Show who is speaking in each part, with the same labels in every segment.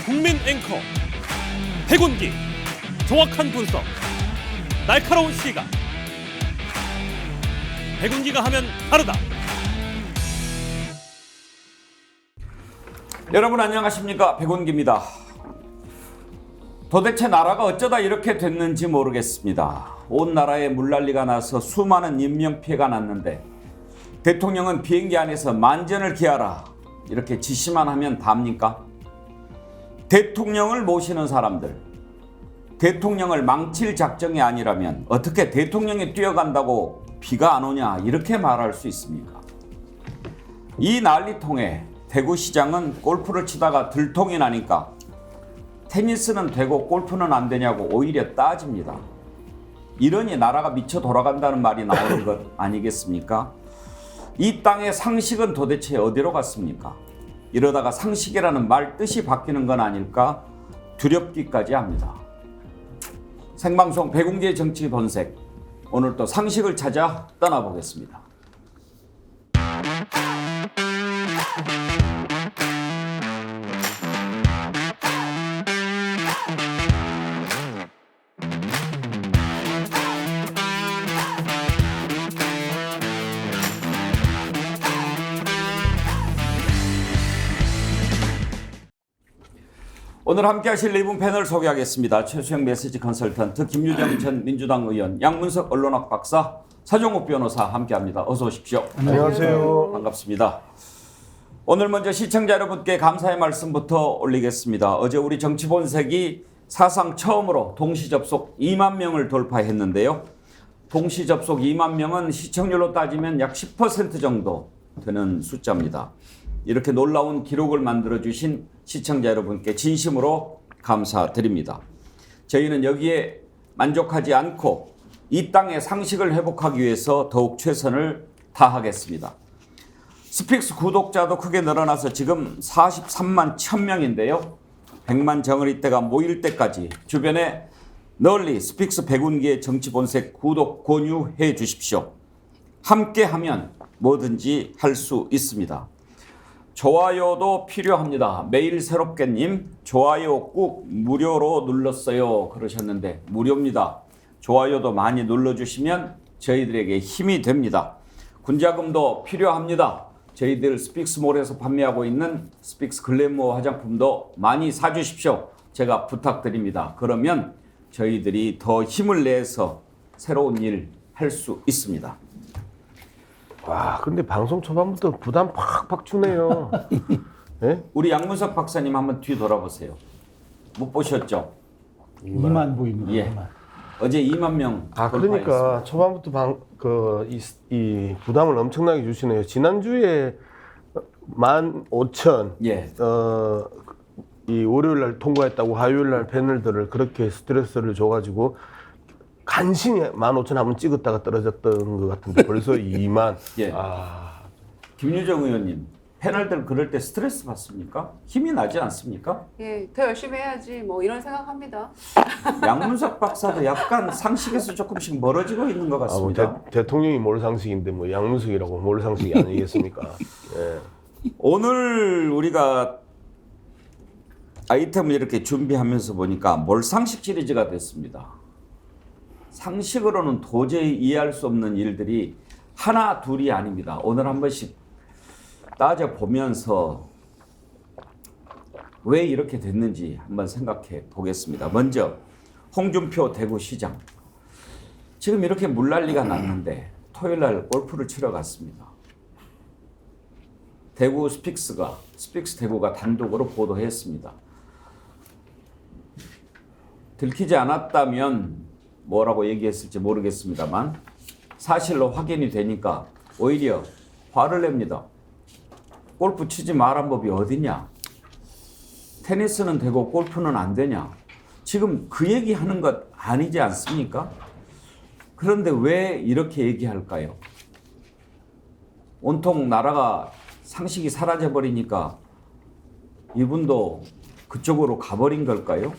Speaker 1: 국민 앵커 백운기, 정확한 분석, 날카로운 시각. 백운기가 하면 다르다.
Speaker 2: 여러분 안녕하십니까, 백운기입니다. 도대체 나라가 어쩌다 이렇게 됐는지 모르겠습니다. 온 나라에 물난리가 나서 수많은 인명피해가 났는데 대통령은 비행기 안에서 만전을 기하라 이렇게 지시만 하면 답니까? 대통령을 모시는 사람들, 대통령을 망칠 작정이 아니라면 어떻게 대통령이 뛰어간다고 비가 안 오냐 이렇게 말할 수 있습니까? 이 난리통에 대구시장은 골프를 치다가 들통이 나니까 테니스는 되고 골프는 안 되냐고 오히려 따집니다. 이러니 나라가 미쳐 돌아간다는 말이 나오는 것 아니겠습니까? 이 땅의 상식은 도대체 어디로 갔습니까? 이러다가 상식이라는 말 뜻이 바뀌는 건 아닐까 두렵기까지 합니다. 생방송 백운기의 정치 본색, 오늘 또 상식을 찾아 떠나보겠습니다. 오늘 함께 하실 네 분 패널 소개하겠습니다. 최수영 메시지 컨설턴트, 김유정 전 민주당 의원, 양문석 언론학 박사, 서정욱 변호사 함께합니다. 어서 오십시오.
Speaker 3: 안녕하세요.
Speaker 2: 반갑습니다. 오늘 먼저 시청자 여러분께 감사의 말씀부터 올리겠습니다. 어제 우리 정치본색이 사상 처음으로 동시 접속 2만 명을 돌파했는데요. 동시 접속 2만 명은 시청률로 따지면 약 10% 정도 되는 숫자입니다. 이렇게 놀라운 기록을 만들어주신 시청자 여러분께 진심으로 감사드립니다. 저희는 여기에 만족하지 않고 이 땅의 상식을 회복하기 위해서 더욱 최선을 다하겠습니다. 스픽스 구독자도 크게 늘어나서 지금 43만 1000명인데요. 100만 정어리대가 모일 때까지 주변에 널리 스픽스 백운기의 정치본색 구독 권유해 주십시오. 함께하면 뭐든지 할 수 있습니다. 좋아요도 필요합니다. 매일 새롭게님, 좋아요 꾹 무료로 눌렀어요 그러셨는데 무료입니다. 좋아요도 많이 눌러주시면 저희들에게 힘이 됩니다. 군자금도 필요합니다. 저희들 스픽스몰에서 판매하고 있는 스픽스 글래머 화장품도 많이 사주십시오. 제가 부탁드립니다. 그러면 저희들이 더 힘을 내서 새로운 일 할 수 있습니다.
Speaker 3: 와, 근데 방송 초반부터 부담 팍팍 주네요. 네?
Speaker 2: 우리 양문석 박사님 한번 뒤 돌아보세요. 못 보셨죠?
Speaker 4: 2만 보입니다.
Speaker 2: 예.
Speaker 4: 2만.
Speaker 2: 어제 2만 명
Speaker 3: 그러니까 초반부터 이 부담을 엄청나게 주시네요. 지난주에 15,000
Speaker 2: 예.
Speaker 3: 이 월요일 날 통과했다고 화요일 날 패널들을 그렇게 스트레스를 줘가지고 간신히 15,000 한번 찍었다가 떨어졌던 것 같은데 벌써 2만.
Speaker 2: 예. 김유정 의원님, 패널들 그럴 때 스트레스 받습니까? 힘이 나지 않습니까?
Speaker 5: 예, 더 열심히 해야지 뭐 이런 생각합니다.
Speaker 2: 양문석 박사도 약간 상식에서 조금씩 멀어지고 있는 것 같습니다.
Speaker 3: 대통령이 뭘 상식인데 뭐 양문석이라고 뭘 상식이 아니겠습니까? 예.
Speaker 2: 오늘 우리가 아이템을 이렇게 준비하면서 보니까 몰상식 시리즈가 됐습니다. 상식으로는 도저히 이해할 수 없는 일들이 하나 둘이 아닙니다. 오늘 한 번씩 따져보면서 왜 이렇게 됐는지 한번 생각해 보겠습니다. 먼저 홍준표 대구시장. 지금 이렇게 물난리가 났는데 토요일 날 골프를 치러 갔습니다. 대구 스픽스 대구가 단독으로 보도했습니다. 들키지 않았다면 뭐라고 얘기했을지 모르겠습니다만 사실로 확인이 되니까 오히려 화를 냅니다. 골프 치지 말란 법이 어디냐? 테니스는 되고 골프는 안 되냐? 지금 그 얘기하는 것 아니지 않습니까? 그런데 왜 이렇게 얘기할까요? 온통 나라가 상식이 사라져버리니까 이분도 그쪽으로 가버린 걸까요?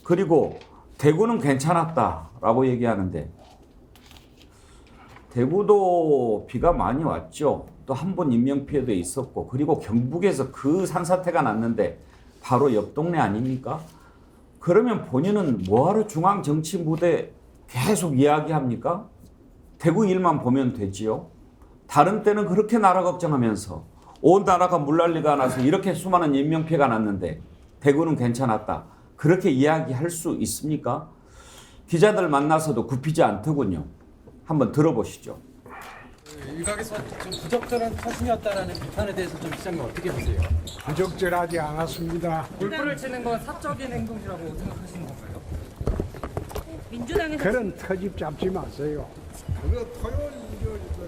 Speaker 2: 그리고 대구는 괜찮았다라고 얘기하는데 대구도 비가 많이 왔죠. 또 한 번 인명피해도 있었고, 그리고 경북에서 그 산사태가 났는데 바로 옆 동네 아닙니까? 그러면 본인은 뭐하러 중앙 정치 무대 계속 이야기합니까? 대구 일만 보면 되지요. 다른 때는 그렇게 나라 걱정하면서 온 나라가 물난리가 나서 이렇게 수많은 인명피해가 났는데 대구는 괜찮았다. 그렇게 이야기할 수 있습니까? 기자들 만나서도 굽히지 않더군요. 한번 들어보시죠.
Speaker 6: 일각에서 좀 부적절한 타순이었다라는 비판에 대해서 좀 시장님 어떻게 보세요?
Speaker 7: 부적절하지 않았습니다.
Speaker 6: 골프를 치는 건 사적인 행동이라고 생각하시는 건가요?
Speaker 8: 민주당에서
Speaker 7: 그런 터집 잡지 마세요. 그거 토요일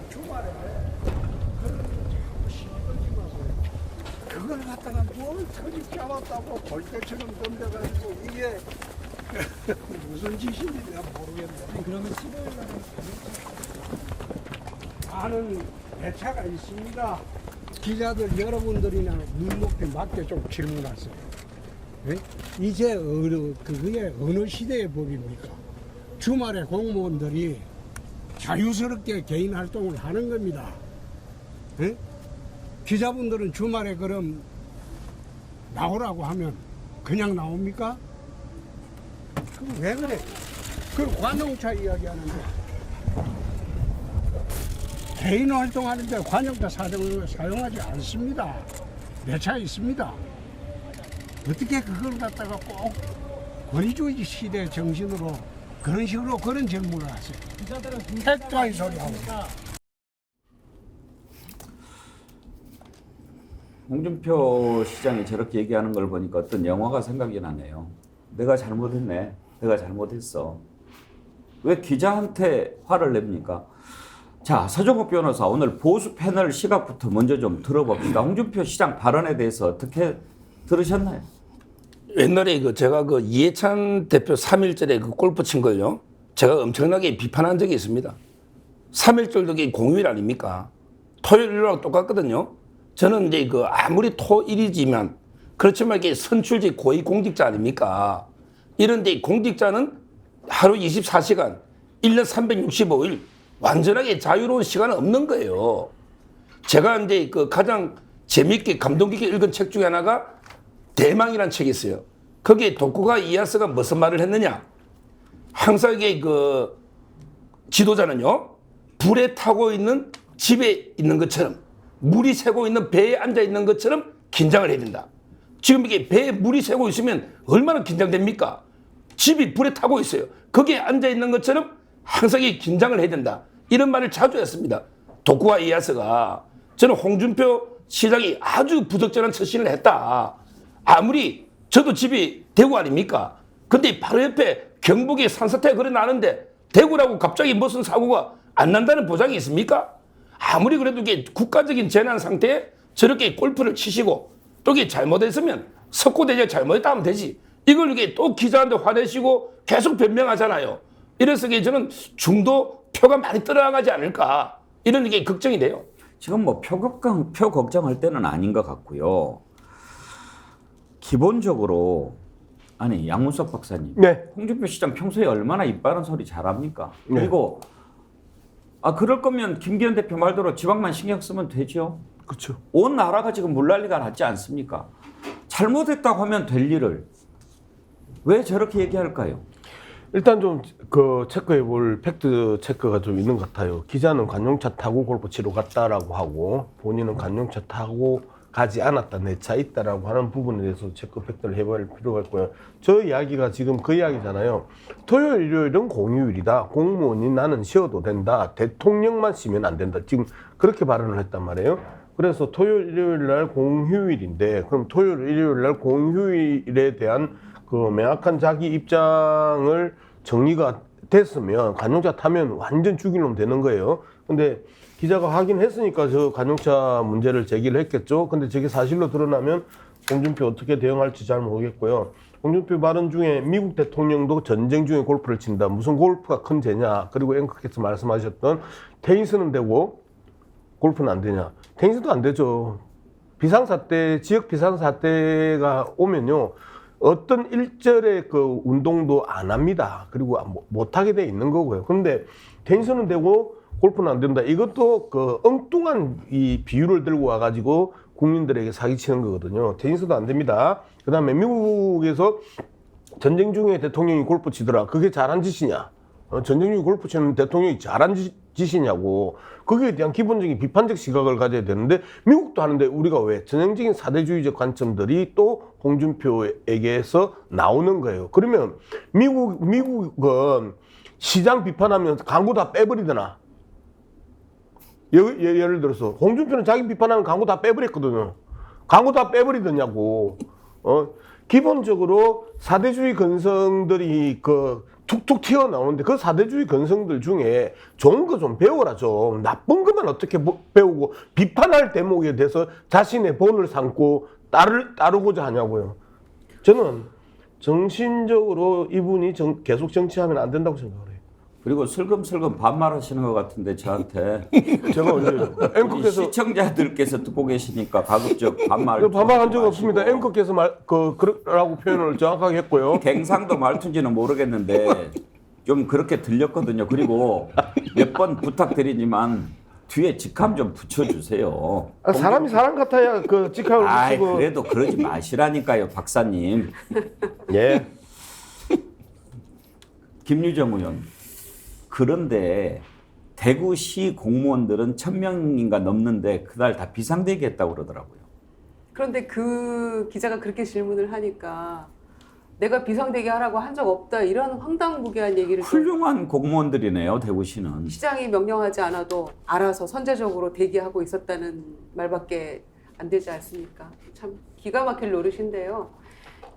Speaker 7: 주말에 그런 거 자꾸 시끄러지 마세요. 그걸 갖다가 뭘 터집 잡았다고 볼 때처럼 덤벼가지고 이게 무슨 짓인지 내가 모르겠네.
Speaker 6: 그러면 15일 날은
Speaker 7: 아는 대차가 있습니다. 기자들 여러분들이나 눈높이 맞게 좀 질문하세요. 예? 이제 그게 어느 시대의 법입니까? 주말에 공무원들이 자유스럽게 개인 활동을 하는 겁니다. 예? 기자분들은 주말에 그럼 나오라고 하면 그냥 나옵니까? 그럼 왜 그래? 그럼 관용차 이야기하는데 개인 활동하는데 관용차 사용하지 않습니다. 내 차에 있습니다. 어떻게 그걸 갖다가 꼭 권위주의 시대 정신으로 그런 식으로 그런 질문을 하세요. 택도의 소리하고.
Speaker 2: 홍준표 시장이 저렇게 얘기하는 걸 보니까 어떤 영화가 생각이 나네요. 내가 잘못했네. 내가 잘못했어. 왜 기자한테 화를 냅니까? 자, 서정욱 변호사 오늘 보수 패널 시각부터 먼저 좀 들어봅시다. 홍준표 시장 발언에 대해서 어떻게 들으셨나요?
Speaker 9: 옛날에 제가 이해찬 대표 3.1절에 골프 친 걸요. 제가 엄청나게 비판한 적이 있습니다. 3.1절도 공휴일 아닙니까? 토요일이랑 똑같거든요. 저는 이제 아무리 토일이지만 그렇지만 이게 선출직 고위공직자 아닙니까? 이런데 공직자는 하루 24시간, 1년 365일 완전하게 자유로운 시간은 없는 거예요. 제가 이제 가장 재밌게 감동 깊게 읽은 책 중에 하나가 대망이라는 책이 있어요. 거기에 도쿠가 이에야스가 무슨 말을 했느냐? 항상 이게 지도자는요, 불에 타고 있는 집에 있는 것처럼 물이 새고 있는 배에 앉아 있는 것처럼 긴장을 해야 된다. 지금 이게 배에 물이 새고 있으면 얼마나 긴장됩니까? 집이 불에 타고 있어요. 거기에 앉아 있는 것처럼 항상 긴장을 해야 된다. 이런 말을 자주 했습니다. 도쿠가 이에야스가. 저는 홍준표 시장이 아주 부적절한 처신을 했다. 아무리 저도 집이 대구 아닙니까? 근데 바로 옆에 경북에 산사태가 그래 나는데 대구라고 갑자기 무슨 사고가 안 난다는 보장이 있습니까? 아무리 그래도 이게 국가적인 재난 상태에 저렇게 골프를 치시고 또 이게 잘못했으면 석고대죄 잘못했다 하면 되지. 이걸 이게 또 기자한테 화내시고 계속 변명하잖아요. 이래서 저는 중도 표가 많이 떨어나가지 않을까 이런 게 걱정이 돼요.
Speaker 2: 지금 표 걱정할 때는 아닌 것 같고요. 기본적으로 아니 양문석 박사님,
Speaker 3: 네.
Speaker 2: 홍준표 시장 평소에 얼마나 입 바른 소리 잘합니까?
Speaker 3: 네.
Speaker 2: 그리고 그럴 거면 김기현 대표 말대로 지방만 신경 쓰면 되죠.
Speaker 3: 그렇죠.
Speaker 2: 온 나라가 지금 물난리가 났지 않습니까? 잘못했다고 하면 될 일을 왜 저렇게 얘기할까요?
Speaker 3: 일단 좀 체크해 볼 팩트 체크가 좀 있는 것 같아요. 기자는 관용차 타고 골프 치러 갔다라고 하고 본인은 관용차 타고 가지 않았다, 내 차 있다라고 하는 부분에 대해서 체크 팩트를 해볼 필요가 있고요. 저 이야기가 지금 그 이야기잖아요. 토요일, 일요일은 공휴일이다. 공무원이 나는 쉬어도 된다. 대통령만 쉬면 안 된다. 지금 그렇게 발언을 했단 말이에요. 그래서 토요일, 일요일 날 공휴일인데 그럼 토요일, 일요일 날 공휴일에 대한 명확한 자기 입장을 정리가 됐으면 관용차 타면 완전 죽이놈 되는 거예요. 근데 기자가 확인했으니까 저 관용차 문제를 제기를 했겠죠. 근데 저게 사실로 드러나면 홍준표 어떻게 대응할지 잘 모르겠고요. 홍준표 발언 중에 미국 대통령도 전쟁 중에 골프를 친다. 무슨 골프가 큰 죄냐. 그리고 앵커께서 말씀하셨던 테니스는 되고 골프는 안 되냐. 테니스도 안 되죠. 비상사태, 지역 비상사태가 오면요. 어떤 일절의 운동도 안 합니다. 그리고 못하게 돼 있는 거고요. 그런데 테니스는 되고 골프는 안 된다. 이것도 엉뚱한 이 비유를 들고 와가지고 국민들에게 사기치는 거거든요. 테니스도 안 됩니다. 그다음에 미국에서 전쟁 중에 대통령이 골프 치더라. 그게 잘한 짓이냐? 전쟁 중에 골프 치는 대통령이 잘한 짓이냐고. 거기에 대한 기본적인 비판적 시각을 가져야 되는데 미국도 하는데 우리가 왜 전형적인 사대주의적 관점들이 또 홍준표에게서 나오는 거예요. 그러면 미국은 시장 비판하면 광고 다 빼버리더나. 예를 들어서 홍준표는 자기 비판하면 광고 다 빼버렸거든요. 광고 다 빼버리더냐고. 기본적으로 사대주의 근성들이 툭툭 튀어나오는데 그 사대주의 근성들 중에 좋은 거 좀 배워라 좀. 나쁜 것만 어떻게 배우고 비판할 대목에 대해서 자신의 본을 삼고 따르고자 하냐고요. 저는 정신적으로 이분이 계속 정치하면 안 된다고 생각을 해요.
Speaker 2: 그리고 슬금슬금 반말하시는 것 같은데 저한테
Speaker 3: 제가 언제요? 앵커께서
Speaker 2: 시청자들께서 듣고 계시니까 가급적 반말
Speaker 3: 반말한 적 없습니다. 앵커께서 그라고 표현을 정확하게 했고요.
Speaker 2: 갱상도 말투인지는 모르겠는데 좀 그렇게 들렸거든요. 그리고 몇 번 부탁드리지만 뒤에 직함 좀 붙여주세요.
Speaker 3: 사람이 사람 같아야 그 직함을
Speaker 2: 아이,
Speaker 3: 붙이고.
Speaker 2: 그래도 그러지 마시라니까요, 박사님.
Speaker 3: 예.
Speaker 2: 김유정 의원. 그런데 대구시 공무원들은 1000명인가 넘는데 그날 다 비상대기했다고 그러더라고요.
Speaker 5: 그런데 그 기자가 그렇게 질문을 하니까 내가 비상대기 하라고 한 적 없다 이런 황당무계한 얘기를 또
Speaker 2: 훌륭한 공무원들이네요, 대구시는.
Speaker 5: 시장이 명령하지 않아도 알아서 선제적으로 대기하고 있었다는 말밖에 안 되지 않습니까? 참 기가 막힐 노릇인데요.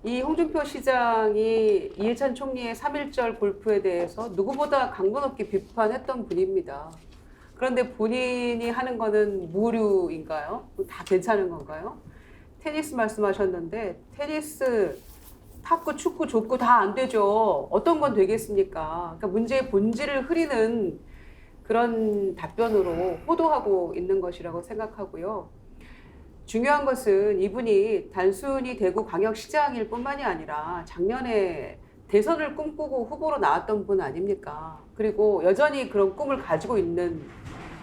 Speaker 5: 이 홍준표 시장이 이해찬 총리의 3.1절 골프에 대해서 누구보다 강도 높게 비판했던 분입니다. 그런데 본인이 하는 거는 무류인가요? 다 괜찮은 건가요? 테니스 말씀하셨는데 테니스, 탁구, 축구, 족구 다 안 되죠. 어떤 건 되겠습니까? 그러니까 문제의 본질을 흐리는 그런 답변으로 호도하고 있는 것이라고 생각하고요. 중요한 것은 이분이 단순히 대구 광역시장일 뿐만이 아니라 작년에 대선을 꿈꾸고 후보로 나왔던 분 아닙니까? 그리고 여전히 그런 꿈을 가지고 있는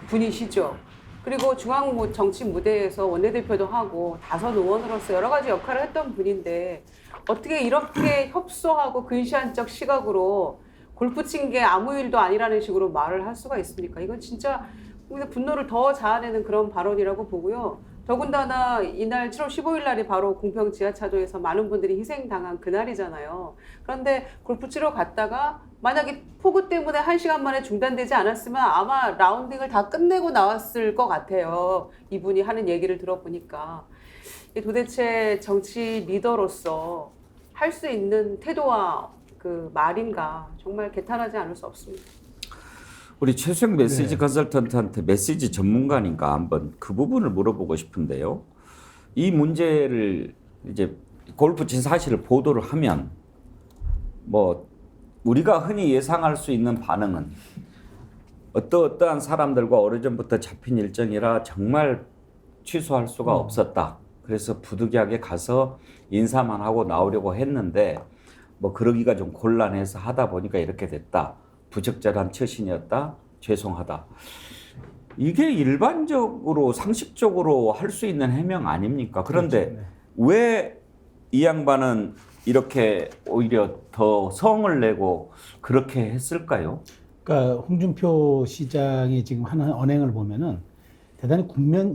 Speaker 5: 분이시죠. 그리고 중앙 정치 무대에서 원내대표도 하고 다선 의원으로서 여러 가지 역할을 했던 분인데 어떻게 이렇게 협소하고 근시안적 시각으로 골프 친 게 아무 일도 아니라는 식으로 말을 할 수가 있습니까? 이건 진짜 분노를 더 자아내는 그런 발언이라고 보고요. 더군다나 이날 7월 15일 날이 바로 공평 지하차도에서 많은 분들이 희생당한 그날이잖아요. 그런데 골프 치러 갔다가 만약에 폭우 때문에 1시간 만에 중단되지 않았으면 아마 라운딩을 다 끝내고 나왔을 것 같아요. 이분이 하는 얘기를 들어보니까. 도대체 정치 리더로서 할 수 있는 태도와 그 말인가 정말 개탄하지 않을 수 없습니다.
Speaker 2: 우리 최수영 메시지 컨설턴트한테 메시지 전문가니까 한번 그 부분을 물어보고 싶은데요. 이 문제를 이제 골프 친 사실을 보도를 하면 뭐 우리가 흔히 예상할 수 있는 반응은 어떠한 사람들과 오래전부터 잡힌 일정이라 정말 취소할 수가 없었다. 그래서 부득이하게 가서 인사만 하고 나오려고 했는데 뭐 그러기가 좀 곤란해서 하다 보니까 이렇게 됐다. 부적절한 처신이었다. 죄송하다. 이게 일반적으로 상식적으로 할 수 있는 해명 아닙니까? 그런데
Speaker 4: 그렇죠. 네.
Speaker 2: 왜 이 양반은 이렇게 오히려 더 성을 내고 그렇게 했을까요?
Speaker 4: 그러니까 홍준표 시장이 지금 하는 언행을 보면은 대단히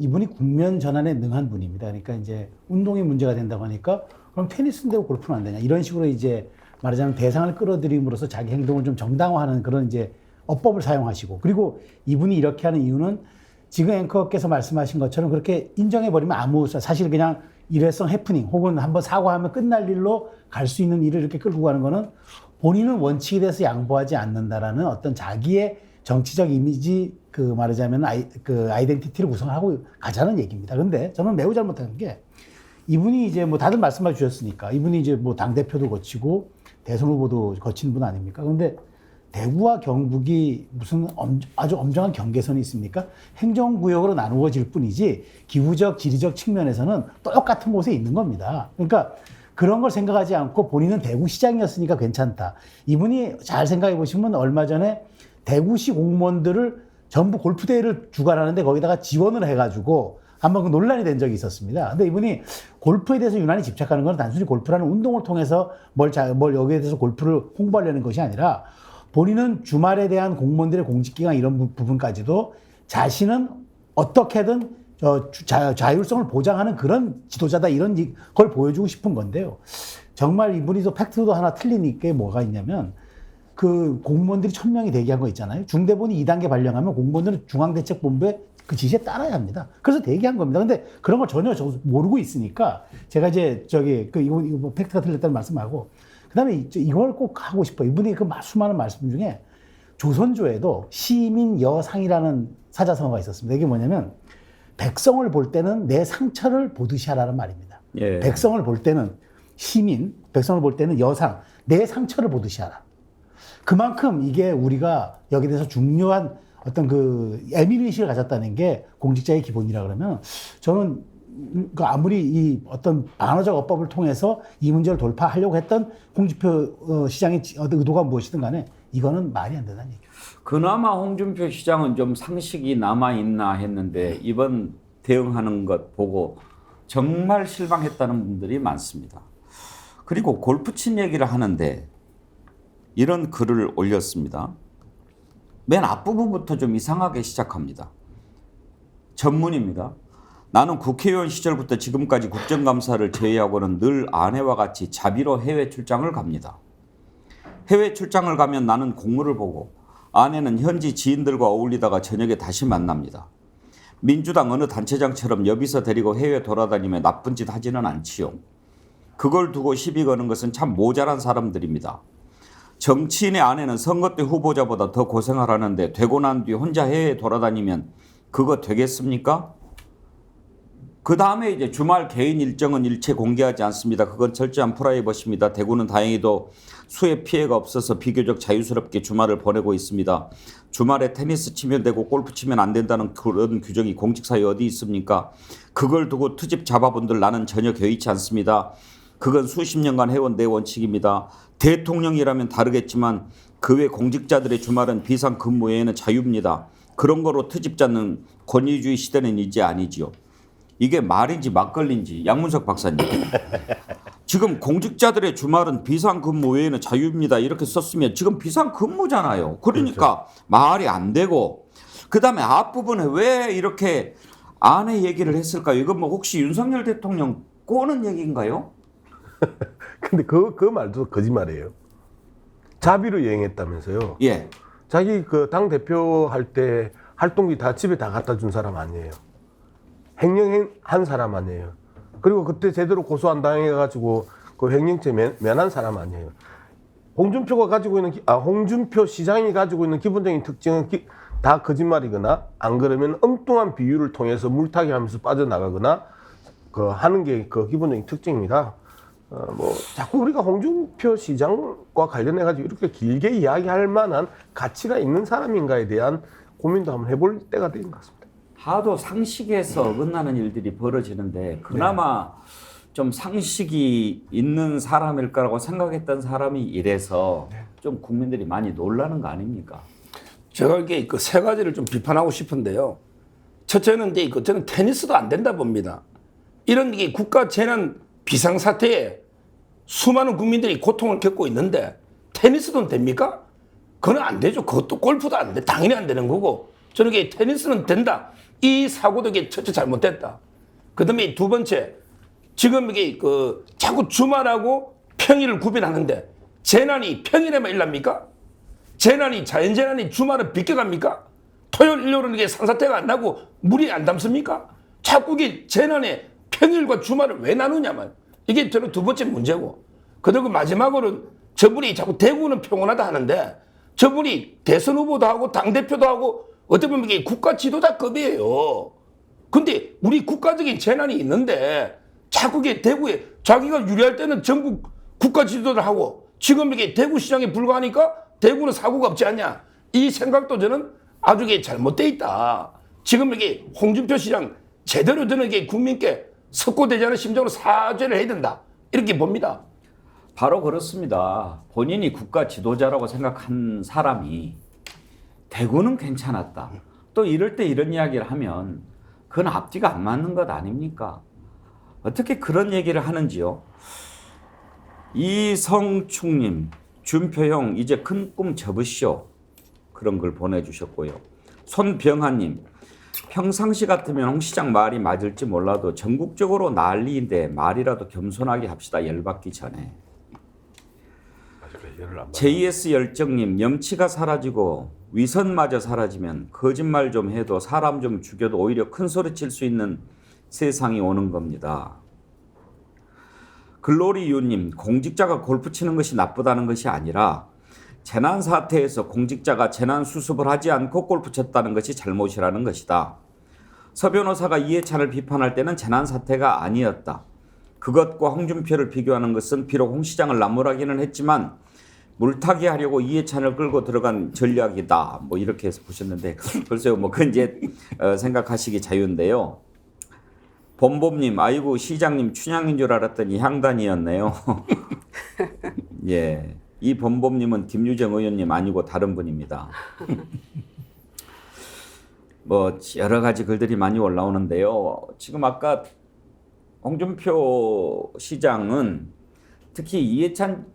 Speaker 4: 이분이 국면 전환에 능한 분입니다. 그러니까 이제 운동이 문제가 된다고 하니까 그럼 테니스인데 왜 골프는 안 되냐 이런 식으로 이제 말하자면 대상을 끌어들임으로써 자기 행동을 좀 정당화하는 그런 이제 어법을 사용하시고 그리고 이분이 이렇게 하는 이유는 지금 앵커께서 말씀하신 것처럼 그렇게 인정해버리면 아무 사실 그냥 일회성 해프닝 혹은 한번 사과하면 끝날 일로 갈 수 있는 일을 이렇게 끌고 가는 거는 본인은 원칙에 대해서 양보하지 않는다라는 어떤 자기의 정치적 이미지 그 말하자면 아이덴티티를 구성하고 가자는 얘기입니다. 그런데 저는 매우 잘못한 게 이분이 이제 뭐 다들 말씀해 주셨으니까 이분이 이제 뭐 당대표도 거치고 대선 후보도 거친 분 아닙니까? 그런데 대구와 경북이 무슨 아주 엄정한 경계선이 있습니까? 행정구역으로 나누어질 뿐이지 기후적, 지리적 측면에서는 똑같은 곳에 있는 겁니다. 그러니까 그런 걸 생각하지 않고 본인은 대구시장이었으니까 괜찮다. 이분이 잘 생각해 보시면 얼마 전에 대구시 공무원들을 전부 골프대회를 주관하는데 거기다가 지원을 해가지고 한번 그 논란이 된 적이 있었습니다. 근데 이분이 골프에 대해서 유난히 집착하는 건 단순히 골프라는 운동을 통해서 뭘 여기에 대해서 골프를 홍보하려는 것이 아니라 본인은 주말에 대한 공무원들의 공직기강 이런 부분까지도 자신은 어떻게든 자율성을 보장하는 그런 지도자다 이런 걸 보여주고 싶은 건데요. 정말 이분이 또 팩트도 하나 틀린 게 뭐가 있냐면 그 공무원들이 1000명이 대기한 거 있잖아요. 중대본이 2단계 발령하면 공무원들은 중앙대책본부에 그 지시에 따라야 합니다. 그래서 대기한 겁니다. 근데 그런 걸 전혀 모르고 있으니까 제가 이제 이거 팩트가 틀렸다는 말씀하고 그다음에 이걸 꼭 하고 싶어요. 이분이 그 수많은 말씀 중에 조선조에도 시민 여상이라는 사자성어가 있었습니다. 이게 뭐냐면 백성을 볼 때는 내 상처를 보듯이 하라는 말입니다.
Speaker 2: 예.
Speaker 4: 백성을 볼 때는 시민, 백성을 볼 때는 여상, 내 상처를 보듯이 하라. 그만큼 이게 우리가 여기에 대해서 중요한 어떤 그 애민의식을 가졌다는 게 공직자의 기본이라 그러면 저는 아무리 이 어떤 반어적 어법을 통해서 이 문제를 돌파하려고 했던 홍준표 시장의 의도가 무엇이든 간에 이거는 말이 안 된다는 얘기죠.
Speaker 2: 그나마 홍준표 시장은 좀 상식이 남아있나 했는데 이번 대응하는 것 보고 정말 실망했다는 분들이 많습니다. 그리고 골프 친 얘기를 하는데 이런 글을 올렸습니다. 맨 앞부분부터 좀 이상하게 시작합니다. 전문입니다. 나는 국회의원 시절부터 지금까지 국정감사를 제외하고는 늘 아내와 같이 자비로 해외 출장을 갑니다. 해외 출장을 가면 나는 공무를 보고 아내는 현지 지인들과 어울리다가 저녁에 다시 만납니다. 민주당 어느 단체장처럼 여비서 데리고 해외 돌아다니며 나쁜 짓 하지는 않지요. 그걸 두고 시비 거는 것은 참 모자란 사람들입니다. 정치인의 아내는 선거 때 후보자보다 더 고생을 하는데 되고 난 뒤 혼자 해외 돌아다니면 그거 되겠습니까? 그 다음에 이제 주말 개인 일정은 일체 공개하지 않습니다. 그건 철저한 프라이버시입니다. 대구는 다행히도 수해 피해가 없어서 비교적 자유스럽게 주말을 보내고 있습니다. 주말에 테니스 치면 되고 골프 치면 안 된다는 그런 규정이 공직사회에 어디 있습니까? 그걸 두고 트집 잡아본들 나는 전혀 개의치 않습니다. 그건 수십 년간 해온 내 원칙입니다. 대통령이라면 다르겠지만 그 외 공직자들의 주말은 비상 근무 외에는 자유입니다. 그런 거로 트집 잡는 권위주의 시대는 이제 아니지요. 이게 말인지 막걸리인지 양문석 박사님. 지금 공직자들의 주말은 비상근무 외에는 자유입니다. 이렇게 썼으면 지금 비상근무잖아요. 그러니까 그렇죠. 말이 안 되고 그다음에 앞부분에 왜 이렇게 아내 얘기를 했을까요? 이건 뭐 혹시 윤석열 대통령 꼬는 얘기인가요?
Speaker 3: 근데 그 말도 거짓말이에요. 자비로 여행했다면서요.
Speaker 2: 예.
Speaker 3: 자기 그 당 대표 할 때 활동비 다 집에 다 갖다 준 사람 아니에요. 횡령한 사람 아니에요. 그리고 그때 제대로 고소 안 당해가지고 그 횡령죄 면한 사람 아니에요. 홍준표 시장이 가지고 있는 기본적인 특징은 다 거짓말이거나 안 그러면 엉뚱한 비유를 통해서 물타기 하면서 빠져나가거나 그 하는 게 그 기본적인 특징입니다. 뭐 자꾸 우리가 홍준표 시장과 관련해 가지고 이렇게 길게 이야기할 만한 가치가 있는 사람인가에 대한 고민도 한번 해볼 때가 된 것 같습니다.
Speaker 2: 하도 상식에서 어긋나는 일들이 벌어지는데 그나마 좀 상식이 있는 사람일까라고 생각했던 사람이 이래서 좀 국민들이 많이 놀라는 거 아닙니까?
Speaker 9: 제가 이게 그 세 가지를 좀 비판하고 싶은데요. 첫째는 이제 저는 테니스도 안 된다 봅니다. 이런 게 국가 재난 비상사태에 수많은 국민들이 고통을 겪고 있는데 테니스도 됩니까? 그건 안 되죠. 그것도 골프도 안 돼. 당연히 안 되는 거고. 저는 이게 테니스는 된다. 이 사고도 이게 첫째 잘못됐다. 그 다음에 두 번째, 지금 이게 자꾸 주말하고 평일을 구별하는데 재난이 평일에만 일납니까? 재난이 자연재난이 주말을 비껴갑니까? 토요일, 일요일은 이게 산사태가 안 나고 물이 안 담습니까? 자꾸 이게 재난에 평일과 주말을 왜 나누냐면 이게 저는 두 번째 문제고. 그리고 마지막으로는 저분이 자꾸 대구는 평온하다 하는데 저분이 대선 후보도 하고 당대표도 하고 어떻게 보면 이게 국가 지도자급이에요. 근데 우리 국가적인 재난이 있는데 자꾸 이게 대구에 자기가 유리할 때는 전국 국가 지도를 하고 지금 이게 대구시장에 불과하니까 대구는 사고가 없지 않냐. 이 생각도 저는 아주 이게 잘못돼 있다. 지금 이게 홍준표 시장 제대로 저는 이게 국민께 석고되지 않은 심정으로 사죄를 해야 된다. 이렇게 봅니다.
Speaker 2: 바로 그렇습니다. 본인이 국가 지도자라고 생각한 사람이 대구는 괜찮았다. 또 이럴 때 이런 이야기를 하면 그건 앞뒤가 안 맞는 것 아닙니까? 어떻게 그런 얘기를 하는지요? 이성충님, 준표형 이제 큰 꿈 접으시오. 그런 걸 보내주셨고요. 손병하님, 평상시 같으면 홍 시장 말이 맞을지 몰라도 전국적으로 난리인데 말이라도 겸손하게 합시다. 열받기 전에. JS 열정님, 염치가 사라지고 위선마저 사라지면 거짓말 좀 해도 사람 좀 죽여도 오히려 큰 소리 칠 수 있는 세상이 오는 겁니다. 글로리유님, 공직자가 골프 치는 것이 나쁘다는 것이 아니라 재난 사태에서 공직자가 재난 수습을 하지 않고 골프 쳤다는 것이 잘못이라는 것이다. 서 변호사가 이해찬을 비판할 때는 재난 사태가 아니었다. 그것과 홍준표를 비교하는 것은 비록 홍 시장을 나무라기는 했지만 물타기 하려고 이해찬을 끌고 들어간 전략이다. 뭐 이렇게 해서 보셨는데 글쎄요, 뭐 그건 이제 생각하시기 자유인데요. 범범님, 아이고 시장님 춘향인 줄 알았더니 향단이었네요. 예, 이 범범님은 김유정 의원님 아니고 다른 분입니다. 뭐 여러 가지 글들이 많이 올라오는데요. 지금 아까 홍준표 시장은 특히 이해찬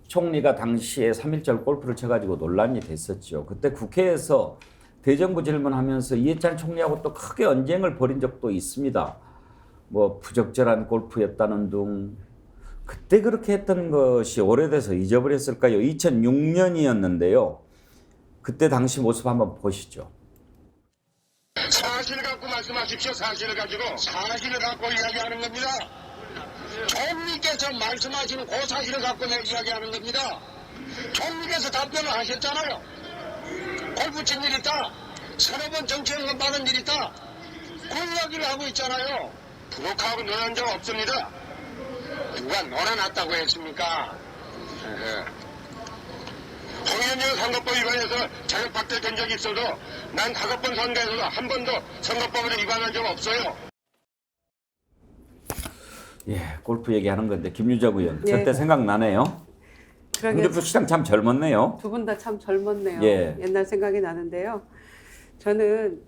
Speaker 2: 총리가 당시에 3.1절 골프를 쳐가지고 논란이 됐었죠. 그때 국회에서 대정부 질문하면서 이해찬 총리하고 또 크게 언쟁을 벌인 적도 있습니다. 뭐 부적절한 골프였다는 둥. 그때 그렇게 했던 것이 오래돼서 잊어버렸을까요? 2006년이었는데요. 그때 당시 모습 한번 보시죠.
Speaker 8: 사실을 갖고 말씀하십시오. 사실을 가지고. 사실을 갖고 이야기하는 겁니다. 총리께서 말씀하시는 그 사실을 갖고 내가 이야기하는 겁니다. 총리께서 답변을 하셨잖아요. 골프 친 일 있다. 서너 번 정치연금 받은 일 있다. 그 이야기를 하고 있잖아요. 부록하고 논한 적 없습니다. 누가 논아놨다고 했습니까? 홍현영 선거법 위반해서 자격 박탈된 적이 있어도 난 5번 선거에서도 한 번도 선거법을 위반한 적 없어요.
Speaker 2: 예, 골프 얘기하는 건데 김유정 의원
Speaker 5: 네.
Speaker 2: 저때 생각나네요. 홍준표 시장 참 젊었네요.
Speaker 5: 두 분 다 참 젊었네요.
Speaker 2: 예.
Speaker 5: 옛날 생각이 나는데요. 저는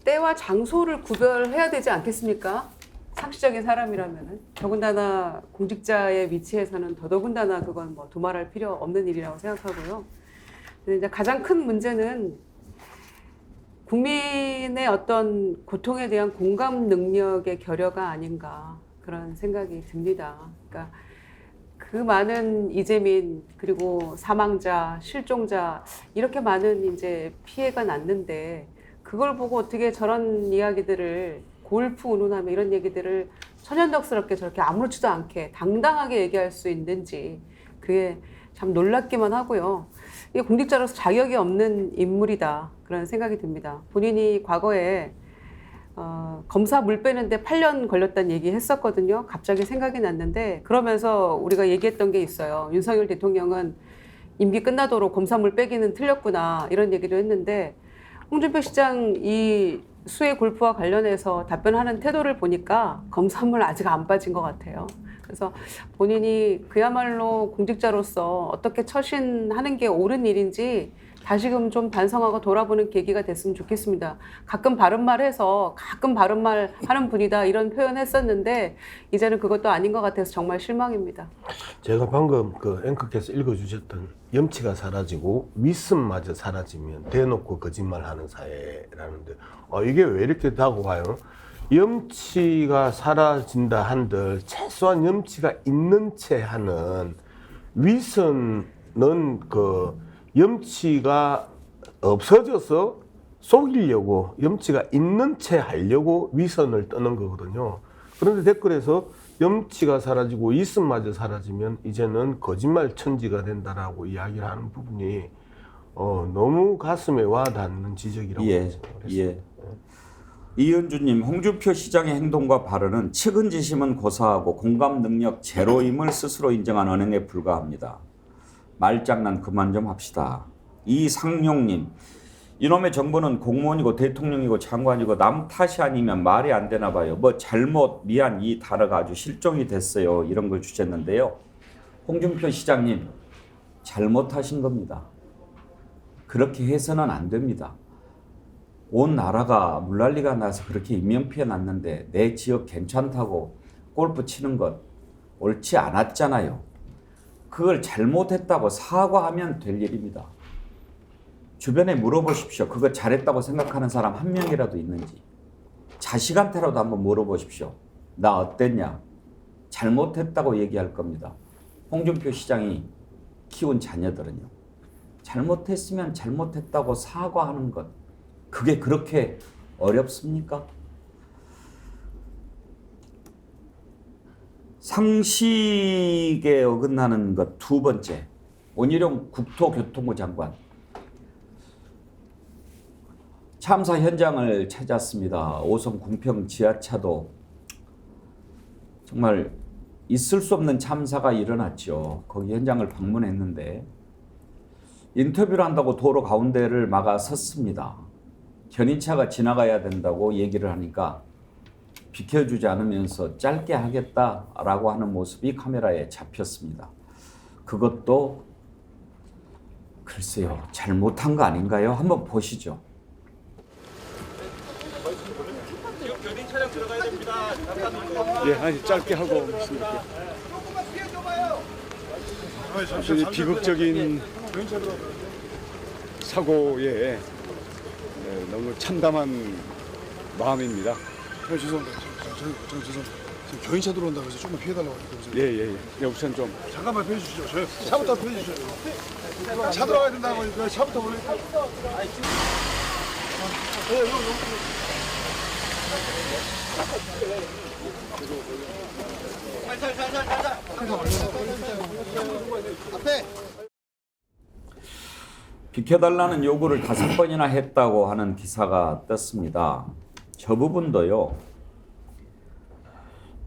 Speaker 5: 때와 장소를 구별해야 되지 않겠습니까? 상식적인 사람이라면은 더군다나 공직자의 위치에서는 더더군다나 그건 뭐 두말할 필요 없는 일이라고 생각하고요. 근데 이제 가장 큰 문제는 국민의 어떤 고통에 대한 공감 능력의 결여가 아닌가 그런 생각이 듭니다. 그러니까 그 많은 이재민 그리고 사망자, 실종자 이렇게 많은 이제 피해가 났는데 그걸 보고 어떻게 저런 이야기들을 골프 운운하며 이런 얘기들을 천연덕스럽게 저렇게 아무렇지도 않게 당당하게 얘기할 수 있는지 그게 참 놀랍기만 하고요. 이게 공직자로서 자격이 없는 인물이다 그런 생각이 듭니다. 본인이 과거에 검사 물 빼는데 8년 걸렸다는 얘기 했었거든요. 갑자기 생각이 났는데 그러면서 우리가 얘기했던 게 있어요. 윤석열 대통령은 임기 끝나도록 검사 물 빼기는 틀렸구나 이런 얘기를 했는데 홍준표 시장 이 수해 골프와 관련해서 답변하는 태도를 보니까 검사물 아직 안 빠진 것 같아요. 그래서 본인이 그야말로 공직자로서 어떻게 처신하는 게 옳은 일인지 다시금 좀 반성하고 돌아보는 계기가 됐으면 좋겠습니다. 가끔 바른말 해서 가끔 바른말 하는 분이다 이런 표현 했었는데 이제는 그것도 아닌 것 같아서 정말 실망입니다.
Speaker 3: 제가 방금 그 앵커께서 읽어주셨던 염치가 사라지고 위선마저 사라지면 대놓고 거짓말하는 사회라는데 이게 왜 이렇게 다가와요? 염치가 사라진다 한들 최소한 염치가 있는 채 하는 위선은 그 염치가 없어져서 속이려고 염치가 있는 채 하려고 위선을 떠는 거거든요. 그런데 댓글에서 염치가 사라지고 위선마저 사라지면 이제는 거짓말 천지가 된다라고 이야기를 하는 부분이 너무 가슴에 와닿는 지적이라고 생각을 했습니다.
Speaker 2: 예. 이은주님, 홍준표 시장의 행동과 발언은 측은지심은 고사하고 공감 능력 제로임을 스스로 인정한 언행에 불과합니다. 말장난 그만 좀 합시다. 이상용님, 이놈의 정부는 공무원이고 대통령이고 장관이고 남 탓이 아니면 말이 안 되나 봐요. 뭐 잘못, 미안 이 단어가 아주 실종이 됐어요. 이런 걸 주셨는데요. 홍준표 시장님, 잘못하신 겁니다. 그렇게 해서는 안 됩니다. 온 나라가 물난리가 나서 그렇게 인명피해 났는데 내 지역 괜찮다고 골프 치는 것 옳지 않았잖아요. 그걸 잘못했다고 사과하면 될 일입니다. 주변에 물어보십시오. 그거 잘했다고 생각하는 사람 한 명이라도 있는지. 자식한테라도 한번 물어보십시오. 나 어땠냐? 잘못했다고 얘기할 겁니다. 홍준표 시장이 키운 자녀들은요. 잘못했으면 잘못했다고 사과하는 것. 그게 그렇게 어렵습니까? 상식에 어긋나는 것 두 번째. 원희룡 국토교통부 장관. 참사 현장을 찾았습니다. 5선 궁평 지하차도 정말 있을 수 없는 참사가 일어났죠. 거기 현장을 방문했는데 인터뷰를 한다고 도로 가운데를 막아 섰습니다. 견인차가 지나가야 된다고 얘기를 하니까 비켜주지 않으면서 짧게 하겠다라고 하는 모습이 카메라에 잡혔습니다. 그것도 글쎄요, 잘못한 거 아닌가요? 한번 보시죠.
Speaker 10: 예, 아니 짧게 하고 있습니다. 아주 비극적인 사고에 너무 참담한 마음입니다.
Speaker 7: 죄송합니다. 저 죄송합니다. 지금 견인차 들어온다고 해서 조금만 피해달라고 했거든요.
Speaker 10: 예. 네, 우선 좀
Speaker 7: 잠깐만 펴주시죠. 저희 차부터 펴주시죠. 차 들어가야 된다고 하니까 차부터 보내니까.
Speaker 2: 비켜달라는 요구를 5번이나 했다고 하는 기사가 떴습니다. 저 부분도요.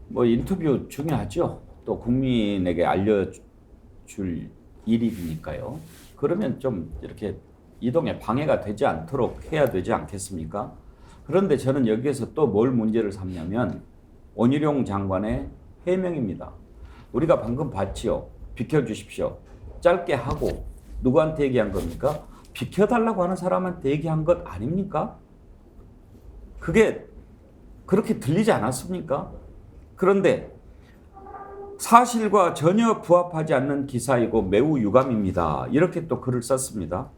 Speaker 2: 뭐 인터뷰 중요하죠. 또 국민에게 알려줄 일이니까요. 그러면 좀 이렇게 이동에 방해가 되지 않도록 해야 되지 않겠습니까? 그런데 저는 여기에서 또 뭘 문제를 삼냐면 원희룡 장관의 해명입니다. 우리가 방금 봤지요. 비켜주십시오. 짧게 하고 누구한테 얘기한 겁니까? 비켜달라고 하는 사람한테 얘기한 것 아닙니까? 그게 그렇게 들리지 않았습니까? 그런데 사실과 전혀 부합하지 않는 기사이고 매우 유감입니다. 이렇게 또 글을 썼습니다.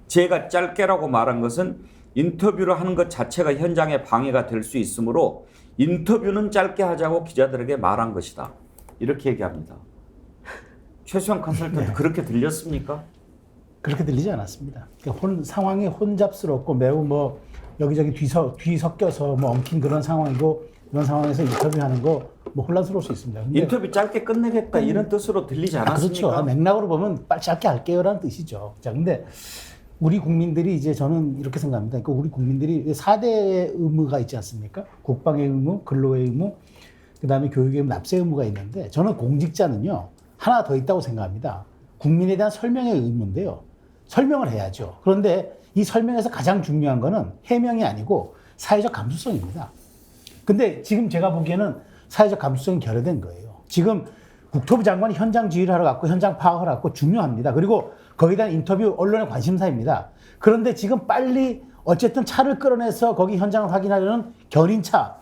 Speaker 2: 제가 짧게라고 말한 것은 인터뷰를 하는 것 자체가 현장에 방해가 될 수 있으므로 인터뷰는 짧게 하자고 기자들에게 말한 것이다. 이렇게 얘기합니다. 최수영 컨설턴트 그렇게 들렸습니까?
Speaker 4: 그렇게 들리지 않았습니다. 그러니까 상황이 혼잡스럽고 매우 뭐 여기저기 뒤섞여서 뭐 엉킨 그런 상황이고 이런 상황에서 인터뷰하는 거 뭐 혼란스러울 수 있습니다. 근데
Speaker 2: 인터뷰 짧게 끝내겠다 이런 뜻으로 들리지 않았습니까?
Speaker 4: 그렇죠. 맥락으로 보면 짧게 할게요라는 뜻이죠. 자, 근데 우리 국민들이 이제 저는 이렇게 생각합니다. 그러니까 우리 국민들이 4대의 의무가 있지 않습니까? 국방의 의무, 근로의 의무, 그다음에 교육의 의무, 납세의 의무가 있는데 저는 공직자는요. 하나 더 있다고 생각합니다. 국민에 대한 설명의 의무인데요. 설명을 해야죠. 그런데 이 설명에서 가장 중요한 거는 해명이 아니고 사회적 감수성입니다. 근데 지금 제가 보기에는 사회적 감수성이 결여된 거예요. 지금 국토부 장관이 현장 지휘를 하러 갔고 현장 파악을 하고 중요합니다. 그리고 거기에 대한 인터뷰 언론의 관심사입니다. 그런데 지금 빨리 어쨌든 차를 끌어내서 거기 현장을 확인하려는 견인차,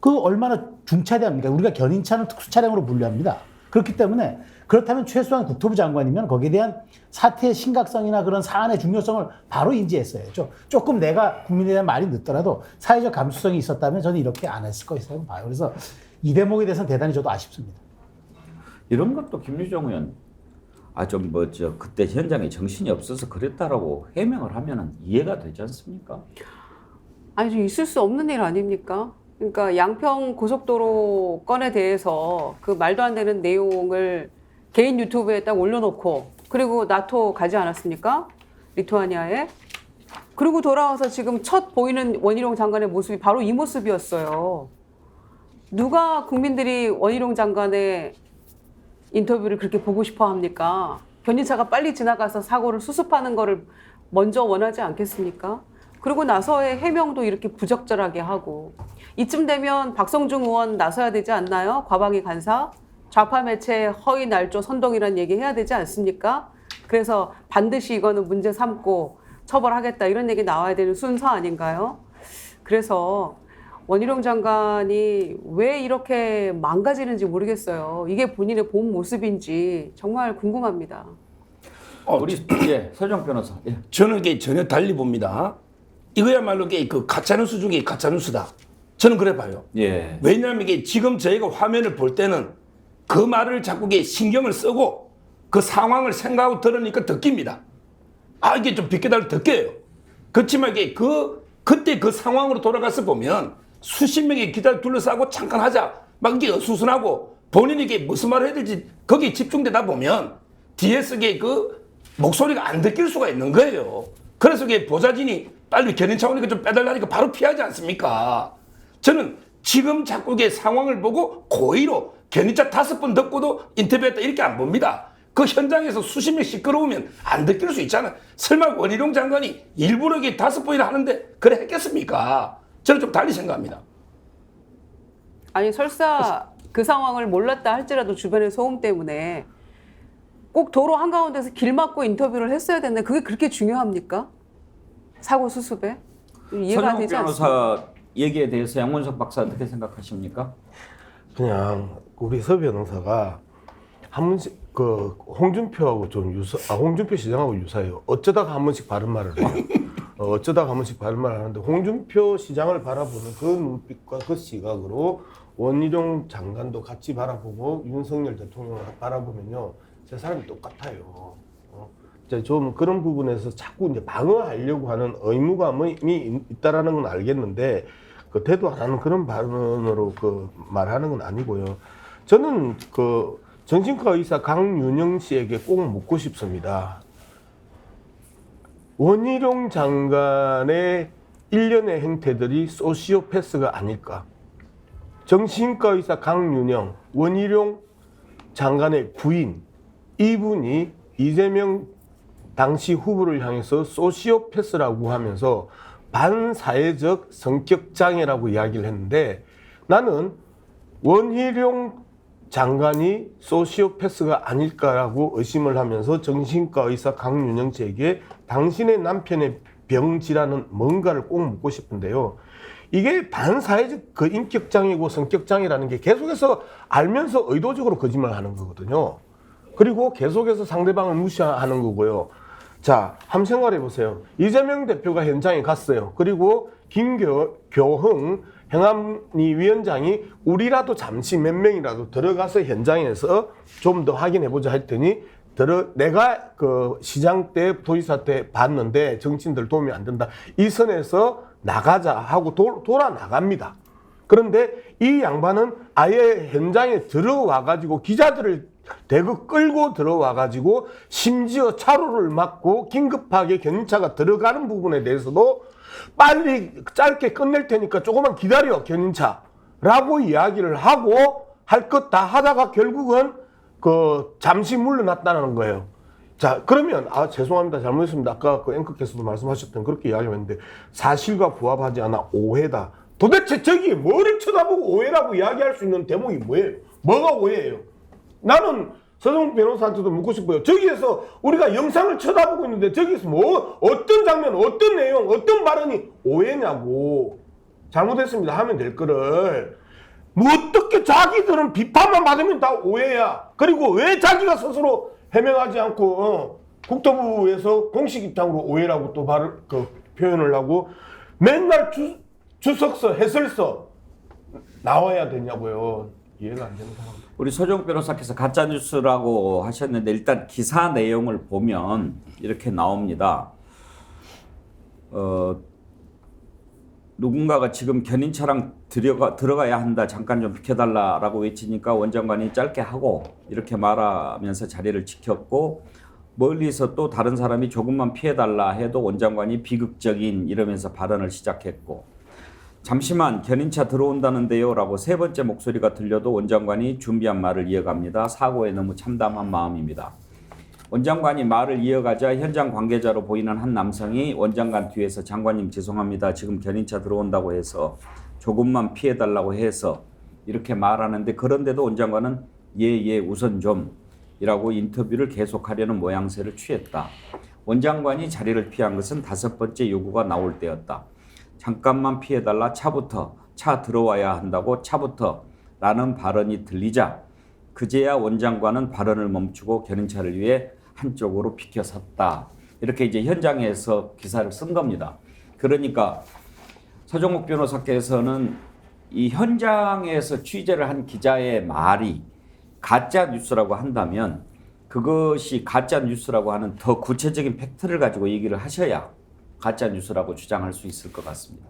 Speaker 4: 그 얼마나 중차대합니까? 우리가 견인차는 특수 차량으로 분류합니다. 그렇기 때문에 그렇다면 최소한 국토부 장관이면 거기에 대한 사태의 심각성이나 그런 사안의 중요성을 바로 인지했어야죠. 조금 내가 국민에 대한 말이 늦더라도 사회적 감수성이 있었다면 저는 이렇게 안 했을 것이라고 봐요. 그래서 이 대목에 대해서는 대단히 저도 아쉽습니다.
Speaker 2: 이런 것도 김유정 의원 그때 현장에 정신이 없어서 그랬다라고 해명을 하면은 이해가 되지 않습니까?
Speaker 5: 아니, 좀 있을 수 없는 일 아닙니까? 그러니까 양평 고속도로 건에 대해서 그 말도 안 되는 내용을 개인 유튜브에 딱 올려놓고 그리고 나토 가지 않았습니까? 리투아니아에. 그리고 돌아와서 지금 첫 보이는 원희룡 장관의 모습이 바로 이 모습이었어요. 누가 국민들이 원희룡 장관의 인터뷰를 그렇게 보고 싶어 합니까? 견인차가 빨리 지나가서 사고를 수습하는 거를 먼저 원하지 않겠습니까? 그리고 나서의 해명도 이렇게 부적절하게 하고 이쯤 되면 박성중 의원 나서야 되지 않나요? 과방위 간사? 좌파 매체 허위 날조 선동이라는 얘기 해야 되지 않습니까? 그래서 반드시 이거는 문제 삼고 처벌하겠다 이런 얘기 나와야 되는 순서 아닌가요? 그래서 원희룡 장관이 왜 이렇게 망가지는지 모르겠어요. 이게 본인의 본 모습인지 정말 궁금합니다.
Speaker 2: 우리 서정 변호사. 예.
Speaker 9: 저는 이게 전혀 달리 봅니다. 이거야말로 그 가짜뉴스 중에 가짜뉴스다. 저는 그래 봐요.
Speaker 2: 예.
Speaker 9: 왜냐하면 이게 지금 저희가 화면을 볼 때는 그 말을 자꾸 신경을 쓰고 그 상황을 생각하고 들으니까 듣깁니다. 아, 이게 좀 비껴달라 듣겨요. 그렇지만 이게 그때 그 상황으로 돌아가서 보면 수십 명의 기자를 둘러싸고 잠깐 하자. 막 이게 어수선하고 본인이 이게 무슨 말을 해야 될지 거기에 집중되다 보면 뒤에서 그 목소리가 안 듣길 수가 있는 거예요. 그래서 이게 보좌진이 빨리 견인 차원이니까 좀 빼달라니까 바로 피하지 않습니까? 저는 지금 자꾸 이게 상황을 보고 고의로 견인차 5번 듣고도 인터뷰했다 이렇게 안 봅니다. 그 현장에서 수십 명 시끄러우면 안 듣길 수 있잖아요. 설마 원희룡 장관이 일부러 이게 5번이나 하는데 그래 했겠습니까? 저는 좀 달리 생각합니다.
Speaker 5: 아니 설사 그 상황을 몰랐다 할지라도 주변의 소음 때문에 꼭 도로 한가운데서 길 막고 인터뷰를 했어야 되는데 그게 그렇게 중요합니까? 사고 수습에? 이해가
Speaker 2: 서정욱
Speaker 5: 되지 않습니다.
Speaker 2: 변호사 얘기에 대해서 양문석 박사 어떻게 생각하십니까?
Speaker 3: 그냥 우리 서 변호사가 한 번씩 그 홍준표하고 좀 홍준표 시장하고 유사해요. 어쩌다가 한 번씩 바른 말을 해요. 어쩌다가 한 번씩 바른 말을 하는데 홍준표 시장을 바라보는 그 눈빛과 그 시각으로 원희룡 장관도 같이 바라보고 윤석열 대통령을 바라보면요, 제 사람이 똑같아요. 이제 좀 그런 부분에서 자꾸 이제 방어하려고 하는 의무감이 있다라는 건 알겠는데 그 대도 안 하는 그런 발언으로 그 말하는 건 아니고요. 저는 그 정신과 의사 강윤영 씨에게 꼭 묻고 싶습니다. 원희룡 장관의 일련의 행태들이 소시오패스가 아닐까? 정신과 의사 강윤영, 원희룡 장관의 부인, 이분이 이재명 당시 후보를 향해서 소시오패스라고 하면서 반사회적 성격장애라고 이야기를 했는데, 나는 원희룡 장관이 소시오패스가 아닐까라고 의심을 하면서 정신과 의사 강윤영 씨에게 당신의 남편의 병질환은 뭔가를 꼭 묻고 싶은데요. 이게 반사회적 그 인격장애고 성격장애라는 게 계속해서 알면서 의도적으로 거짓말하는 거거든요. 그리고 계속해서 상대방을 무시하는 거고요. 자, 한번 생각해 보세요. 이재명 대표가 현장에 갔어요. 그리고 김교흥 행안위 위원장이 우리라도 잠시 몇 명이라도 들어가서 현장에서 좀 더 확인해 보자 했더니 내가 그 시장 때 도지사 때 봤는데 정치인들 도움이 안 된다. 이 선에서 나가자 하고 돌아 나갑니다. 그런데 이 양반은 아예 현장에 들어와 가지고 기자들을 대거 끌고 들어와 가지고 심지어 차로를 막고 긴급하게 견인차가 들어가는 부분에 대해서도 빨리 짧게 끝낼 테니까 조금만 기다려 견인차라고 이야기를 하고 할 것 다 하다가 결국은 그 잠시 물러났다는 거예요. 자, 그러면 죄송합니다, 잘못했습니다. 아까 그 앵커께서도 말씀하셨던 그렇게 이야기했는데 사실과 부합하지 않아 오해다. 도대체 저기 뭐를 쳐다보고 오해라고 이야기할 수 있는 대목이 뭐예요? 뭐가 오해예요? 나는 서정욱 변호사한테도 묻고 싶어요. 저기에서 우리가 영상을 쳐다보고 있는데 저기에서 뭐 어떤 장면, 어떤 내용, 어떤 발언이 오해냐고. 잘못했습니다 하면 될 거를 뭐 어떻게 자기들은 비판만 받으면 다 오해야. 그리고 왜 자기가 스스로 해명하지 않고 국토부에서 공식 입장으로 오해라고 또 표현을 하고 맨날 주석서, 해설서 나와야 되냐고요. 이해가 안 되는 상황.
Speaker 2: 우리 서정욱 변호사께서 가짜뉴스라고 하셨는데 일단 기사 내용을 보면 이렇게 나옵니다. 누군가가 지금 견인차랑 들어가야 한다. 잠깐 좀 비켜달라라고 외치니까 원장관이 짧게 하고 이렇게 말하면서 자리를 지켰고, 멀리서 또 다른 사람이 조금만 피해달라 해도 원장관이 비극적인 이러면서 발언을 시작했고, 잠시만 견인차 들어온다는데요 라고 세 번째 목소리가 들려도 원장관이 준비한 말을 이어갑니다. 사고에 너무 참담한 마음입니다. 원장관이 말을 이어가자 현장 관계자로 보이는 한 남성이 원장관 뒤에서 장관님 죄송합니다. 지금 견인차 들어온다고 해서 조금만 피해달라고 해서 이렇게 말하는데, 그런데도 원장관은 예 우선 좀 이라고 인터뷰를 계속하려는 모양새를 취했다. 원장관이 자리를 피한 것은 5번째 요구가 나올 때였다. 잠깐만 피해달라 차 들어와야 한다고 라는 발언이 들리자 그제야 원장관은 발언을 멈추고 견인차를 위해 한쪽으로 비켜섰다. 이렇게 이제 현장에서 기사를 쓴 겁니다. 그러니까 서정욱 변호사께서는 이 현장에서 취재를 한 기자의 말이 가짜 뉴스라고 한다면 그것이 가짜 뉴스라고 하는 더 구체적인 팩트를 가지고 얘기를 하셔야 가짜 뉴스라고 주장할 수 있을 것 같습니다.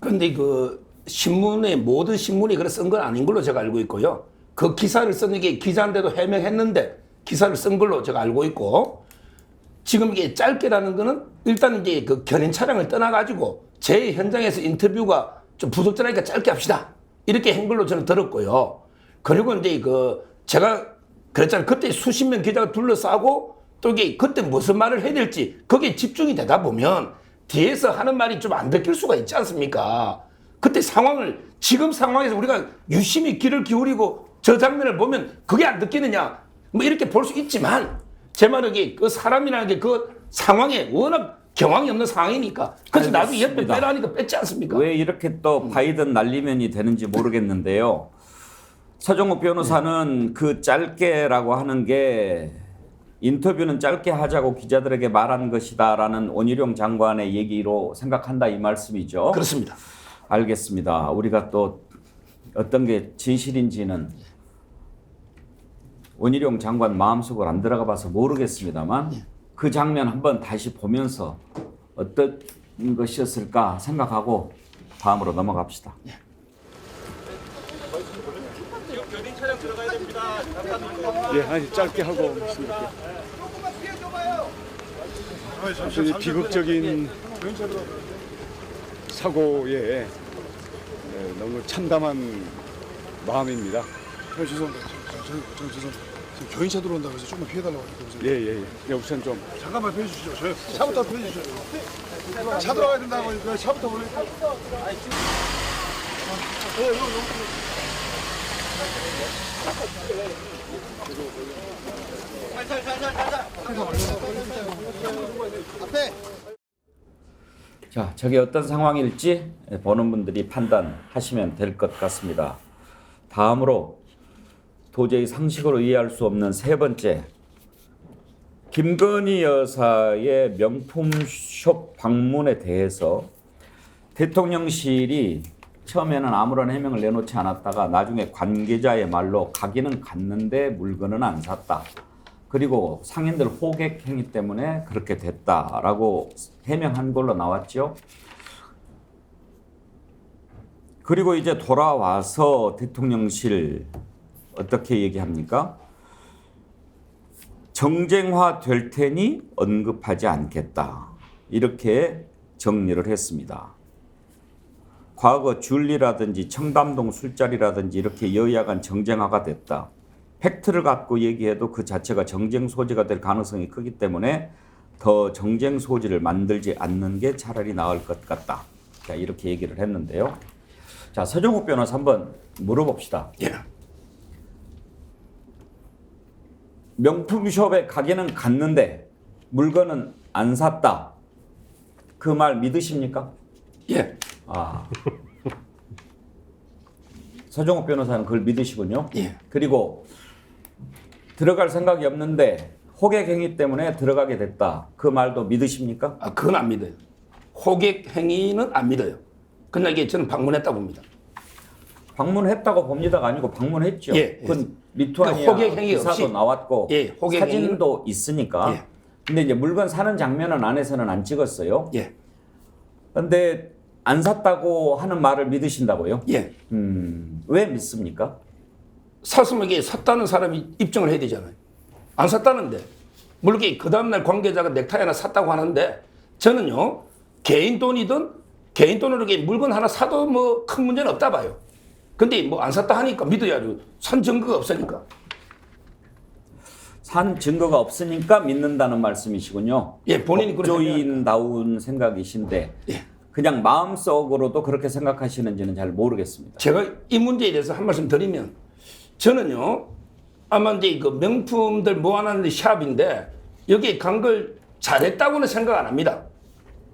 Speaker 9: 그런데 그 신문에 모든 신문이 그래 쓴 건 아닌 걸로 제가 알고 있고요. 그 기사를 쓰는 게 기자인데도 해명했는데 기사를 쓴 걸로 제가 알고 있고 지금 이게 짧게라는 거는 일단 이제 그 견인 차량을 떠나가지고 제 현장에서 인터뷰가 좀 부적절하니까 짧게 합시다. 이렇게 한 걸로 저는 들었고요. 그리고 이제 그 제가 그랬잖아요. 그때 수십 명 기자가 둘러싸고 또 이게 그때 무슨 말을 해야 될지 거기에 집중이 되다 보면 뒤에서 하는 말이 좀 안 듣길 수가 있지 않습니까? 그때 상황을 지금 상황에서 우리가 유심히 귀를 기울이고 저 장면을 보면 그게 안 듣기느냐 뭐 이렇게 볼 수 있지만 제 말은 그 사람이라는 게 그 상황에 워낙 경황이 없는 상황이니까 그래서 나도 옆에 빼라니까 뺐지 않습니까?
Speaker 2: 왜 이렇게 또 바이든 날리면이 되는지 모르겠는데요. 서정욱 변호사는 그 짧게라고 하는 게 인터뷰는 짧게 하자고 기자들에게 말한 것이다라는 원희룡 장관의 얘기로 생각한다 이 말씀이죠.
Speaker 9: 그렇습니다.
Speaker 2: 알겠습니다. 우리가 또 어떤 게 진실인지는 원희룡 장관 마음속으로 안 들어가 봐서 모르겠습니다만 그 장면 한번 다시 보면서 어떤 것이었을까 생각하고 다음으로 넘어갑시다.
Speaker 10: 예, 아니 짧게 하고 있습니다. 아주 비극적인 사고에 너무 참담한 마음입니다.
Speaker 11: 죄송합니다. 저 죄송합니다. 지금 견인차 들어온다고 해서 조금만 피해달라고 하니까.
Speaker 10: 예, 우선 좀
Speaker 11: 잠깐만 피해주시죠. 저희 차부터 피해주시죠. 차 들어가야 된다고 하니까 차부터 보내주세요.
Speaker 2: 자, 저게 어떤 상황일지 보는 분들이 판단하시면 될 것 같습니다. 다음으로 도저히 상식으로 이해할 수 없는 세 번째, 김건희 여사의 명품숍 방문에 대해서 대통령실이 처음에는 아무런 해명을 내놓지 않았다가 나중에 관계자의 말로 가기는 갔는데 물건은 안 샀다. 그리고 상인들 호객 행위 때문에 그렇게 됐다라고 해명한 걸로 나왔죠. 그리고 이제 돌아와서 대통령실 어떻게 얘기합니까? 정쟁화 될 테니 언급하지 않겠다. 이렇게 정리를 했습니다. 과거 줄리라든지 청담동 술자리라든지 이렇게 여야 간 정쟁화가 됐다. 팩트를 갖고 얘기해도 그 자체가 정쟁 소지가 될 가능성이 크기 때문에 더 정쟁 소지를 만들지 않는 게 차라리 나을 것 같다. 자, 이렇게 얘기를 했는데요. 자, 서정욱 변호사 한번 물어봅시다.
Speaker 9: 예.
Speaker 2: 명품숍에 가게는 갔는데 물건은 안 샀다. 그 말 믿으십니까?
Speaker 9: 예.
Speaker 2: 아. 서정욱 변호사는 그걸 믿으시군요.
Speaker 9: 예.
Speaker 2: 그리고 들어갈 생각이 없는데 호객 행위 때문에 들어가게 됐다. 그 말도 믿으십니까?
Speaker 9: 아, 그건 안 믿어요. 호객 행위는 안 믿어요. 그러나 이게 저는 방문했다고 봅니다.
Speaker 2: 방문했다고 봅니다가 아니고 방문했죠.
Speaker 9: 예.
Speaker 2: 그건 리투아니아
Speaker 9: 그러니까 호객 행위
Speaker 2: 기사도
Speaker 9: 없이.
Speaker 2: 나왔고
Speaker 9: 예, 호객
Speaker 2: 사진도 있으니까.
Speaker 9: 예.
Speaker 2: 근데 이제 물건 사는 장면은 안에서는 안 찍었어요.
Speaker 9: 예.
Speaker 2: 근데 안 샀다고 하는 말을 믿으신다고요?
Speaker 9: 예.
Speaker 2: 왜 믿습니까?
Speaker 9: 샀으면 이게 샀다는 사람이 입증을 해야 되잖아요. 안 샀다는데. 물론 그 다음날 관계자가 넥타이 하나 샀다고 하는데 저는요, 개인 돈이든 개인 돈으로 이렇게 물건 하나 사도 뭐 큰 문제는 없다 봐요. 근데 뭐 안 샀다 하니까 믿어야죠. 산 증거가 없으니까.
Speaker 2: 산 증거가 없으니까 믿는다는 말씀이시군요.
Speaker 9: 예, 본인이
Speaker 2: 법조인다운 생각이신데
Speaker 9: 예.
Speaker 2: 그냥 마음속으로도 그렇게 생각하시는지는 잘 모르겠습니다.
Speaker 9: 제가 이 문제에 대해서 한 말씀 드리면 저는요, 아마 이제 그 명품들 모아놓는 샵인데 여기 간 걸 잘했다고는 생각 안 합니다.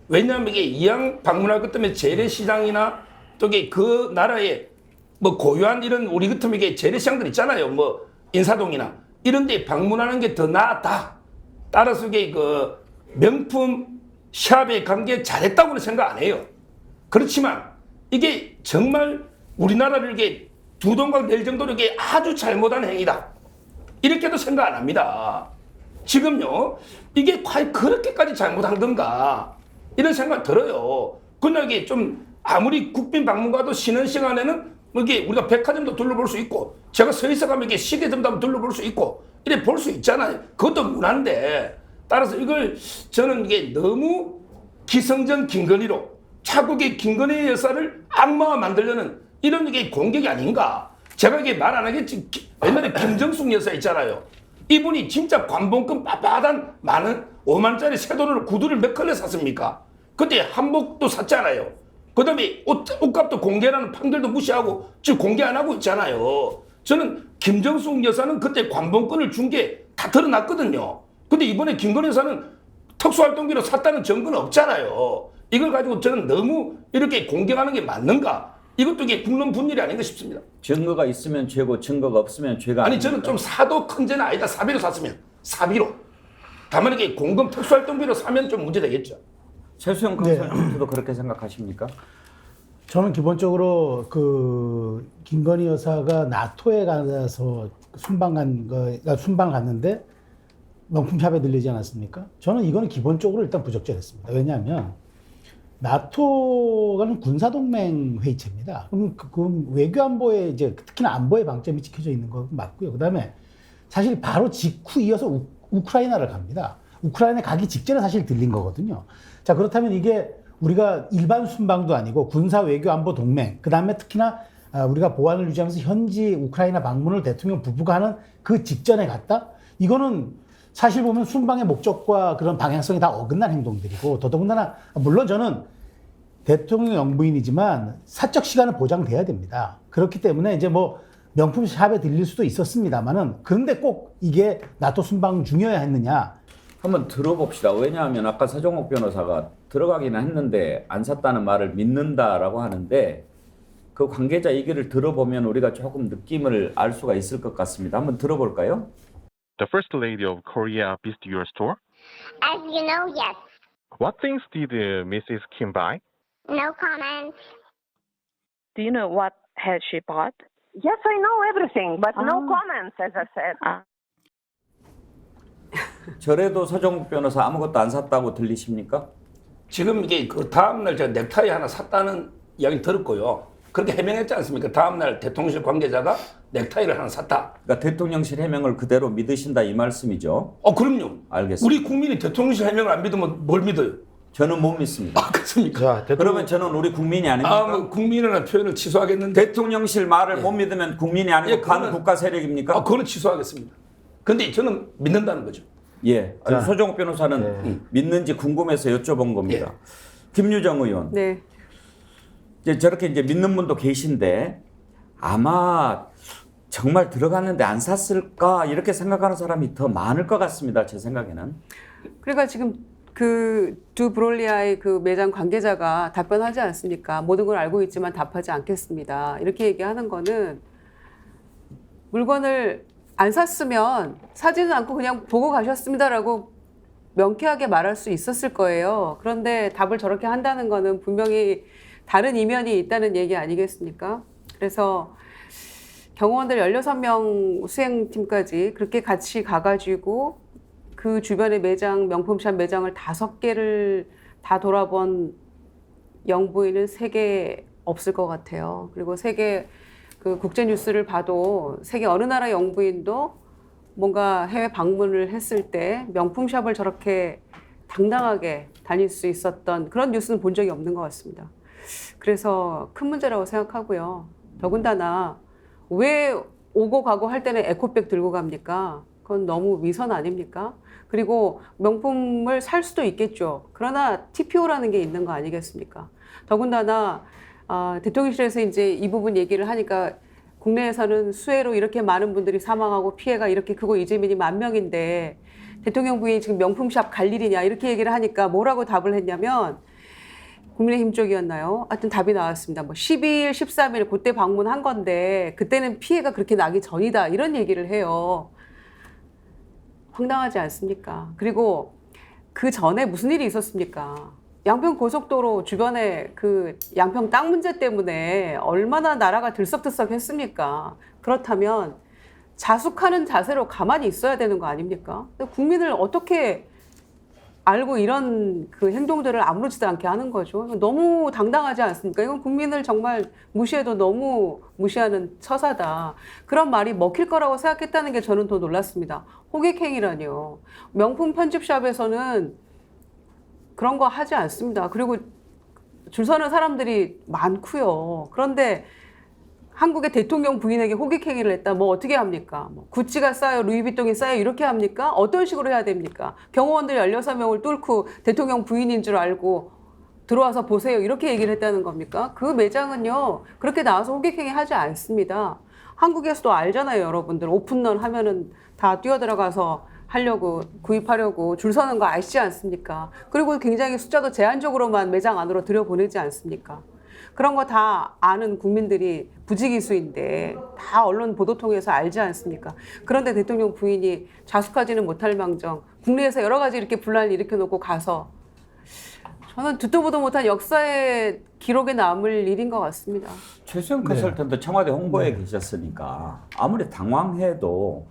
Speaker 9: 왜냐하면 이게 이왕 방문할 것 때문에 재래시장이나 또 그 나라의 뭐 고유한 이런 우리 같으면 이게 재래시장들 있잖아요. 뭐 인사동이나 이런 데 방문하는 게 더 낫다. 따라서 이게 그 명품 샵에 간 게 잘했다고는 생각 안 해요. 그렇지만 이게 정말 우리나라를 이게 두 동강 낼 정도로 이게 아주 잘못한 행위다. 이렇게도 생각 안 합니다. 지금요, 이게 과연 그렇게까지 잘못한 건가? 이런 생각 들어요. 그러나 이게 좀 아무리 국빈 방문 가도 쉬는 시간에는 뭐 이게 우리가 백화점도 둘러볼 수 있고, 제가 서 있어 가면 이게 시계점도 한번 둘러볼 수 있고, 이래 볼 수 있잖아요. 그것도 문화인데, 따라서 이걸 저는 이게 너무 기성전 김건희로 자국의 김건희 여사를 악마화 만들려는 이런 이게 공격이 아닌가. 제가 이게 말 안 하겠지. 옛날에 김정숙 여사 있잖아요. 이분이 진짜 관봉권 빳빳한 많은 5만짜리 새 돈으로 구두를 몇 컬레 샀습니까? 그때 한복도 샀잖아요. 그 다음에 옷값도 공개라는 판결도 무시하고 지금 공개 안 하고 있잖아요. 저는 김정숙 여사는 그때 관봉권을 준 게 다 드러났거든요. 근데 이번에 김건희 여사는 특수활동비로 샀다는 증거는 없잖아요. 이걸 가지고 저는 너무 이렇게 공격하는 게 맞는가? 이것도 이게 국론 분열이 아닌가 싶습니다.
Speaker 2: 증거가 있으면 죄고 증거가 없으면 죄가
Speaker 9: 아니
Speaker 2: 아닙니까?
Speaker 9: 저는 좀 사도 큰 죄는 아니다. 사비로 샀으면 사비로. 다만 이게 공금 특수활동비로 사면 좀 문제되겠죠.
Speaker 2: 최수영 검사님도 그렇게 생각하십니까?
Speaker 4: 저는 기본적으로 그 김건희 여사가 나토에 가서 순방 갔는데 명품샵에 들리지 않았습니까? 저는 이거는 기본적으로 일단 부적절했습니다. 왜냐하면 나토가는 군사동맹 회의체입니다. 그럼 그 외교안보에 이제 특히나 안보에 방점이 찍혀져 있는 거 맞고요. 그다음에 사실 바로 직후 이어서 우크라이나를 갑니다. 우크라이나 가기 직전에 사실 들린 거거든요. 자, 그렇다면 이게 우리가 일반 순방도 아니고 군사 외교 안보 동맹, 그다음에 특히나 우리가 보안을 유지하면서 현지 우크라이나 방문을 대통령 부부가 하는 그 직전에 갔다? 이거는 사실 보면 순방의 목적과 그런 방향성이 다 어긋난 행동들이고, 더더군다나 물론 저는 대통령 영부인이지만 사적 시간은 보장돼야 됩니다. 그렇기 때문에 이제 뭐 명품 샵에 들릴 수도 있었습니다만은, 그런데 꼭 이게 나토 순방 중이어야 했느냐?
Speaker 2: 한번 들어봅시다. 왜냐하면 아까 서정옥 변호사가 들어가기는 했는데 안 샀다는 말을 믿는다라고 하는데, 그 관계자 얘기를 들어보면 우리가 조금 느낌을 알 수가 있을 것 같습니다. 한번 들어볼까요?
Speaker 12: The First Lady of Korea visited your store?
Speaker 13: As you know, yes.
Speaker 12: What things did Mrs. Kim buy?
Speaker 13: No comment.
Speaker 14: Do you know what has she bought?
Speaker 15: Yes, I know everything, but no comments, as I said.
Speaker 2: 저래도 서정욱 변호사 아무것도 안 샀다고 들리십니까?
Speaker 9: 지금 이게 그 다음날 제가 넥타이 하나 샀다는 이야기 들었고요. 그렇게 해명했지 않습니까? 다음날 대통령실 관계자가 넥타이를 하나 샀다.
Speaker 2: 그러니까 대통령실 해명을 그대로 믿으신다 이 말씀이죠?
Speaker 9: 그럼요.
Speaker 2: 알겠습니다.
Speaker 9: 우리 국민이 대통령실 해명을 안 믿으면 뭘 믿어요?
Speaker 2: 저는 못 믿습니다.
Speaker 9: 그렇습니까?
Speaker 3: 자,
Speaker 2: 그러면 저는 우리 국민이 아닙니까?
Speaker 9: 뭐 국민이라는 표현을 취소하겠는데.
Speaker 2: 대통령실 말을 못 믿으면 국민이 아니고 반 국가 세력입니까?
Speaker 9: 그거는 취소하겠습니다. 근데 저는 믿는다는 거죠.
Speaker 2: 예. 서정욱 변호사는 믿는지 궁금해서 여쭤본 겁니다. 김유정 의원.
Speaker 5: 네.
Speaker 2: 이제 저렇게 이제 믿는 분도 계신데 아마 정말 들어갔는데 안 샀을까 이렇게 생각하는 사람이 더 많을 것 같습니다. 제 생각에는.
Speaker 5: 그러니까 지금 그 두 브롤리아의 그 매장 관계자가 답변하지 않습니까? 모든 걸 알고 있지만 답하지 않겠습니다. 이렇게 얘기하는 거는 물건을 안 샀으면 사지는 않고 그냥 보고 가셨습니다라고 명쾌하게 말할 수 있었을 거예요. 그런데 답을 저렇게 한다는 거는 분명히 다른 이면이 있다는 얘기 아니겠습니까? 그래서 경호원들 16명 수행팀까지 그렇게 같이 가가지고 그 주변의 매장, 명품샵 매장을 5개를 다 돌아본 영부인은 세계 없을 것 같아요. 그리고 세계 그 국제 뉴스를 봐도 세계 어느 나라 영부인도 뭔가 해외 방문을 했을 때 명품샵을 저렇게 당당하게 다닐 수 있었던 그런 뉴스는 본 적이 없는 것 같습니다. 그래서 큰 문제라고 생각하고요. 더군다나 왜 오고 가고 할 때는 에코백 들고 갑니까? 그건 너무 위선 아닙니까? 그리고 명품을 살 수도 있겠죠. 그러나 TPO라는 게 있는 거 아니겠습니까? 더군다나 대통령실에서 이제 이 부분 얘기를 하니까 국내에서는 수해로 이렇게 많은 분들이 사망하고 피해가 이렇게 크고 이재민이 10,000명인데 대통령 부인이 지금 명품샵 갈 일이냐 이렇게 얘기를 하니까 뭐라고 답을 했냐면 국민의힘 쪽이었나요? 하여튼 답이 나왔습니다. 뭐 12일, 13일 그때 방문한 건데 그때는 피해가 그렇게 나기 전이다 이런 얘기를 해요. 황당하지 않습니까? 그리고 그 전에 무슨 일이 있었습니까? 양평 고속도로 주변에 그 양평 땅 문제 때문에 얼마나 나라가 들썩들썩했습니까? 그렇다면 자숙하는 자세로 가만히 있어야 되는 거 아닙니까? 국민을 어떻게 알고 이런 그 행동들을 아무렇지도 않게 하는 거죠. 너무 당당하지 않습니까? 이건 국민을 정말 무시해도 너무 무시하는 처사다. 그런 말이 먹힐 거라고 생각했다는 게 저는 더 놀랐습니다. 호객행위라니요. 명품 편집샵에서는 그런 거 하지 않습니다. 그리고 줄 서는 사람들이 많고요. 그런데 한국의 대통령 부인에게 호객행위를 했다. 뭐 어떻게 합니까? 뭐 구찌가 싸요, 루이비통이 싸요 이렇게 합니까? 어떤 식으로 해야 됩니까? 경호원들 16명을 뚫고 대통령 부인인 줄 알고 들어와서 보세요 이렇게 얘기를 했다는 겁니까? 그 매장은요 그렇게 나와서 호객행위 하지 않습니다. 한국에서도 알잖아요 여러분들. 오픈런 하면은 다 뛰어들어가서 하려고 구입하려고 줄 서는 거 아시지 않습니까? 그리고 굉장히 숫자도 제한적으로만 매장 안으로 들여보내지 않습니까? 그런 거 다 아는 국민들이 부지기수인데 다 언론 보도 통해서 알지 않습니까? 그런데 대통령 부인이 자숙하지는 못할 망정 국내에서 여러 가지 이렇게 분란을 일으켜놓고 가서 저는 듣도 보도 못한 역사의 기록에 남을 일인 것 같습니다.
Speaker 2: 최수영 컨설턴트 청와대 홍보에 계셨으니까 아무리 당황해도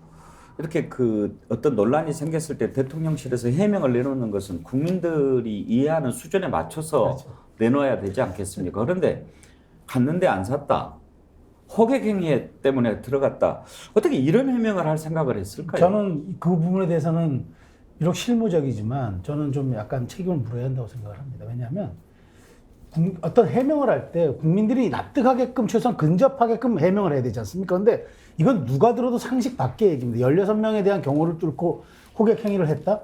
Speaker 2: 이렇게 그 어떤 논란이 생겼을 때 대통령실에서 해명을 내놓는 것은 국민들이 이해하는 수준에 맞춰서 그렇죠. 내놓아야 되지 않겠습니까? 그런데 갔는데 안 샀다. 호객행위 때문에 들어갔다. 어떻게 이런 해명을 할 생각을 했을까요?
Speaker 4: 저는 그 부분에 대해서는 비록 실무적이지만 저는 좀 약간 책임을 물어야 한다고 생각을 합니다. 왜냐하면 어떤 해명을 할 때 국민들이 납득하게끔 최소한 근접하게끔 해명을 해야 되지 않습니까? 그런데 이건 누가 들어도 상식 밖의 얘기입니다. 16명에 대한 경호를 뚫고 호객행위를 했다?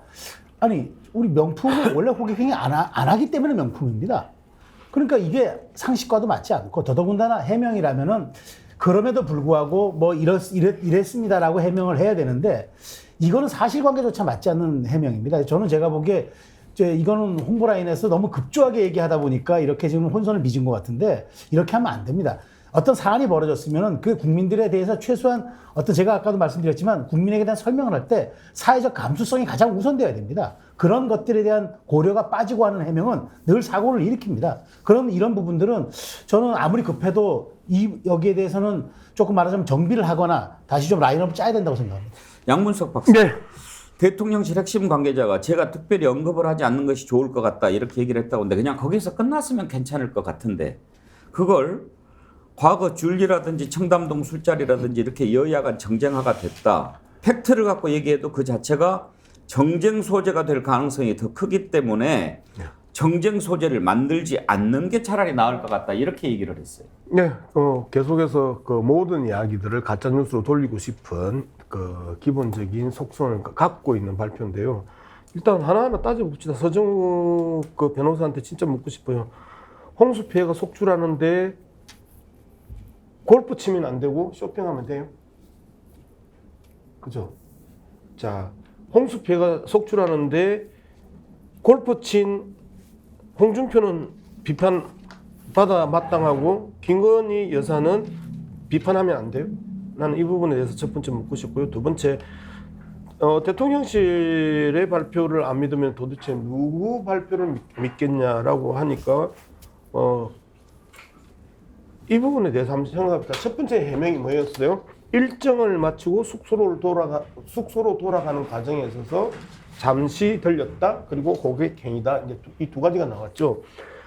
Speaker 4: 아니 우리 명품은 원래 호객행위 안 하기 때문에 명품입니다. 그러니까 이게 상식과도 맞지 않고 더더군다나 해명이라면은 그럼에도 불구하고 뭐 이랬습니다라고 해명을 해야 되는데 이거는 사실관계조차 맞지 않는 해명입니다. 저는 제가 보기에 이거는 홍보 라인에서 너무 급조하게 얘기하다 보니까 이렇게 지금 혼선을 빚은 것 같은데 이렇게 하면 안 됩니다. 어떤 사안이 벌어졌으면 그 국민들에 대해서 최소한 어떤 제가 아까도 말씀드렸지만 국민에게 대한 설명을 할 때 사회적 감수성이 가장 우선되어야 됩니다. 그런 것들에 대한 고려가 빠지고 하는 해명은 늘 사고를 일으킵니다. 그럼 이런 부분들은 저는 아무리 급해도 여기에 대해서는 조금 말하자면 정비를 하거나 다시 좀 라인업을 짜야 된다고 생각합니다.
Speaker 2: 양문석 박사. 네. 대통령실 핵심 관계자가 제가 특별히 언급을 하지 않는 것이 좋을 것 같다 이렇게 얘기를 했다고 하는데 그냥 거기서 끝났으면 괜찮을 것 같은데 그걸 과거 줄리라든지 청담동 술자리라든지 이렇게 여야가 정쟁화가 됐다. 팩트를 갖고 얘기해도 그 자체가 정쟁 소재가 될 가능성이 더 크기 때문에 정쟁 소재를 만들지 않는 게 차라리 나을 것 같다 이렇게 얘기를 했어요.
Speaker 3: 네, 계속해서 그 모든 이야기들을 가짜 뉴스로 돌리고 싶은 그 기본적인 속성을 갖고 있는 발표인데요. 일단 하나하나 따져봅시다. 서정욱 그 변호사한테 진짜 묻고 싶어요. 홍수 피해가 속출하는데 골프 치면 안 되고 쇼핑하면 돼요? 그죠? 자, 홍수 피해가 속출하는데 골프 친 홍준표는 비판받아 마땅하고 김건희 여사는 비판하면 안 돼요? 나는 이 부분에 대해서 첫 번째 묻고 싶고요. 두 번째, 대통령실의 발표를 안 믿으면 도대체 누구 발표를 믿겠냐라고 하니까 이 부분에 대해서 한번 생각해봅시다. 첫 번째 해명이 뭐였어요? 일정을 마치고 숙소로 돌아가는 과정에 있어서 잠시 들렸다. 그리고 호객행위다. 이제 이 두 가지가 나왔죠.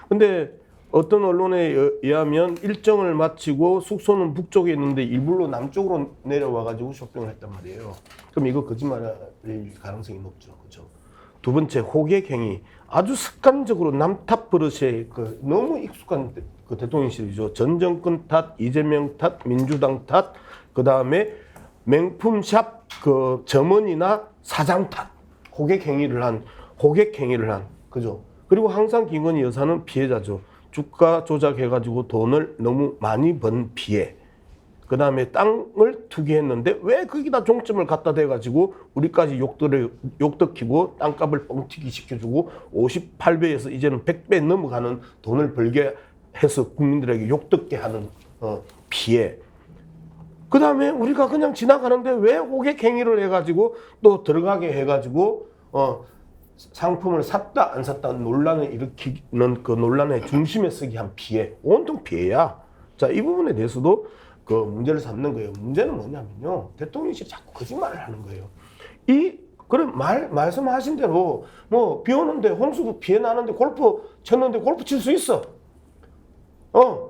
Speaker 3: 근데 어떤 언론에 의하면 일정을 마치고 숙소는 북쪽에 있는데 일부러 남쪽으로 내려와가지고 쇼핑을 했단 말이에요. 그럼 이거 거짓말일 가능성이 높죠. 그죠? 두 번째, 호객행위. 아주 습관적으로 남탓 버릇에 너무 익숙한 그 대통령실이죠. 전 정권 탓, 이재명 탓, 민주당 탓, 그 다음에 명품샵 그 점원이나 사장 탓. 호객행위를 한. 그죠? 그리고 항상 김건희 여사는 피해자죠. 주가 조작해가지고 돈을 너무 많이 번 피해. 그 다음에 땅을 투기했는데 왜 거기다 종점을 갖다 대가지고 우리까지 욕덕히고 땅값을 뻥튀기 시켜주고 58배에서 이제는 100배 넘어가는 돈을 벌게 해서 국민들에게 욕듣게 하는 피해. 그 다음에 우리가 그냥 지나가는데 왜 호객 행위를 해가지고 또 들어가게 해가지고 상품을 샀다 안 샀다 논란을 일으키는 그 논란의 중심에 서게 한 피해, 온통 피해야. 자, 이 부분에 대해서도 그 문제를 삼는 거예요. 문제는 뭐냐면요, 대통령실이 자꾸 거짓말을 하는 거예요. 그런 말씀하신 대로 뭐 비 오는데 홍수 피해 나는데 골프 쳤는데 골프 칠 수 있어.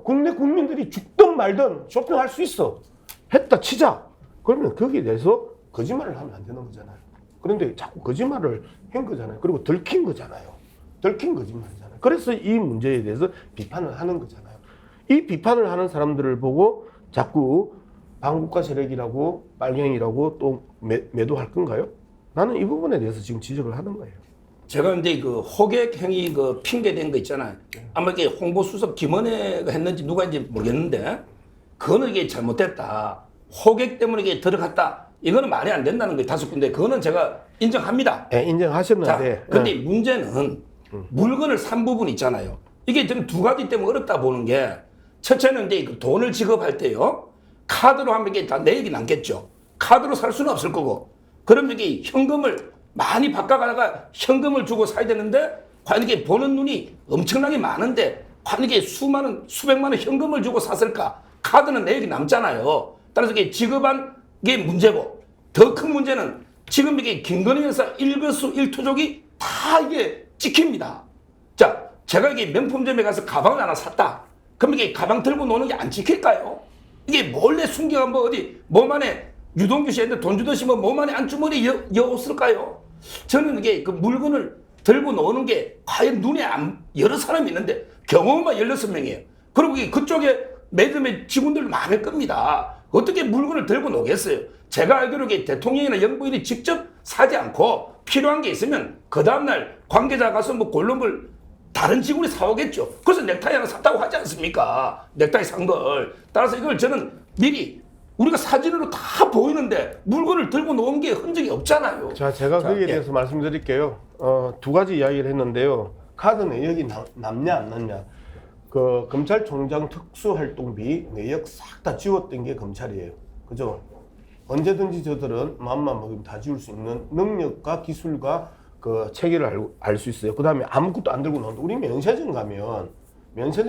Speaker 3: 국내 국민들이 죽든 말든 쇼핑할 수 있어. 했다 치자. 그러면 거기에 대해서 거짓말을 하면 안 되는 거잖아요. 그런데 자꾸 거짓말을 한 거잖아요. 그리고 들킨 거잖아요. 들킨 거짓말이잖아요. 그래서 이 문제에 대해서 비판을 하는 거잖아요. 이 비판을 하는 사람들을 보고 자꾸 반국가 세력이라고 빨갱이라고 또 매도할 건가요? 나는 이 부분에 대해서 지금 지적을 하는 거예요.
Speaker 9: 제가 근데 그 호객 행위 그 핑계 댄 거 있잖아요. 아마 이게 홍보수석 김은혜가 했는지 누가 했는지 모르겠는데 그거는 이게 잘못됐다. 호객 때문에 이게 들어갔다. 이거는 말이 안 된다는 거예요. 5군데. 그거는 제가 인정합니다.
Speaker 3: 네, 인정하셨는데.
Speaker 9: 자, 근데 문제는 물건을 산 부분 있잖아요. 이게 저는 2가지 때문에 어렵다 보는 게, 첫째는 이제 그 돈을 지급할 때요, 카드로 하면 이게 다 내역이 남겠죠. 카드로 살 수는 없을 거고. 그럼 이게 현금을 많이 바꿔가다가 현금을 주고 사야 되는데, 과연 이게 보는 눈이 엄청나게 많은데, 과연 이게 수백만 원 현금을 주고 샀을까? 카드는 내역이 남잖아요. 따라서 이게 지급한 게 문제고, 더 큰 문제는 지금 이게 김건희 여사 일거수일투족이 다 이게 찍힙니다. 자, 제가 이게 명품점에 가서 가방을 하나 샀다. 그럼 이게 가방 들고 노는 게 안 찍힐까요? 이게 몰래 숨겨 뭐 어디 몸 안에 유동규 씨한테 돈 주듯이 뭐 몸 안에 안주머니에 여었을까요? 저는 이게 그 물건을 들고 노는 게 과연 눈에 여러 사람이 있는데 경호원만 16명이에요. 그리고 그쪽에 매점에 직원들 많을 겁니다. 어떻게 물건을 들고 노겠어요? 제가 알기로 대통령이나 영부인이 직접 사지 않고 필요한 게 있으면 그 다음날 관계자 가서 뭐 골룸을 다른 직원이 사오겠죠. 그래서 넥타이 하나 샀다고 하지 않습니까? 넥타이 산 걸. 따라서 이걸 저는 미리 우리가 사진으로 다 보이는데 물건을 들고 놓은 게 흔적이 없잖아요.
Speaker 3: 자, 제가 거기에 대해서 말씀드릴게요. 2가지 이야기를 했는데요. 카드 내역이 남냐 안 남냐. 그 검찰총장 특수활동비 내역 싹 다 지웠던 게 검찰이에요. 그죠? 언제든지 저들은 마음만 먹으면 다 지울 수 있는 능력과 기술과 그 체계를 알 수 있어요. 그 다음에 아무것도 안 들고 나온다. 우리 면세점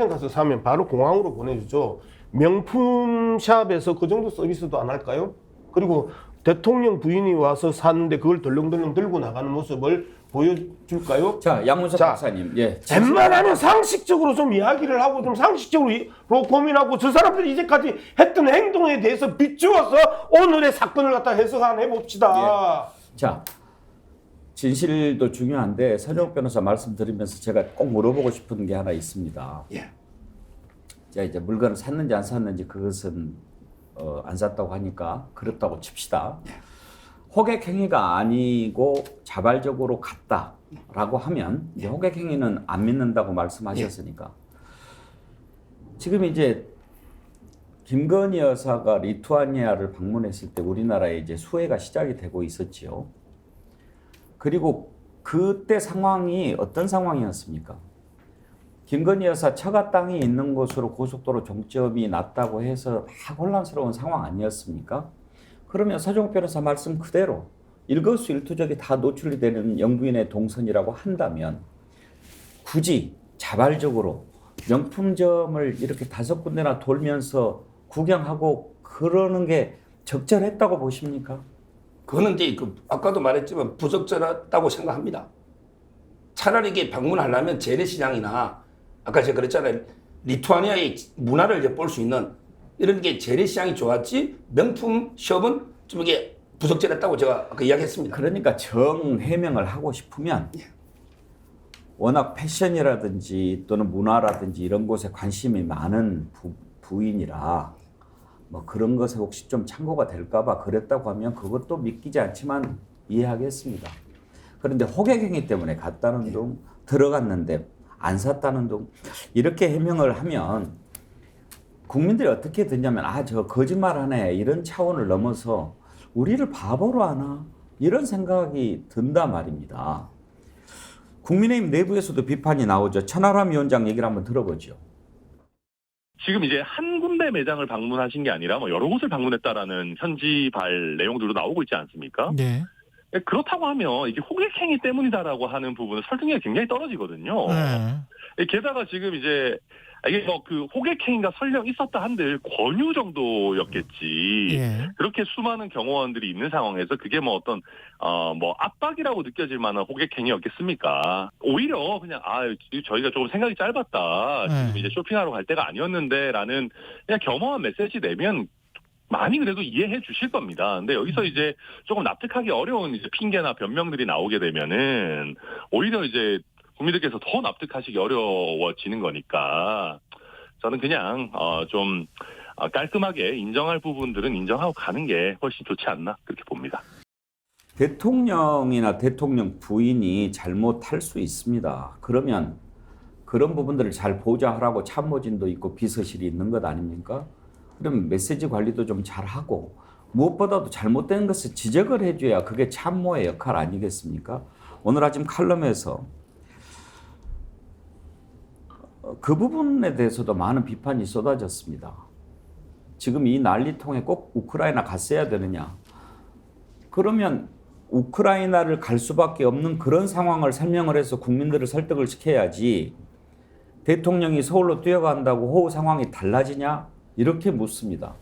Speaker 3: 가서 사면 바로 공항으로 보내주죠. 명품샵에서 그 정도 서비스도 안 할까요? 그리고 대통령 부인이 와서 사는데 그걸 덜렁덜렁 들고 나가는 모습을 보여줄까요?
Speaker 2: 자, 양문석 박사님. 예.
Speaker 3: 웬만하면 상식적으로 좀 이야기를 하고 좀 상식적으로 고민하고 저 사람들이 이제까지 했던 행동에 대해서 비추어서 오늘의 사건을 갖다 해석 한번 해봅시다.
Speaker 2: 예. 자, 진실도 중요한데 서정욱 변호사 말씀드리면서 제가 꼭 물어보고 싶은 게 하나 있습니다.
Speaker 9: 예.
Speaker 2: 자, 이제 물건을 샀는지 안 샀는지 그것은 안 샀다고 하니까 그렇다고 칩시다.
Speaker 9: 예.
Speaker 2: 호객 행위가 아니고 자발적으로 갔다라고 하면 이제 호객 행위는 안 믿는다고 말씀하셨으니까 지금 이제 김건희 여사가 리투아니아를 방문했을 때 우리나라에 이제 수해가 시작이 되고 있었지요. 그리고 그때 상황이 어떤 상황이었습니까? 김건희 여사 처가 땅이 있는 곳으로 고속도로 종점이 났다고 해서 막 혼란스러운 상황 아니었습니까? 그러면 서정욱 변호사 말씀 그대로 일거수일투족이 다 노출이 되는 영부인의 동선이라고 한다면 굳이 자발적으로 명품점을 이렇게 5군데나 돌면서 구경하고 그러는 게 적절했다고 보십니까?
Speaker 9: 그거는 이제 아까도 말했지만 부적절하다고 생각합니다. 차라리 이게 방문하려면 재래시장이나 아까 제가 그랬잖아요. 리투아니아의 문화를 이제 볼 수 있는 이런 게 재래시장이 좋았지 명품 숍은 좀 이게 부적절했다고 제가 아까 이야기했습니다.
Speaker 2: 그러니까 정해명을 하고 싶으면 워낙 패션이라든지 또는 문화라든지 이런 곳에 관심이 많은 부인이라 뭐 그런 것에 혹시 좀 참고가 될까봐 그랬다고 하면 그것도 믿기지 않지만 이해하겠습니다. 그런데 호객행위 때문에 갔다는 둥 들어갔는데 안 샀다는 둥 이렇게 해명을 하면 국민들이 어떻게 듣냐면 저 거짓말하네 이런 차원을 넘어서 우리를 바보로 하나 이런 생각이 든단 말입니다. 국민의힘 내부에서도 비판이 나오죠. 천하람 위원장 얘기를 한번 들어보죠.
Speaker 16: 지금 이제 한 군데 매장을 방문하신 게 아니라 여러 곳을 방문했다라는 현지발 내용들도 나오고 있지 않습니까?
Speaker 17: 네.
Speaker 16: 그렇다고 하면 이게 호객행위 때문이다라고 하는 부분은 설득력이 굉장히 떨어지거든요.
Speaker 17: 네.
Speaker 16: 게다가 지금 이제 이게 그 호객행위가 설령 있었다 한들 권유 정도였겠지.
Speaker 17: 예.
Speaker 16: 그렇게 수많은 경호원들이 있는 상황에서 그게 어떤 압박이라고 느껴질 만한 호객행위였겠습니까? 오히려 그냥 저희가 조금 생각이 짧았다. 지금 이제 쇼핑하러 갈 때가 아니었는데라는 그냥 겸허한 메시지 내면 많이 그래도 이해해 주실 겁니다. 근데 여기서 이제 조금 납득하기 어려운 이제 핑계나 변명들이 나오게 되면은 오히려 이제 국민들께서 더 납득하시기 어려워지는 거니까 저는 그냥 좀 깔끔하게 인정할 부분들은 인정하고 가는 게 훨씬 좋지 않나 그렇게 봅니다.
Speaker 2: 대통령이나 대통령 부인이 잘못할 수 있습니다. 그러면 그런 부분들을 잘 보좌하라고 참모진도 있고 비서실이 있는 것 아닙니까? 그럼 메시지 관리도 좀 잘하고 무엇보다도 잘못된 것을 지적을 해줘야 그게 참모의 역할 아니겠습니까? 오늘 아침 칼럼에서 그 부분에 대해서도 많은 비판이 쏟아졌습니다. 지금 이 난리통에 꼭 우크라이나 갔어야 되느냐? 그러면 우크라이나를 갈 수밖에 없는 그런 상황을 설명을 해서 국민들을 설득을 시켜야지 대통령이 서울로 뛰어간다고 호우 상황이 달라지냐? 이렇게 묻습니다.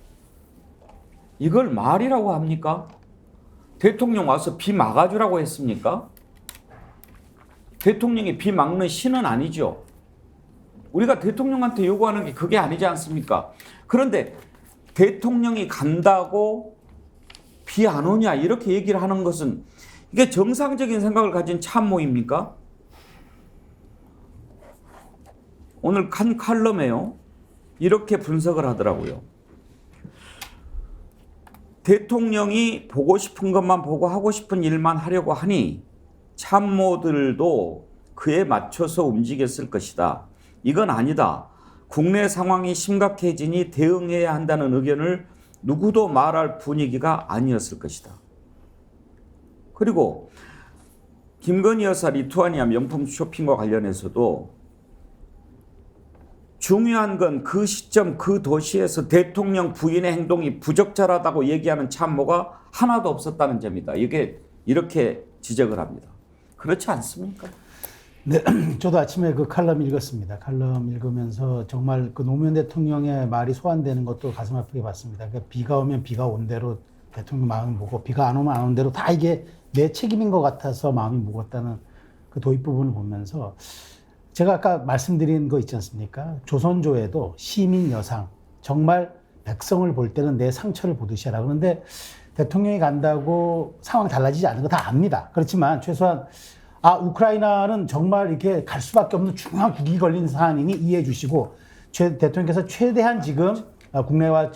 Speaker 2: 이걸 말이라고 합니까? 대통령 와서 비 막아주라고 했습니까? 대통령이 비 막는 신은 아니죠. 우리가 대통령한테 요구하는 게 그게 아니지 않습니까? 그런데 대통령이 간다고 비 안 오냐 이렇게 얘기를 하는 것은 이게 정상적인 생각을 가진 참모입니까? 오늘 한 칼럼에요. 이렇게 분석을 하더라고요. 대통령이 보고 싶은 것만 보고 하고 싶은 일만 하려고 하니 참모들도 그에 맞춰서 움직였을 것이다. 이건 아니다. 국내 상황이 심각해지니 대응해야 한다는 의견을 누구도 말할 분위기가 아니었을 것이다. 그리고 김건희 여사 리투아니아 명품 쇼핑과 관련해서도 중요한 건 그 시점 그 도시에서 대통령 부인의 행동이 부적절하다고 얘기하는 참모가 하나도 없었다는 점이다. 이게 이렇게 지적을 합니다. 그렇지 않습니까?
Speaker 4: 네, 저도 아침에 그 칼럼 읽었습니다. 칼럼 읽으면서 정말 그 노무현 대통령의 말이 소환되는 것도 가슴 아프게 봤습니다. 그러니까 비가 오면 비가 온 대로 대통령 마음이 무겁고 비가 안 오면 안 온 대로 다 이게 내 책임인 것 같아서 마음이 무겁다는 그 도입 부분을 보면서 제가 아까 말씀드린 거 있지 않습니까? 조선조에도 시민 여상, 정말 백성을 볼 때는 내 상처를 보듯이 하라. 그런데 대통령이 간다고 상황 달라지지 않는 거 다 압니다. 그렇지만 최소한 우크라이나는 정말 이렇게 갈 수밖에 없는 중요한 국익이 걸린 사안이니 이해해 주시고 대통령께서 최대한 지금 국내와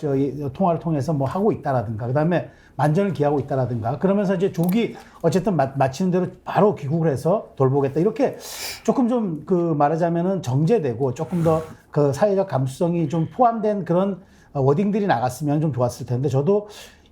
Speaker 4: 통화를 통해서 뭐 하고 있다라든가 그다음에 만전을 기하고 있다라든가 그러면서 이제 조기 어쨌든 마치는 대로 바로 귀국을 해서 돌보겠다 이렇게 조금 좀 그 말하자면은 정제되고 조금 더 그 사회적 감수성이 좀 포함된 그런 워딩들이 나갔으면 좀 좋았을 텐데 저도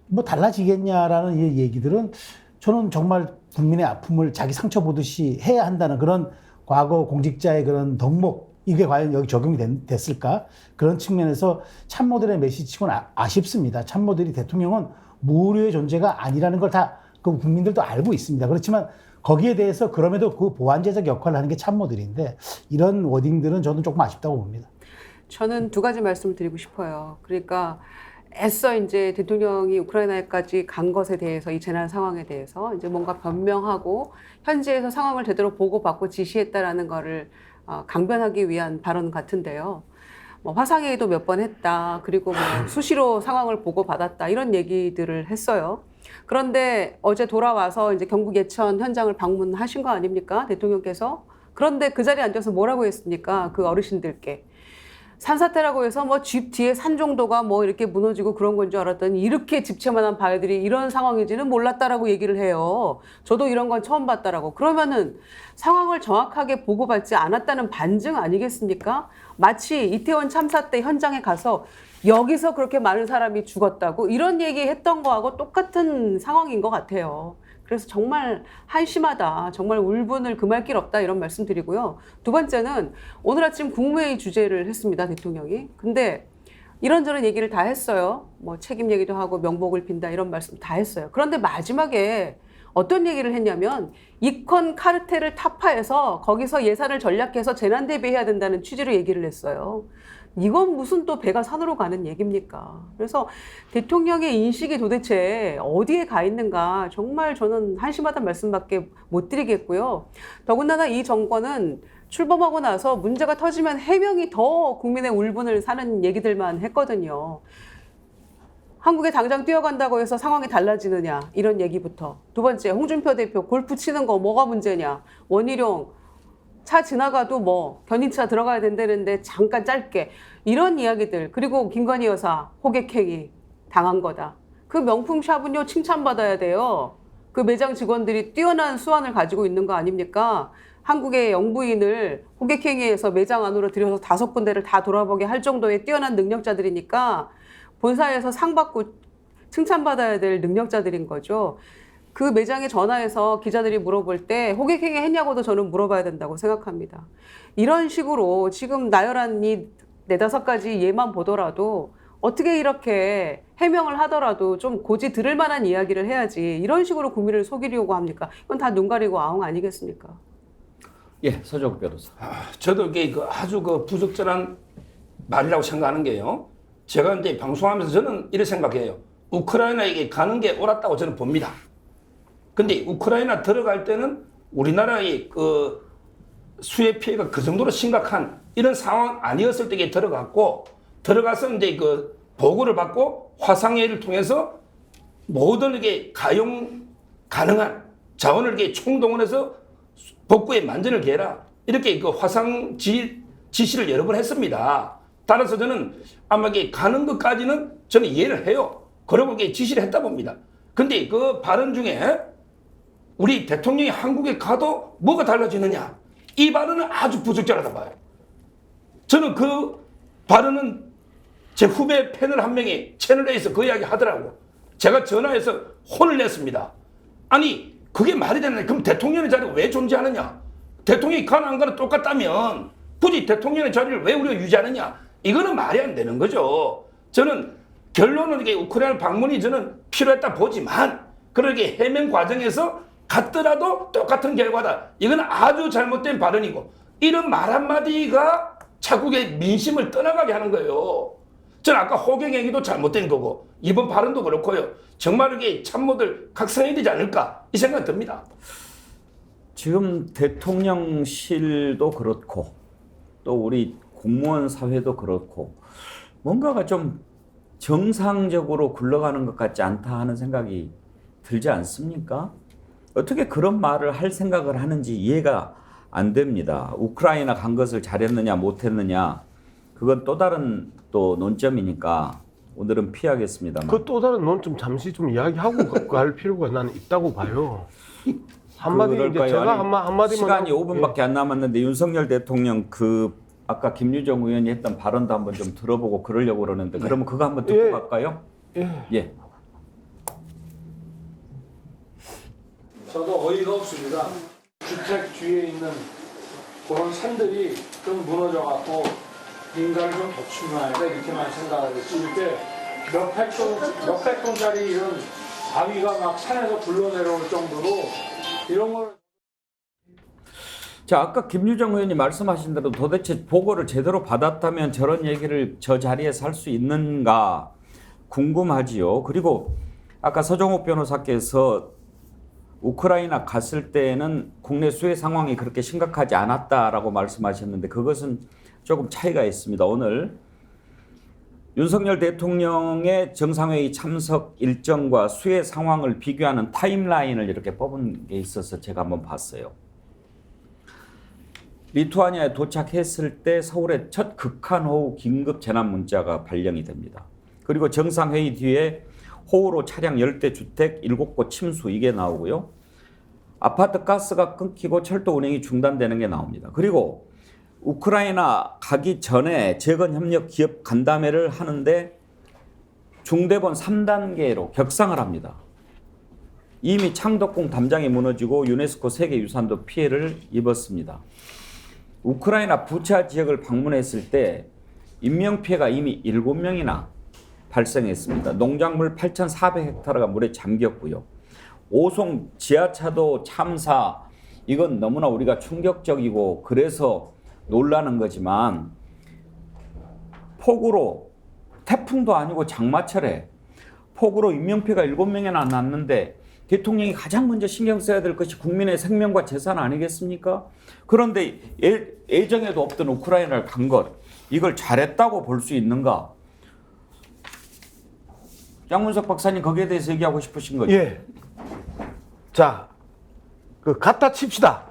Speaker 4: 뭐 달라지겠냐라는 이 얘기들은 저는 정말 국민의 아픔을 자기 상처 보듯이 해야 한다는 그런 과거 공직자의 그런 덕목 이게 과연 여기 적용이 됐을까? 그런 측면에서 참모들의 메시지치고는 아쉽습니다. 참모들이 대통령은 무료의 존재가 아니라는 걸 다 그 국민들도 알고 있습니다. 그렇지만 거기에 대해서 그럼에도 그 보완제적 역할을 하는 게 참모들인데 이런 워딩들은 저는 조금 아쉽다고 봅니다.
Speaker 5: 저는 두 가지 말씀을 드리고 싶어요. 그러니까 애써 이제 대통령이 우크라이나에까지 간 것에 대해서 이 재난 상황에 대해서 이제 뭔가 변명하고 현지에서 상황을 제대로 보고받고 지시했다라는 거를 강변하기 위한 발언 같은데요. 뭐 화상회의도 몇 번 했다. 그리고 뭐 수시로 상황을 보고받았다. 이런 얘기들을 했어요. 그런데 어제 돌아와서 이제 경북 예천 현장을 방문하신 거 아닙니까? 대통령께서. 그런데 그 자리에 앉아서 뭐라고 했습니까? 그 어르신들께. 산사태라고 해서 뭐 집 뒤에 산 정도가 뭐 이렇게 무너지고 그런 건 줄 알았더니 이렇게 집채만한 바위들이 이런 상황인지는 몰랐다라고 얘기를 해요. 저도 이런 건 처음 봤다라고. 그러면은 상황을 정확하게 보고받지 않았다는 반증 아니겠습니까? 마치 이태원 참사 때 현장에 가서 여기서 그렇게 많은 사람이 죽었다고 이런 얘기했던 거하고 똑같은 상황인 것 같아요. 그래서 정말 한심하다. 정말 울분을 금할 길 없다. 이런 말씀 드리고요. 두 번째는 오늘 아침 국무회의 주재를 했습니다. 대통령이. 근데 이런저런 얘기를 다 했어요. 뭐 책임 얘기도 하고 명복을 빈다 이런 말씀 다 했어요. 그런데 마지막에 어떤 얘기를 했냐면 이컨 카르텔을 타파해서 거기서 예산을 전략해서 재난 대비해야 된다는 취지로 얘기를 했어요. 이건 무슨 또 배가 산으로 가는 얘기입니까? 그래서 대통령의 인식이 도대체 어디에 가 있는가 정말 저는 한심하다는 말씀밖에 못 드리겠고요. 더군다나 이 정권은 출범하고 나서 문제가 터지면 해명이 더 국민의 울분을 사는 얘기들만 했거든요. 한국에 당장 뛰어간다고 해서 상황이 달라지느냐 이런 얘기부터 두 번째 홍준표 대표 골프 치는 거 뭐가 문제냐 원희룡 차 지나가도 뭐 견인차 들어가야 된다는데 잠깐 짧게 이런 이야기들 그리고 김건희 여사 호객행위 당한 거다. 그 명품 샵은요 칭찬받아야 돼요. 그 매장 직원들이 뛰어난 수완을 가지고 있는 거 아닙니까? 한국의 영부인을 호객행위에서 매장 안으로 들여서 5군데를 다 돌아보게 할 정도의 뛰어난 능력자들이니까 본사에서 상 받고 칭찬받아야 될 능력자들인 거죠. 그 매장에 전화해서 기자들이 물어볼 때 호객행위 했냐고도 저는 물어봐야 된다고 생각합니다. 이런 식으로 지금 나열한 이 4-5가지 예만 보더라도 어떻게 이렇게 해명을 하더라도 좀 고지 들을 만한 이야기를 해야지 이런 식으로 국민을 속이려고 합니까? 이건 다 눈 가리고 아웅 아니겠습니까?
Speaker 2: 예, 서정욱 변호사.
Speaker 9: 저도 이게 아주 부적절한 말이라고 생각하는 게요. 제가 이제 방송하면서 저는 이렇게 생각해요. 우크라이나에게 가는 게 옳았다고 저는 봅니다. 근데 우크라이나 들어갈 때는 우리나라의 그 수해 피해가 그 정도로 심각한 이런 상황 아니었을 때에 들어갔고 들어가서 이제 그 보고를 받고 화상회의를 통해서 모든 게 가용 가능한 자원을 이렇게 총동원해서 복구에 만전을 기해라 이렇게 그 화상 지시를 여러 번 했습니다. 따라서 저는 아마 이게 가는 것까지는 저는 이해를 해요. 그러고 이게 지시를 했다 봅니다. 근데 그 발언 중에 우리 대통령이 한국에 가도 뭐가 달라지느냐 이 발언은 아주 부적절하다 봐요. 저는 그 발언은 제 후배 패널 한 명이 채널A에서 그 이야기 하더라고. 제가 전화해서 혼을 냈습니다. 아니 그게 말이 되나? 그럼 대통령의 자리가 왜 존재하느냐? 대통령이 가나 안 가나 똑같다면 굳이 대통령의 자리를 왜 우리가 유지하느냐? 이거는 말이 안 되는 거죠. 저는 결론은 이게 우크라이나 방문이 저는 필요했다 보지만 그렇게 해명 과정에서 갔더라도 똑같은 결과다. 이건 아주 잘못된 발언이고 이런 말 한마디가 자국의 민심을 떠나가게 하는 거예요. 저는 아까 호객행위도 잘못된 거고 이번 발언도 그렇고요. 정말 이게 참모들 각성해야 되지 않을까 이 생각이 듭니다.
Speaker 2: 지금 대통령실도 그렇고 또 우리 공무원 사회도 그렇고 뭔가가 좀 정상적으로 굴러가는 것 같지 않다 하는 생각이 들지 않습니까? 어떻게 그런 말을 할 생각을 하는지 이해가 안 됩니다. 우크라이나 간 것을 잘했느냐 못했느냐 그건 또 다른 또 논점이니까 오늘은 피하겠습니다만.
Speaker 3: 그 또 다른 논점 잠시 좀 이야기하고 갈 필요가 나는 있다고 봐요. 한마디 이제 제가 한마디만
Speaker 2: 시간이 5분밖에 안 남았는데 윤석열 대통령 그 아까 김유정 의원이 했던 발언도 한번 좀 들어보고 그러려고 그러는데 그러면 그거 한번 듣고 갈까요? 예.
Speaker 17: 저도 어이가 없습니다. 주택 뒤에 있는 그런 산들이 좀 무너져갖고 인간을 좀 도충해야 돼 이렇게만 생각을 했지. 이렇게 몇백 톤짜리 이런 바위가 막 산에서 굴러내려올 정도로 이런 걸.
Speaker 2: 자, 아까 김유정 의원이 말씀하신 대로 도대체 보고를 제대로 받았다면 저런 얘기를 저 자리에서 할 수 있는가 궁금하지요. 그리고 아까 서정욱 변호사께서 우크라이나 갔을 때는 국내 수해 상황이 그렇게 심각하지 않았다라고 말씀하셨는데 그것은 조금 차이가 있습니다. 오늘 윤석열 대통령의 정상회의 참석 일정과 수해 상황을 비교하는 타임라인을 이렇게 뽑은 게 있어서 제가 한번 봤어요. 리투아니아에 도착했을 때 서울의 첫 극한호우 긴급 재난 문자가 발령이 됩니다. 그리고 정상회의 뒤에 호우로 차량 10대 주택 7곳 침수 이게 나오고요. 아파트 가스가 끊기고 철도 운행이 중단되는 게 나옵니다. 그리고 우크라이나 가기 전에 재건협력 기업 간담회를 하는데 중대본 3단계로 격상을 합니다. 이미 창덕궁 담장이 무너지고 유네스코 세계유산도 피해를 입었습니다. 우크라이나 부차 지역을 방문했을 때 인명피해가 이미 7명이나 발생했습니다. 농작물 8,400헥타르가 물에 잠겼고요. 오송 지하차도 참사 이건 너무나 우리가 충격적이고 그래서 놀라는 거지만 폭우로 태풍도 아니고 장마철에 폭우로 인명피해가 7명이나 났는데 대통령이 가장 먼저 신경 써야 될 것이 국민의 생명과 재산 아니겠습니까? 그런데 예정에도 없던 우크라이나를 간 것, 이걸 잘했다고 볼 수 있는가? 양문석 박사님 거기에 대해서 얘기하고 싶으신 거죠?
Speaker 3: 예. 자, 갖다 칩시다.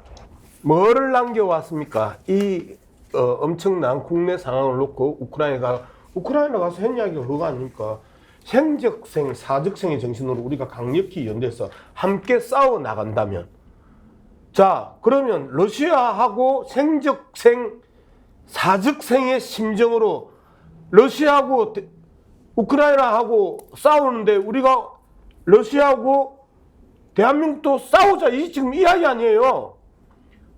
Speaker 3: 뭐를 남겨왔습니까? 이 엄청난 국내 상황을 놓고 우크라이나 가서 한 이야기가 그거 아닙니까? 생적생, 사적생의 정신으로 우리가 강력히 연대해서 함께 싸워 나간다면, 자, 그러면 러시아하고 생적생, 사적생의 심정으로 러시아하고 우크라이나하고 싸우는데 우리가 러시아하고 대한민국도 싸우자 이 지금 이야기 아니에요.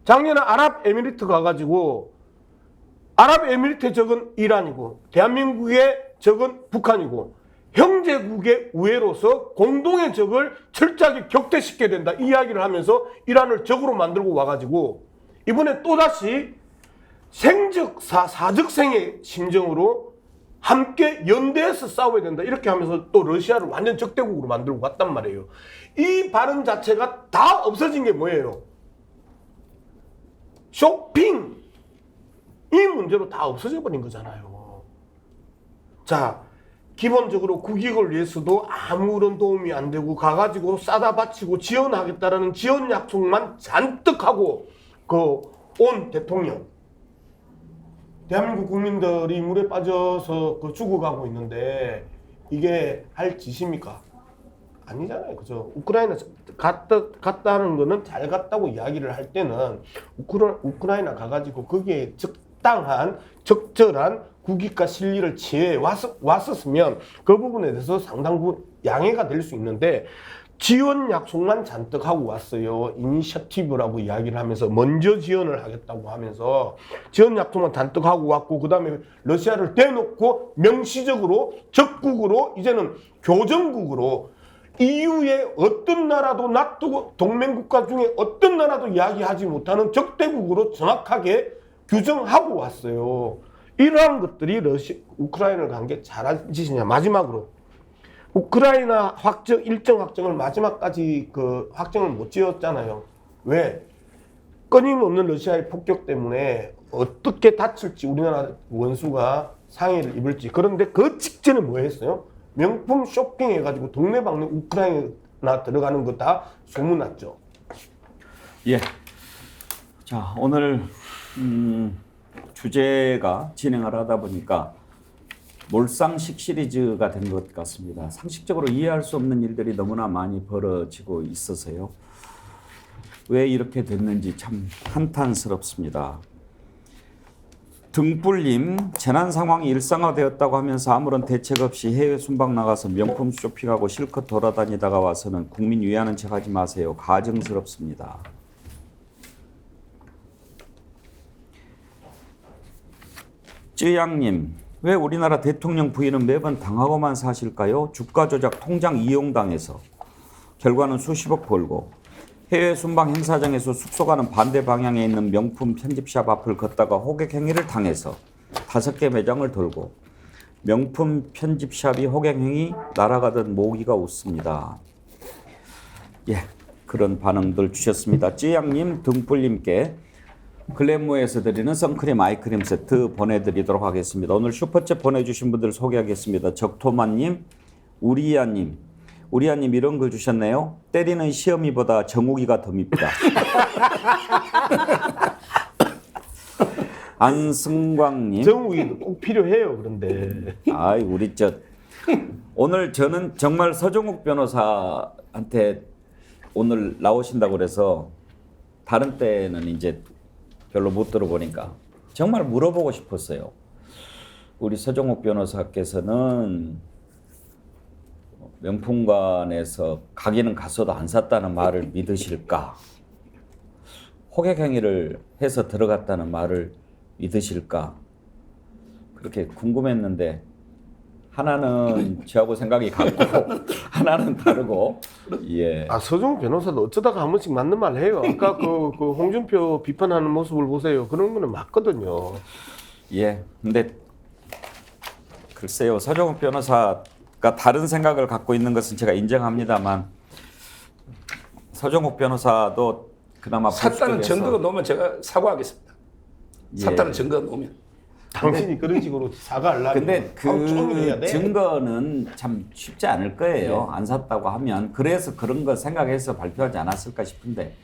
Speaker 3: 작년에 아랍에미리트 가가지고 아랍에미리트의 적은 이란이고 대한민국의 적은 북한이고 형제국의 우애로서 공동의 적을 철저하게 격퇴시켜야 된다 이 이야기를 하면서 이란을 적으로 만들고 와가지고 이번에 또다시 사적생의 심정으로 함께 연대해서 싸워야 된다 이렇게 하면서 또 러시아를 완전 적대국으로 만들고 갔단 말이에요. 이 발언 자체가 다 없어진 게 뭐예요? 쇼핑 이 문제로 다 없어져 버린 거잖아요. 자, 기본적으로 국익을 위해서도 아무런 도움이 안 되고 가가지고 싸다 바치고 지원하겠다라는 지원 약속만 잔뜩 하고 온 대통령, 대한민국 국민들이 물에 빠져서 죽어가고 있는데 이게 할 짓입니까? 아니잖아요. 그죠? 우크라이나 갔다는 거는 잘 갔다고 이야기를 할 때는 우크라이나 가가지고 거기에 적당한 적절한 국익과 실리를 취해 왔었으면 그 부분에 대해서 상당 부분 양해가 될 수 있는데 지원 약속만 잔뜩 하고 왔어요. 이니셔티브라고 이야기를 하면서 먼저 지원을 하겠다고 하면서 지원 약속만 잔뜩 하고 왔고 그 다음에 러시아를 대놓고 명시적으로 적국으로 이제는 교정국으로 EU의 어떤 나라도 놔두고 동맹국가 중에 어떤 나라도 이야기하지 못하는 적대국으로 정확하게 규정하고 왔어요. 이러한 것들이 우크라이나를 간 게 잘한 짓이냐. 마지막으로 우크라이나 일정 확정을 마지막까지 확정을 못 지었잖아요. 왜? 끊임없는 러시아의 폭격 때문에 어떻게 다칠지 우리나라 원수가 상해를 입을지. 그런데 그 직전에 뭐 했어요? 명품 쇼핑해가지고 동네방네 우크라이나 들어가는 거 다 소문났죠.
Speaker 2: 예. 자, 오늘 주제가 진행을 하다 보니까 몰상식 시리즈가 된 것 같습니다. 상식적으로 이해할 수 없는 일들이 너무나 많이 벌어지고 있어서요. 왜 이렇게 됐는지 참 한탄스럽습니다. 등불님, 재난 상황이 일상화되었다고 하면서 아무런 대책 없이 해외 순방 나가서 명품 쇼핑하고 실컷 돌아다니다가 와서는 국민 위하는 척 하지 마세요. 가증스럽습니다. 쯔양님, 왜 우리나라 대통령 부인은 매번 당하고만 사실까요? 주가 조작 통장 이용당해서 결과는 수십억 벌고 해외 순방 행사장에서 숙소 가는 반대 방향에 있는 명품 편집샵 앞을 걷다가 호객 행위를 당해서 5개 매장을 돌고 명품 편집샵이 호객 행위 날아가듯 모기가 웃습니다. 예, 그런 반응들 주셨습니다. 쯔양님, 등불님께 글램모에서 드리는 선크림 아이크림 세트 보내드리도록 하겠습니다. 오늘 슈퍼챗 보내주신 분들 소개하겠습니다. 적토마님, 우리야님 이런 글 주셨네요. 때리는 시어미보다 정욱이가 더 밉다. 안승광님.
Speaker 3: 정우기도 꼭 필요해요. 그런데
Speaker 2: 아이 우리 오늘 저는 정말 서종욱 변호사한테 오늘 나오신다고 그래서 다른 때는 이제 별로 못 들어보니까 정말 물어보고 싶었어요. 우리 서종욱 변호사께서는 명품관에서 가기는 갔어도 안 샀다는 말을 믿으실까? 호객행위를 해서 들어갔다는 말을 믿으실까? 그렇게 궁금했는데 하나는 저하고 생각이 같고 하나는 다르고. 예.
Speaker 3: 서종욱 변호사도 어쩌다가 한 번씩 맞는 말 해요. 아까 그 홍준표 비판하는 모습을 보세요. 그런 거는 맞거든요.
Speaker 2: 예. 근데 글쎄요, 서종욱 변호사가 다른 생각을 갖고 있는 것은 제가 인정합니다만 서종욱 변호사도 그나마
Speaker 9: 샀다는 증거가 나오면 제가 사과하겠습니다.
Speaker 2: 예.
Speaker 9: 샀다는 증거가 나오면.
Speaker 3: 당신이 그런 식으로 사과하려면
Speaker 2: 근데 그 증거는 참 쉽지 않을 거예요. 안 샀다고 하면. 그래서 그런 거 생각해서 발표하지 않았을까 싶은데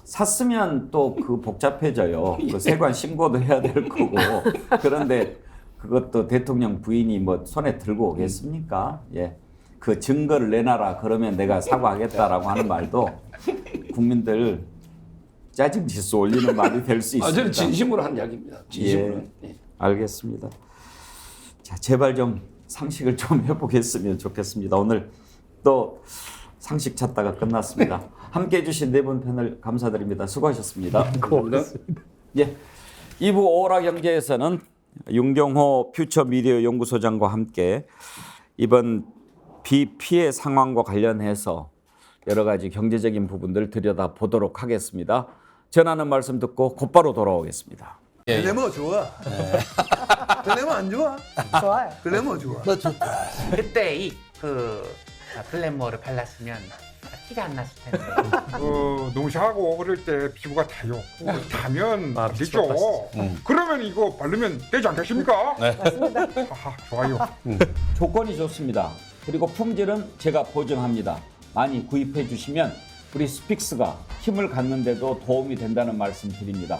Speaker 2: 샀으면 또 그 복잡해져요. 그 세관 신고도 해야 될 거고. 그런데 그것도 대통령 부인이 뭐 손에 들고 오겠습니까? 예. 그 증거를 내놔라 그러면 내가 사과하겠다라고 하는 말도 국민들 짜증 지수 올리는 말이 될 수 있습니다.
Speaker 9: 저는 진심으로 한 이야기입니다. 진심으로.
Speaker 2: 예, 알겠습니다. 자, 제발 좀 상식을 좀 해보겠으면 좋겠습니다. 오늘 또 상식 찾다가 끝났습니다. 함께해 주신 네 분 패널 감사드립니다. 수고하셨습니다.
Speaker 3: 고맙습니다.
Speaker 2: 예, 2부 오라 경제에서는 윤경호 퓨처미디어 연구소장과 함께 이번 비피해 상황과 관련해서 여러 가지 경제적인 부분들 들여다보도록 하겠습니다. 전하는 말씀 듣고 곧바로 돌아오겠습니다.
Speaker 11: 글래머 좋아. 글래머 안 좋아?
Speaker 15: 좋아요.
Speaker 11: 글래머 좋아.
Speaker 15: 너 좋다.
Speaker 18: 그때 글래머를 발랐으면 티가 안 났을 텐데.
Speaker 19: 농사하고 그럴 때 피부가 타요. 타면 되죠. 그러면 이거 바르면 되지 않겠습니까?
Speaker 2: 네.
Speaker 15: 맞습니다.
Speaker 19: 좋아요.
Speaker 2: 조건이 좋습니다. 그리고 품질은 제가 보증합니다. 많이 구입해 주시면 우리 스픽스가 힘을 갖는데도 도움이 된다는 말씀 드립니다.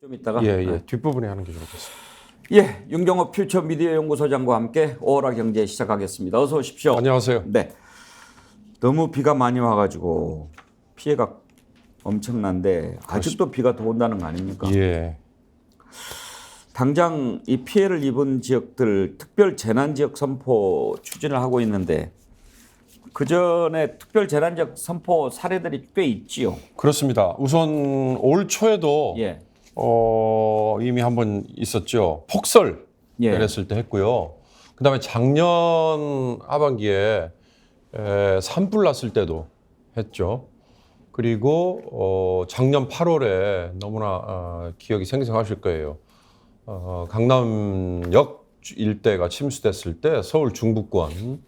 Speaker 2: 좀 이따가
Speaker 20: 뒷부분에 하는 게 좋겠습니다.
Speaker 2: 예, 윤경호 퓨처미디어 연구소장과 함께 오라 경제 시작하겠습니다. 어서 오십시오.
Speaker 20: 안녕하세요.
Speaker 2: 네, 너무 비가 많이 와가지고 피해가 엄청난데 아직도 비가 더 온다는 거 아닙니까?
Speaker 20: 예.
Speaker 2: 당장 이 피해를 입은 지역들 특별 재난 지역 선포 추진을 하고 있는데 그 전에 특별 재난 지역 선포 사례들이 꽤 있지요.
Speaker 20: 그렇습니다. 우선 올 초에도 이미 한번 있었죠. 폭설 내렸을 때 했고요. 그다음에 작년 하반기에 산불 났을 때도 했죠. 그리고 작년 8월에 너무나 기억이 생생하실 거예요. 강남역 일대가 침수됐을 때 서울 중부권,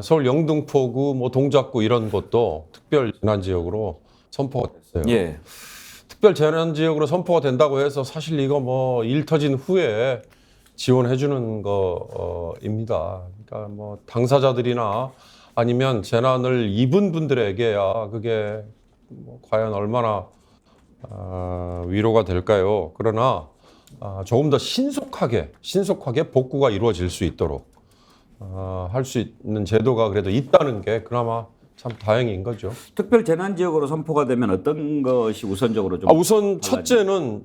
Speaker 20: 서울 영등포구, 뭐 동작구 이런 곳도 특별 재난 지역으로 선포가 됐어요.
Speaker 2: 예.
Speaker 20: 특별 재난 지역으로 선포가 된다고 해서 사실 이거 뭐 일 터진 후에 지원해 주는 거입니다. 그러니까 뭐 당사자들이나 아니면 재난을 입은 분들에게야 그게 뭐 과연 얼마나 위로가 될까요? 그러나 조금 더 신속하게 복구가 이루어질 수 있도록 할 수 있는 제도가 그래도 있다는 게 그나마 참 다행인 거죠.
Speaker 2: 특별 재난 지역으로 선포가 되면 어떤 것이 우선적으로 좀
Speaker 20: 우선 첫째는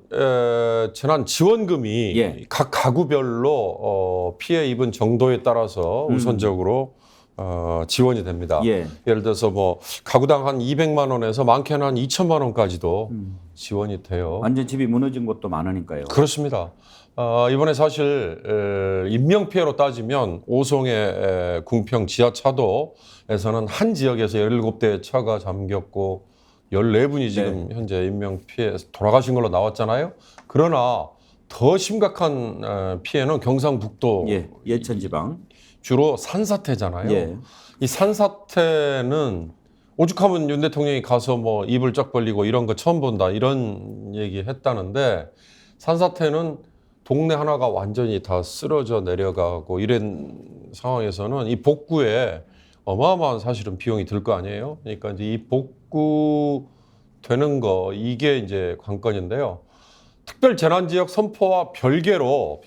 Speaker 20: 재난 지원금이 각 가구별로 피해 입은 정도에 따라서 우선적으로 지원이 됩니다. 예를 들어서 뭐 가구당 한 200만 원에서 많게는 한 2천만 원까지도 지원이 돼요.
Speaker 2: 완전 집이 무너진 곳도 많으니까요.
Speaker 20: 그렇습니다. 이번에 사실 인명피해로 따지면 오송의 궁평 지하차도에서는 한 지역에서 17대의 차가 잠겼고 14분이 지금 현재 인명피해 돌아가신 걸로 나왔잖아요. 그러나 더 심각한 피해는 경상북도
Speaker 2: 예천지방
Speaker 20: 주로 산사태잖아요.
Speaker 2: 예.
Speaker 20: 이 산사태는 오죽하면 윤 대통령이 가서 뭐 입을 쩍 벌리고 이런 거 처음 본다 이런 얘기 했다는데 산사태는 동네 하나가 완전히 다 쓰러져 내려가고 이런 상황에서는 이 복구에 어마어마한 사실은 비용이 들 거 아니에요. 그러니까 이제 이 복구 되는 거 이게 이제 관건인데요. 특별 재난 지역 선포와 별개로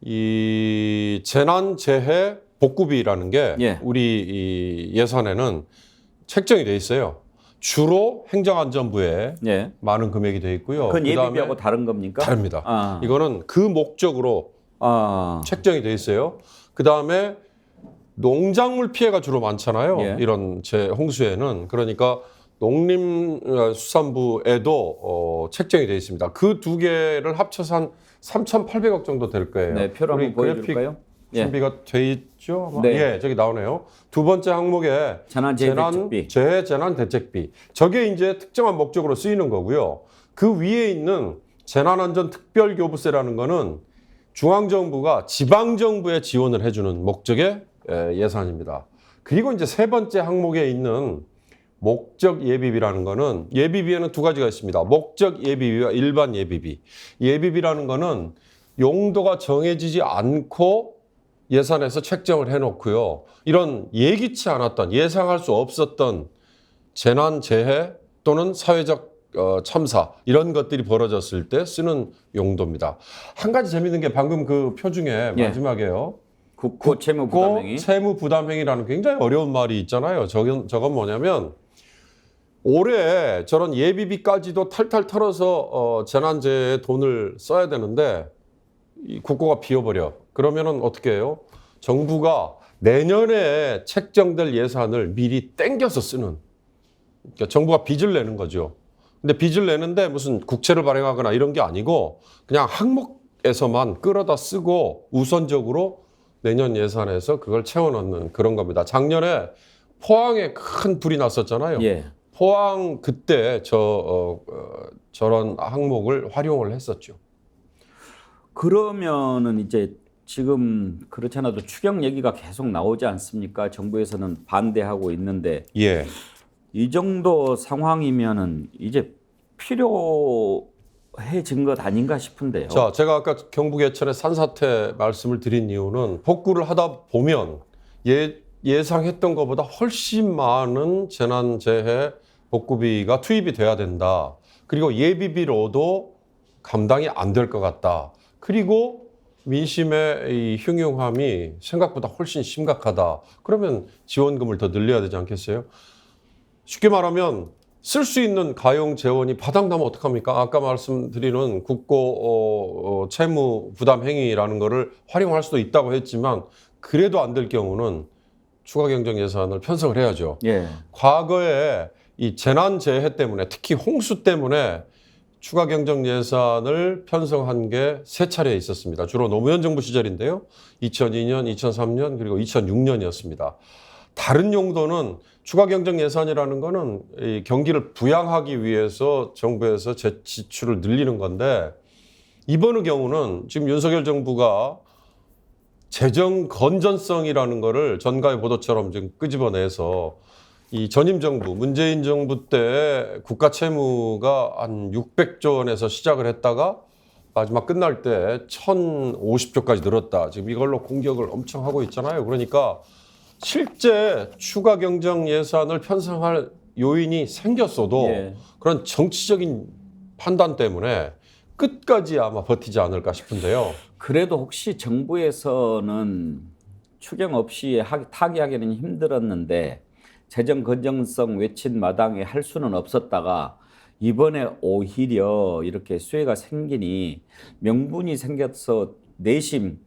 Speaker 20: 이 재난 재해 복구비라는 게 우리 이 예산에는 책정이 돼 있어요. 주로 행정안전부에 많은 금액이 돼 있고요.
Speaker 2: 그건 예비비하고 다른 겁니까?
Speaker 20: 다릅니다. 이거는 그 목적으로 책정이 돼 있어요. 그다음에 농작물 피해가 주로 많잖아요. 이런 홍수에는. 그러니까 농림수산부에도 책정이 돼 있습니다. 그 두 개를 합쳐서 한 3,800억 정도 될 거예요.
Speaker 2: 네, 표로 한번 보여줄까요?
Speaker 20: 준비가 돼 있죠?
Speaker 2: 네.
Speaker 20: 예, 저기 나오네요. 두 번째 항목에 재난대책비. 저게 이제 특정한 목적으로 쓰이는 거고요. 그 위에 있는 재난안전특별교부세라는 거는 중앙정부가 지방정부에 지원을 해주는 목적의 예산입니다. 그리고 이제 세 번째 항목에 있는 목적 예비비라는 거는 예비비에는 두 가지가 있습니다. 목적 예비비와 일반 예비비. 예비비라는 거는 용도가 정해지지 않고 예산에서 책정을 해놓고요. 이런 예기치 않았던 예상할 수 없었던 재난, 재해 또는 사회적 참사 이런 것들이 벌어졌을 때 쓰는 용도입니다. 한 가지 재밌는 게 방금 그 표 중에 마지막에요.
Speaker 2: 국고 채무 부담행위.
Speaker 20: 채무 부담행위라는 굉장히 어려운 말이 있잖아요. 저건 뭐냐면 올해 저런 예비비까지도 탈탈 털어서 재난재해에 돈을 써야 되는데 이 국고가 비어버려. 그러면은 어떻게 해요? 정부가 내년에 책정될 예산을 미리 땡겨서 쓰는. 그러니까 정부가 빚을 내는 거죠. 근데 빚을 내는데 무슨 국채를 발행하거나 이런 게 아니고 그냥 항목에서만 끌어다 쓰고 우선적으로 내년 예산에서 그걸 채워넣는 그런 겁니다. 작년에 포항에 큰 불이 났었잖아요. 포항 그때 저런 항목을 활용을 했었죠.
Speaker 2: 그러면은 이제 지금 그렇지 않아도 추경 얘기가 계속 나오지 않습니까? 정부에서는 반대하고 있는데 이 정도 상황이면은 이제 필요해진 것 아닌가 싶은데요.
Speaker 20: 자, 제가 아까 경북 예천의 산사태 말씀을 드린 이유는 복구를 하다 보면 예상했던 것보다 훨씬 많은 재난재해 복구비가 투입이 돼야 된다. 그리고 예비비로도 감당이 안 될 것 같다. 그리고 민심의 이 흉흉함이 생각보다 훨씬 심각하다. 그러면 지원금을 더 늘려야 되지 않겠어요? 쉽게 말하면 쓸 수 있는 가용 재원이 바닥나면 어떡합니까? 아까 말씀드리는 국고 채무 부담 행위라는 거를 활용할 수도 있다고 했지만 그래도 안 될 경우는 추가 경정 예산을 편성을 해야죠. 과거에 이 재난재해 때문에 특히 홍수 때문에 추가 경정 예산을 편성한 게 세 차례 있었습니다. 주로 노무현 정부 시절인데요. 2002년, 2003년 그리고 2006년이었습니다. 다른 용도는 추가 경정 예산이라는 거는 이 경기를 부양하기 위해서 정부에서 지출을 늘리는 건데 이번 경우는 지금 윤석열 정부가 재정 건전성이라는 거를 전가의 보도처럼 지금 끄집어내서 이 전임 정부, 문재인 정부 때 국가 채무가 한 600조 원에서 시작을 했다가 마지막 끝날 때 1,050조까지 늘었다. 지금 이걸로 공격을 엄청 하고 있잖아요. 그러니까 실제 추가 경정 예산을 편성할 요인이 생겼어도 그런 정치적인 판단 때문에 끝까지 아마 버티지 않을까 싶은데요.
Speaker 2: 그래도 혹시 정부에서는 추경 없이 타개하기는 힘들었는데 재정 건전성 외친 마당에 할 수는 없었다가 이번에 오히려 이렇게 수혜가 생기니 명분이 생겨서 내심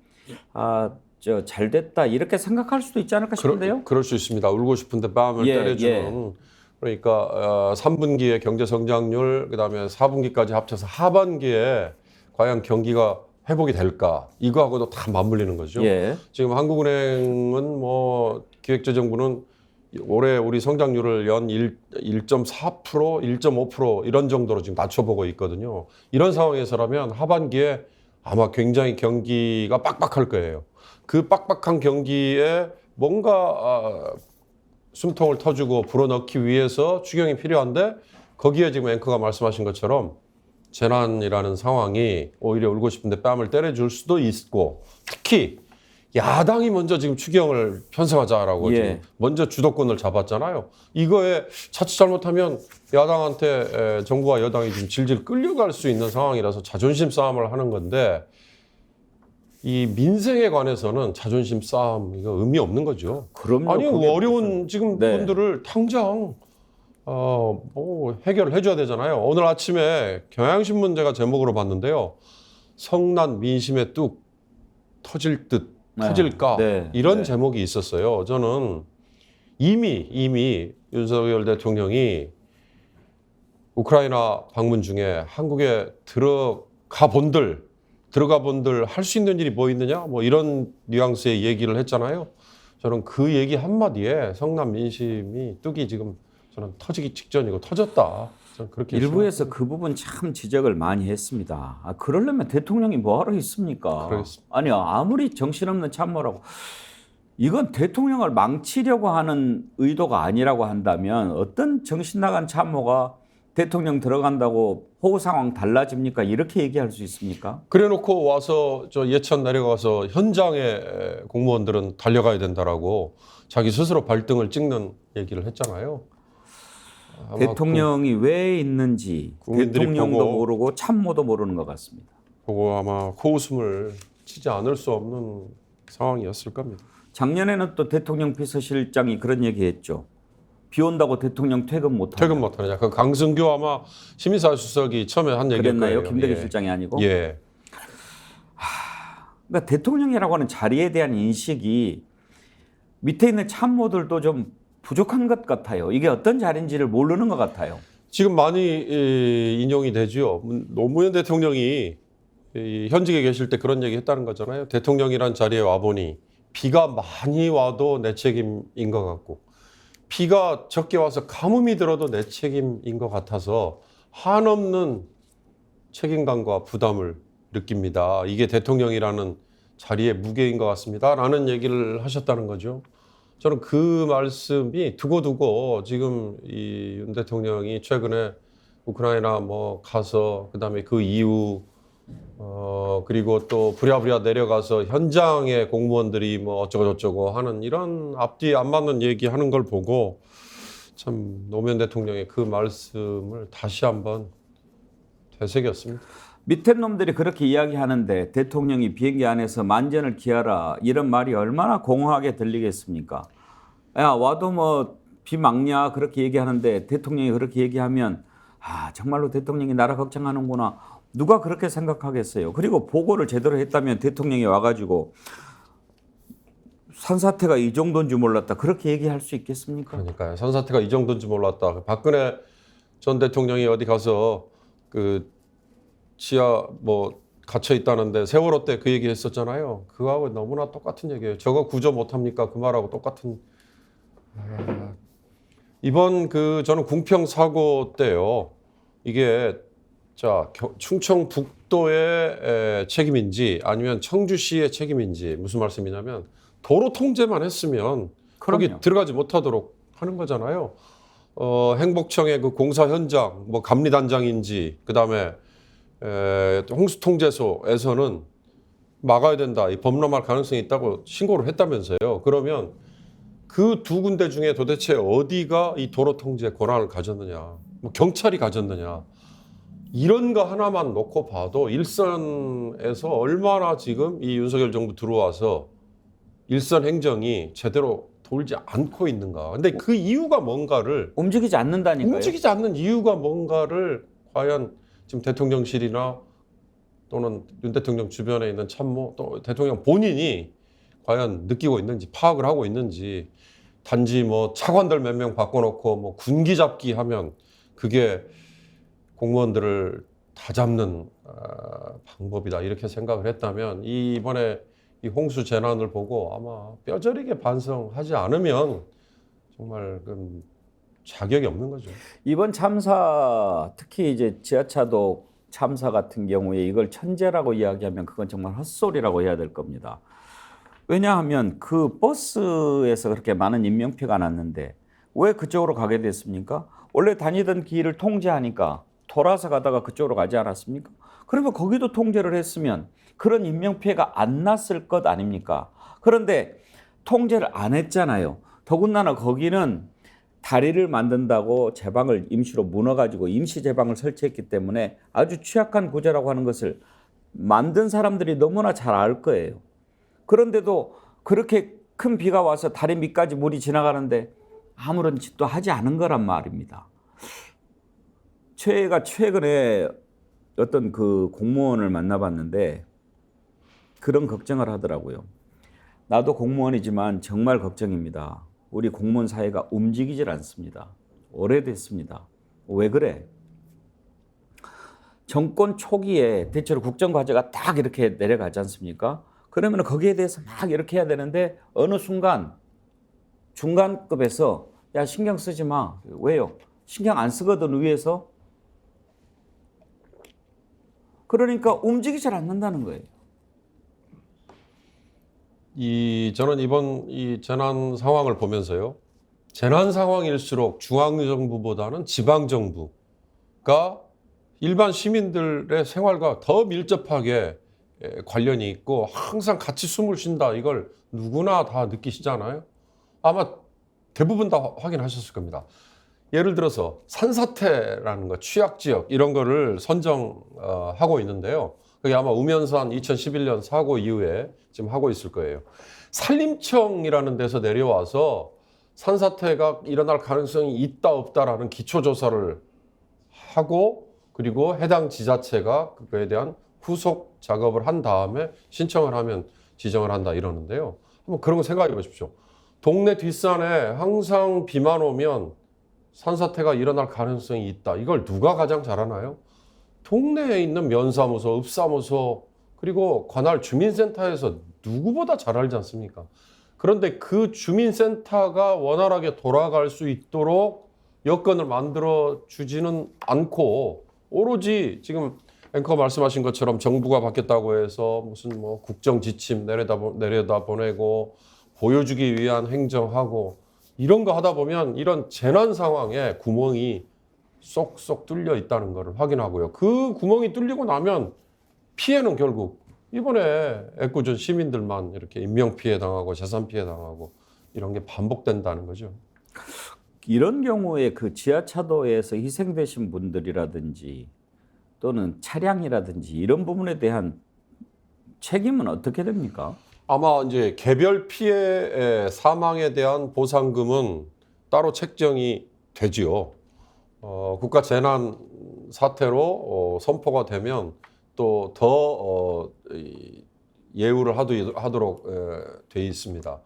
Speaker 2: 잘 됐다 이렇게 생각할 수도 있지 않을까 싶은데요.
Speaker 20: 그럴 수 있습니다. 울고 싶은데 뺨을 때려주는. 그러니까 3분기에 경제 성장률 그다음에 4분기까지 합쳐서 하반기에 과연 경기가 회복이 될까 이거하고도 다 맞물리는 거죠. 지금 한국은행은 뭐 기획재정부는 올해 우리 성장률을 연 1.4%, 1.5% 이런 정도로 지금 낮춰보고 있거든요. 이런 상황에서라면 하반기에 아마 굉장히 경기가 빡빡할 거예요. 그 빡빡한 경기에 뭔가 숨통을 터주고 불어넣기 위해서 추경이 필요한데 거기에 지금 앵커가 말씀하신 것처럼 재난이라는 상황이 오히려 울고 싶은데 뺨을 때려줄 수도 있고 특히 야당이 먼저 지금 추경을 편성하자라고 지금 먼저 주도권을 잡았잖아요. 이거에 자칫 잘못하면 야당한테 정부와 여당이 지금 질질 끌려갈 수 있는 상황이라서 자존심 싸움을 하는 건데 이 민생에 관해서는 자존심 싸움 이거 의미 없는 거죠.
Speaker 2: 그럼요.
Speaker 20: 아니 어려운 지금 분들을 당장 뭐 해결을 해줘야 되잖아요. 오늘 아침에 경향신문 제가 제목으로 봤는데요. 성난 민심의 뚝 터질 듯 터질까 이런 제목이 있었어요. 저는 이미 윤석열 대통령이 우크라이나 방문 중에 한국에 들어가 본들 할 수 있는 일이 뭐 있느냐 뭐 이런 뉘앙스의 얘기를 했잖아요. 저는 그 얘기 한마디에 성남 민심이 뚝이 지금 저는 터지기 직전이고 터졌다. 저는 그렇게
Speaker 2: 일부에서
Speaker 20: 생각합니다.
Speaker 2: 그 부분 참 지적을 많이 했습니다. 그러려면 대통령이 뭐하러 있습니까?
Speaker 20: 그러겠습니다.
Speaker 2: 아니 아무리 정신없는 참모라고 이건 대통령을 망치려고 하는 의도가 아니라고 한다면 어떤 정신 나간 참모가 대통령 들어간다고 호우 상황 달라집니까? 이렇게 얘기할 수 있습니까?
Speaker 20: 그래놓고 와서 저 예천 내려가서 현장에 공무원들은 달려가야 된다라고 자기 스스로 발등을 찍는 얘기를 했잖아요.
Speaker 2: 대통령이 왜 있는지 대통령도
Speaker 20: 보고,
Speaker 2: 모르고 참모도 모르는 것 같습니다.
Speaker 20: 보고 아마 코웃음을 치지 않을 수 없는 상황이었을 겁니다.
Speaker 2: 작년에는 또 대통령 비서실장이 그런 얘기했죠. 비 온다고 대통령 퇴근 못하냐.
Speaker 20: 퇴근 못하느냐. 그 강승규 아마 시민사회수석이 처음에 한 얘기일
Speaker 2: 그랬나요?
Speaker 20: 거예요.
Speaker 2: 김대기 실장이 아니고.
Speaker 20: 예.
Speaker 2: 그러니까 대통령이라고 하는 자리에 대한 인식이 밑에 있는 참모들도 좀 부족한 것 같아요. 이게 어떤 자리인지를 모르는 것 같아요.
Speaker 20: 지금 많이 인용이 되죠. 노무현 대통령이 현직에 계실 때 그런 얘기 했다는 거잖아요. 대통령이란 자리에 와보니 비가 많이 와도 내 책임인 것 같고 비가 적게 와서 가뭄이 들어도 내 책임인 것 같아서 한없는 책임감과 부담을 느낍니다. 이게 대통령이라는 자리의 무게인 것 같습니다. 라는 얘기를 하셨다는 거죠. 저는 그 말씀이 두고두고 지금 이 윤 대통령이 최근에 우크라이나 뭐 가서 그다음에 그 이후 그리고 또 부랴부랴 내려가서 현장에 공무원들이 뭐 어쩌고저쩌고 하는 이런 앞뒤 안 맞는 얘기하는 걸 보고 참 노무현 대통령의 그 말씀을 다시 한번 되새겼습니다.
Speaker 2: 밑에 놈들이 그렇게 이야기하는데 대통령이 비행기 안에서 만전을 기하라 이런 말이 얼마나 공허하게 들리겠습니까? 야 와도 뭐 비 막냐 그렇게 얘기하는데 대통령이 그렇게 얘기하면 정말로 대통령이 나라 걱정하는구나. 누가 그렇게 생각하겠어요. 그리고 보고를 제대로 했다면 대통령이 와가지고 산사태가 이 정도인 줄 몰랐다. 그렇게 얘기할 수 있겠습니까?
Speaker 20: 그러니까요. 산사태가 이 정도인 줄 몰랐다. 박근혜 전 대통령이 어디 가서 그 지하 뭐 갇혀 있다는데 세월호 때 그 얘기 했었잖아요. 그거하고 너무나 똑같은 얘기예요. 저거 구조 못합니까? 그 말하고 똑같은. 이번 그 저는 궁평 사고 때요. 이게 자 충청북도의 책임인지 아니면 청주시의 책임인지 무슨 말씀이냐면 도로 통제만 했으면 거기 들어가지 못하도록 하는 거잖아요. 행복청의 그 공사 현장 뭐 감리단장인지 그다음에 홍수통제소에서는 막아야 된다. 이 범람할 가능성이 있다고 신고를 했다면서요. 그러면 그 두 군데 중에 도대체 어디가 이 도로 통제 권한을 가졌느냐. 뭐 경찰이 가졌느냐. 이런 거 하나만 놓고 봐도 일선에서 얼마나 지금 이 윤석열 정부 들어와서 일선 행정이 제대로 돌지 않고 있는가. 근데 그 이유가 뭔가를
Speaker 2: 움직이지 않는다니까요.
Speaker 20: 움직이지 않는 이유가 뭔가를 과연 지금 대통령실이나 또는 윤 대통령 주변에 있는 참모 또 대통령 본인이 과연 느끼고 있는지 파악을 하고 있는지 단지 뭐 차관들 몇 명 바꿔놓고 뭐 군기 잡기 하면 그게 공무원들을 다 잡는 방법이다 이렇게 생각을 했다면 이번에 이 홍수 재난을 보고 아마 뼈저리게 반성하지 않으면 정말 자격이 없는 거죠.
Speaker 2: 이번 참사 특히 이제 지하차도 참사 같은 경우에 이걸 천재라고 이야기하면 그건 정말 헛소리라고 해야 될 겁니다. 왜냐하면 그 버스에서 그렇게 많은 인명피해가 났는데 왜 그쪽으로 가게 됐습니까? 원래 다니던 길을 통제하니까 돌아서 가다가 그쪽으로 가지 않았습니까? 그러면 거기도 통제를 했으면 그런 인명피해가 안 났을 것 아닙니까? 그런데 통제를 안 했잖아요. 더군다나 거기는 다리를 만든다고 제방을 임시로 무너가지고 임시 제방을 설치했기 때문에 아주 취약한 구조라고 하는 것을 만든 사람들이 너무나 잘 알 거예요. 그런데도 그렇게 큰 비가 와서 다리 밑까지 물이 지나가는데 아무런 짓도 하지 않은 거란 말입니다. 최근에 어떤 그 공무원을 만나봤는데 그런 걱정을 하더라고요. 나도 공무원이지만 정말 걱정입니다. 우리 공무원 사회가 움직이질 않습니다. 오래됐습니다. 왜 그래? 정권 초기에 대체로 국정과제가 딱 이렇게 내려가지 않습니까? 그러면 거기에 대해서 막 이렇게 해야 되는데 어느 순간 중간급에서 야 신경 쓰지 마. 왜요? 신경 안 쓰거든 위에서. 그러니까 움직이질 않는다는 거예요.
Speaker 20: 저는 이번 이 재난 상황을 보면서요. 재난 상황일수록 중앙정부보다는 지방정부가 일반 시민들의 생활과 더 밀접하게 관련이 있고 항상 같이 숨을 쉰다. 이걸 누구나 다 느끼시잖아요. 아마 대부분 다 확인하셨을 겁니다. 예를 들어서 산사태라는 거, 취약지역 이런 거를 선정하고 있는데요. 그게 아마 우면산 2011년 사고 이후에 지금 하고 있을 거예요. 산림청이라는 데서 내려와서 산사태가 일어날 가능성이 있다 없다라는 기초조사를 하고 그리고 해당 지자체가 그거에 대한 후속 작업을 한 다음에 신청을 하면 지정을 한다 이러는데요. 한번 그런 거 생각해 보십시오. 동네 뒷산에 항상 비만 오면 산사태가 일어날 가능성이 있다. 이걸 누가 가장 잘 아나요? 동네에 있는 면사무소, 읍사무소 그리고 관할 주민센터에서 누구보다 잘 알지 않습니까? 그런데 그 주민센터가 원활하게 돌아갈 수 있도록 여건을 만들어 주지는 않고 오로지 지금 앵커 말씀하신 것처럼 정부가 바뀌었다고 해서 무슨 뭐 국정 지침 내려다 보내고 보여주기 위한 행정하고 이런 거 하다 보면 이런 재난 상황에 구멍이 쏙쏙 뚫려 있다는 것을 확인하고요. 그 구멍이 뚫리고 나면 피해는 결국 이번에 애꿎은 시민들만 이렇게 인명피해 당하고 재산피해 당하고 이런 게 반복된다는 거죠.
Speaker 2: 이런 경우에 그 지하차도에서 희생되신 분들이라든지 또는 차량이라든지 이런 부분에 대한 책임은 어떻게 됩니까?
Speaker 20: 아마 이제 개별 피해 사망에 대한 보상금은 따로 책정이 되지요. 국가 재난 사태로 선포가 되면 또 더 예우를 하도록 돼 있습니다.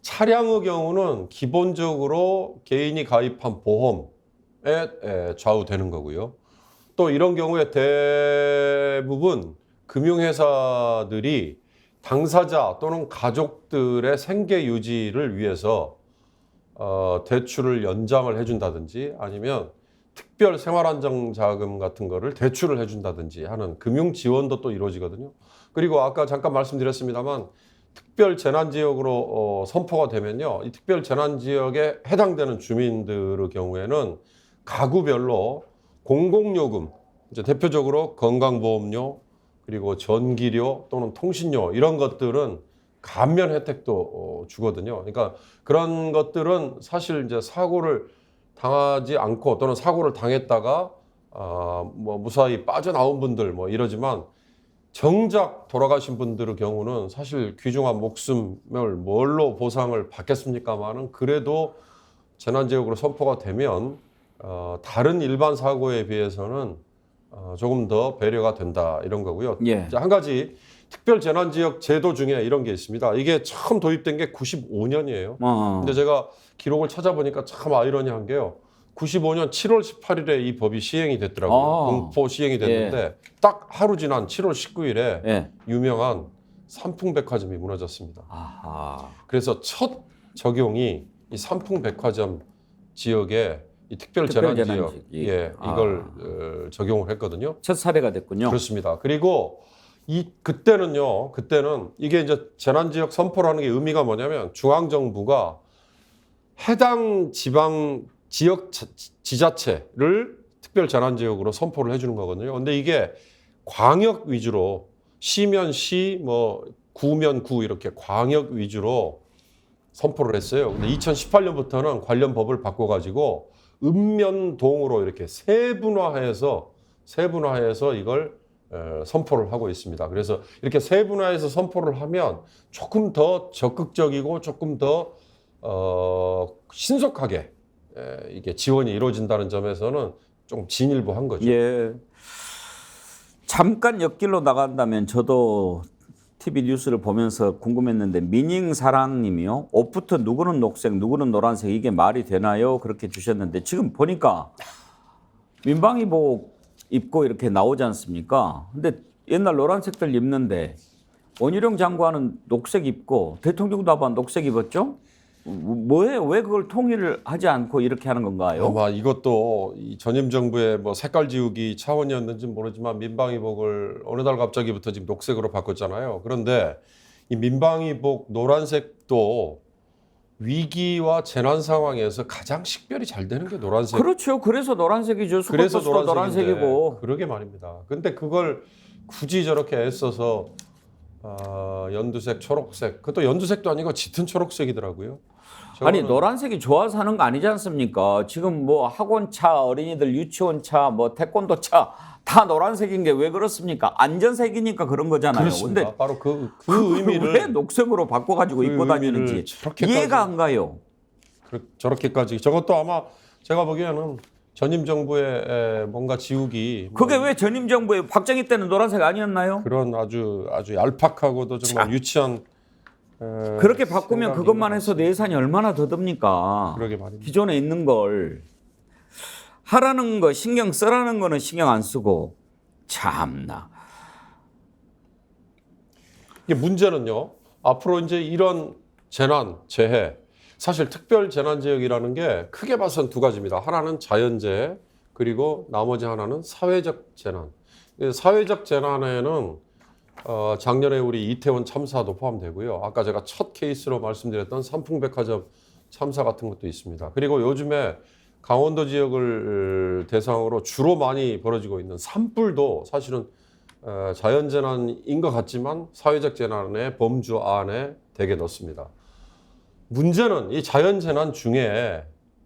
Speaker 20: 차량의 경우는 기본적으로 개인이 가입한 보험에 좌우되는 거고요. 또 이런 경우에 대부분 금융회사들이 당사자 또는 가족들의 생계 유지를 위해서 대출을 연장을 해준다든지 아니면 특별 생활안정자금 같은 거를 대출을 해준다든지 하는 금융 지원도 또 이루어지거든요. 그리고 아까 잠깐 말씀드렸습니다만 특별 재난지역으로 선포가 되면요. 이 특별 재난지역에 해당되는 주민들의 경우에는 가구별로 공공요금, 이제 대표적으로 건강보험료, 그리고 전기료 또는 통신료 이런 것들은 감면 혜택도 주거든요. 그러니까 그런 것들은 사실 이제 사고를 당하지 않고 또는 사고를 당했다가 뭐 무사히 빠져나온 분들 뭐 이러지만 정작 돌아가신 분들의 경우는 사실 귀중한 목숨을 뭘로 보상을 받겠습니까마는 그래도 재난지역으로 선포가 되면 다른 일반 사고에 비해서는 조금 더 배려가 된다 이런 거고요.
Speaker 2: 예.
Speaker 20: 한 가지 특별 재난지역 제도 중에 이런 게 있습니다. 이게 처음 도입된 게 95년이에요. 근데 제가 기록을 찾아보니까 참 아이러니한 게요. 95년 7월 18일에 이 법이 시행이 됐더라고요. 공포 시행이 됐는데 딱 하루 지난 7월 19일에 유명한 삼풍백화점이 무너졌습니다. 그래서 첫 적용이 이 삼풍백화점 지역에 이 특별재난지역 예, 이걸 적용을 했거든요.
Speaker 2: 첫 사례가 됐군요.
Speaker 20: 그렇습니다. 그리고 그때는 이게 이제 재난지역 선포라는 게 의미가 뭐냐면 중앙정부가 해당 지방 지역 지자체를 특별재난지역으로 선포를 해주는 거거든요. 근데 이게 광역 위주로 시면 시, 뭐 구면 구 이렇게 광역 위주로 선포를 했어요. 근데 2018년부터는 관련 법을 바꿔가지고 읍면동으로 이렇게 세분화해서 이걸 선포를 하고 있습니다. 그래서 이렇게 세분화해서 선포를 하면 조금 더 적극적이고 조금 더 신속하게 이게 지원이 이루어진다는 점에서는 좀 진일보한 거죠.
Speaker 2: 예. 잠깐 옆길로 나간다면 저도 TV 뉴스를 보면서 궁금했는데 민잉사랑님이요. 옷부터 누구는 녹색, 누구는 노란색 이게 말이 되나요? 그렇게 주셨는데 지금 보니까 민방위복 입고 이렇게 나오지 않습니까? 근데 옛날 노란색들 입는데 원희룡 장관은 녹색 입고 대통령도 아마 녹색 입었죠? 뭐예요? 왜 그걸 통일을 하지 않고 이렇게 하는 건가요?
Speaker 20: 아마 이것도 이 전임 정부의 뭐 색깔 지우기 차원이었는지 모르지만 민방위복을 어느 달 갑자기부터 지금 녹색으로 바꿨잖아요. 그런데 이 민방위복 노란색도 위기와 재난 상황에서 가장 식별이 잘 되는 게 노란색.
Speaker 2: 그렇죠. 그래서 노란색이죠.
Speaker 20: 그래서
Speaker 2: 노란색이고.
Speaker 20: 그러게 말입니다. 근데 그걸 굳이 저렇게 애써서 연두색, 초록색. 그것도 연두색도 아니고 짙은 초록색이더라고요.
Speaker 2: 아니 노란색이 좋아서 하는 거 아니지 않습니까? 지금 뭐 학원차, 어린이들 유치원차, 뭐 태권도차 다 노란색인 게 왜 그렇습니까? 안전색이니까 그런 거잖아요.
Speaker 20: 그렇습니다.
Speaker 2: 근데
Speaker 20: 바로 그 의미를
Speaker 2: 왜 녹색으로 바꿔가지고 입고 다니는지 이해가 안 가요.
Speaker 20: 저렇게까지 저것도 아마 제가 보기에는 전임 정부의 뭔가 지우기.
Speaker 2: 그게 왜 전임 정부의 박정희 때는 노란색 아니었나요?
Speaker 20: 그런 아주 얄팍하고도 정말 유치한.
Speaker 2: 그렇게 바꾸면 그것만 해서도 예산이 얼마나 더 듭니까?
Speaker 20: 그러게 말입니다.
Speaker 2: 기존에 있는 걸 하라는 거 신경 쓰라는 거는 신경 안 쓰고 참나.
Speaker 20: 이게 문제는요. 앞으로 이제 이런 재난, 재해 사실 특별 재난 지역이라는 게 크게 봐서는 두 가지입니다. 하나는 자연재해 그리고 나머지 하나는 사회적 재난. 사회적 재난에는 작년에 우리 이태원 참사도 포함되고요. 아까 제가 첫 케이스로 말씀드렸던 삼풍백화점 참사 같은 것도 있습니다. 그리고 요즘에 강원도 지역을 대상으로 주로 많이 벌어지고 있는 산불도 사실은 자연재난인 것 같지만 사회적 재난의 범주 안에 대개 넣습니다. 문제는 이 자연재난 중에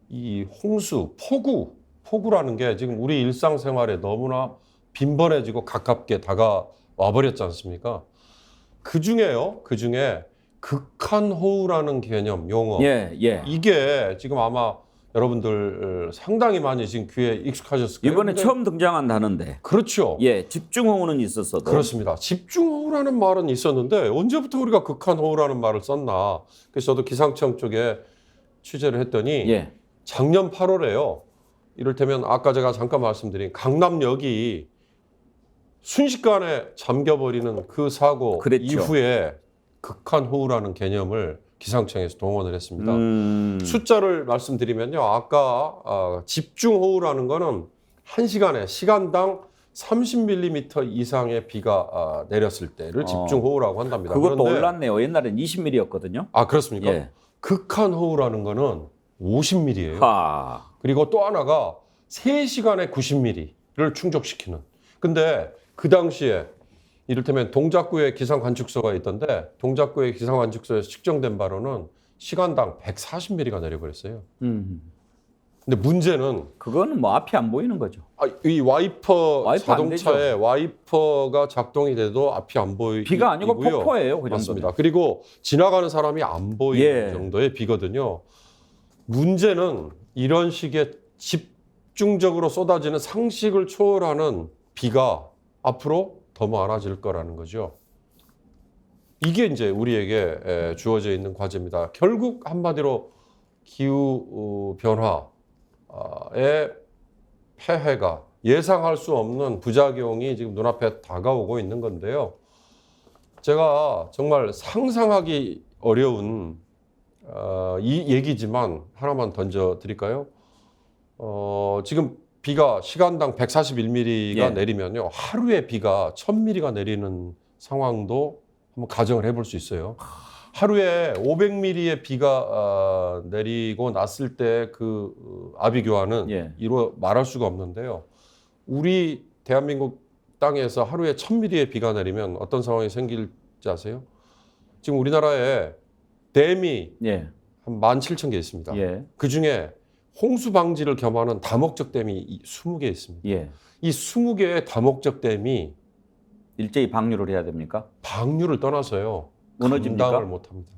Speaker 20: 이 홍수, 폭우라는 게 지금 우리 일상생활에 너무나 빈번해지고 가깝게 다가와 버렸지 않습니까? 그 중에 극한호우라는 개념, 용어. 이게 지금 아마 여러분들 상당히 많이 지금 귀에 익숙하셨을 거예요.
Speaker 2: 이번에 처음 등장한 단어인데.
Speaker 20: 그렇죠.
Speaker 2: 예, 집중호우는 있었어도.
Speaker 20: 그렇습니다. 집중호우라는 말은 있었는데 언제부터 우리가 극한호우라는 말을 썼나. 그래서 저도 기상청 쪽에 취재를 했더니 작년 8월에요. 이를테면 아까 제가 잠깐 말씀드린 강남역이 순식간에 잠겨버리는 그 사고 이후에 극한호우라는 개념을 기상청에서 동원을 했습니다. 숫자를 말씀드리면요. 아까 집중호우라는 거는 1시간에 시간당 30mm 이상의 비가 내렸을 때를 집중호우라고 한답니다.
Speaker 2: 그것도 올랐네요. 옛날엔 20mm였거든요.
Speaker 20: 아, 그렇습니까? 극한호우라는 거는 50mm예요. 그리고 또 하나가 3시간에 90mm를 충족시키는. 근데 그 당시에 이를테면 동작구에 기상관측소가 있던데 동작구의 기상관측소에서 측정된 바로는 시간당 140mm가 내려버렸어요. 근데 문제는
Speaker 2: 그거는 뭐 앞이 안 보이는 거죠.
Speaker 20: 이 와이퍼 자동차에 와이퍼가 작동이 돼도 앞이 안 보이고요.
Speaker 2: 비가 아니고 폭포예요. 그
Speaker 20: 맞습니다. 그리고 지나가는 사람이 안 보이는 정도의 비거든요. 문제는 이런 식의 집중적으로 쏟아지는 상식을 초월하는 비가 앞으로 더 많아질 거라는 거죠. 이게 이제 우리에게 주어져 있는 과제입니다. 결국 한마디로 기후 변화의 폐해가 예상할 수 없는 부작용이 지금 눈앞에 다가오고 있는 건데요. 제가 정말 상상하기 어려운 이 얘기지만 하나만 던져 드릴까요? 지금 비가 시간당 141mm가
Speaker 2: 예.
Speaker 20: 내리면요. 하루에 비가 1000mm가 내리는 상황도 한번 가정을 해볼 수 있어요. 하루에 500mm의 비가 내리고 났을 때 그 아비 교환은 이루 말할 수가 없는데요. 우리 대한민국 땅에서 하루에 1000mm의 비가 내리면 어떤 상황이 생길지 아세요? 지금 우리나라에 댐이 한 17,000개 있습니다. 그 중에 홍수 방지를 겸하는 다목적 댐이 20개 있습니다. 이 20개의 다목적 댐이
Speaker 2: 일제히 방류를 해야 됩니까?
Speaker 20: 방류를 떠나서요.
Speaker 2: 무너집니까?
Speaker 20: 감당을 못합니다.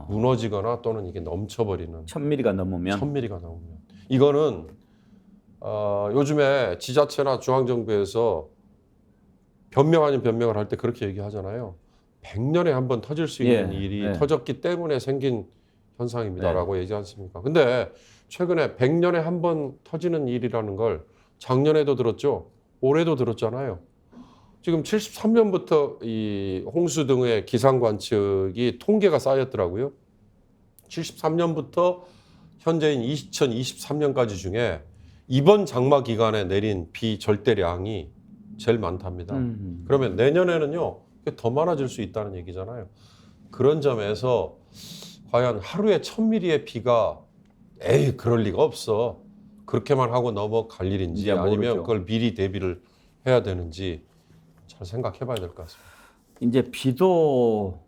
Speaker 20: 무너지거나 또는 이게 넘쳐버리는
Speaker 2: 1000mm가 넘으면
Speaker 20: 1000mm가 넘으면 이거는 요즘에 지자체나 중앙정부에서 변명 아닌 변명을 할 때 그렇게 얘기하잖아요. 100년에 한 번 터질 수 있는 일이 터졌기 때문에 생긴 현상입니다라고 얘기하지 않습니까? 근데 최근에 100년에 한 번 터지는 일이라는 걸 작년에도 들었죠. 올해도 들었잖아요. 지금 73년부터 이 홍수 등의 기상 관측이 통계가 쌓였더라고요. 73년부터 현재인 2023년까지 중에 이번 장마 기간에 내린 비 절대량이 제일 많답니다. 그러면 내년에는요, 더 많아질 수 있다는 얘기잖아요. 그런 점에서 과연 하루에 1000mm의 비가 그럴 리가 없어. 그렇게만 하고 넘어갈 일인지 아니면 그걸 미리 대비를 해야 되는지 잘 생각해 봐야 될 것 같습니다.
Speaker 2: 이제 비도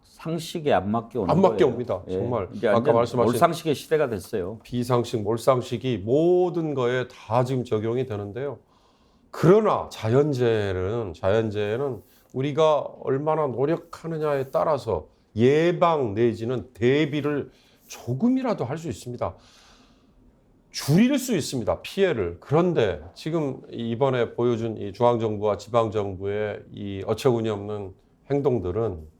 Speaker 2: 상식에 안 맞게 오는
Speaker 20: 안 맞게
Speaker 2: 거예요.
Speaker 20: 옵니다. 정말
Speaker 2: 이제
Speaker 20: 아까 말씀하신
Speaker 2: 몰상식의 시대가 됐어요.
Speaker 20: 비상식, 몰상식이 모든 거에 다 지금 적용이 되는데요. 그러나 자연재해는 우리가 얼마나 노력하느냐에 따라서 예방 내지는 대비를 조금이라도 할 수 있습니다. 줄일 수 있습니다. 피해를. 그런데 지금 이번에 보여준 이 중앙정부와 지방정부의 이 어처구니 없는 행동들은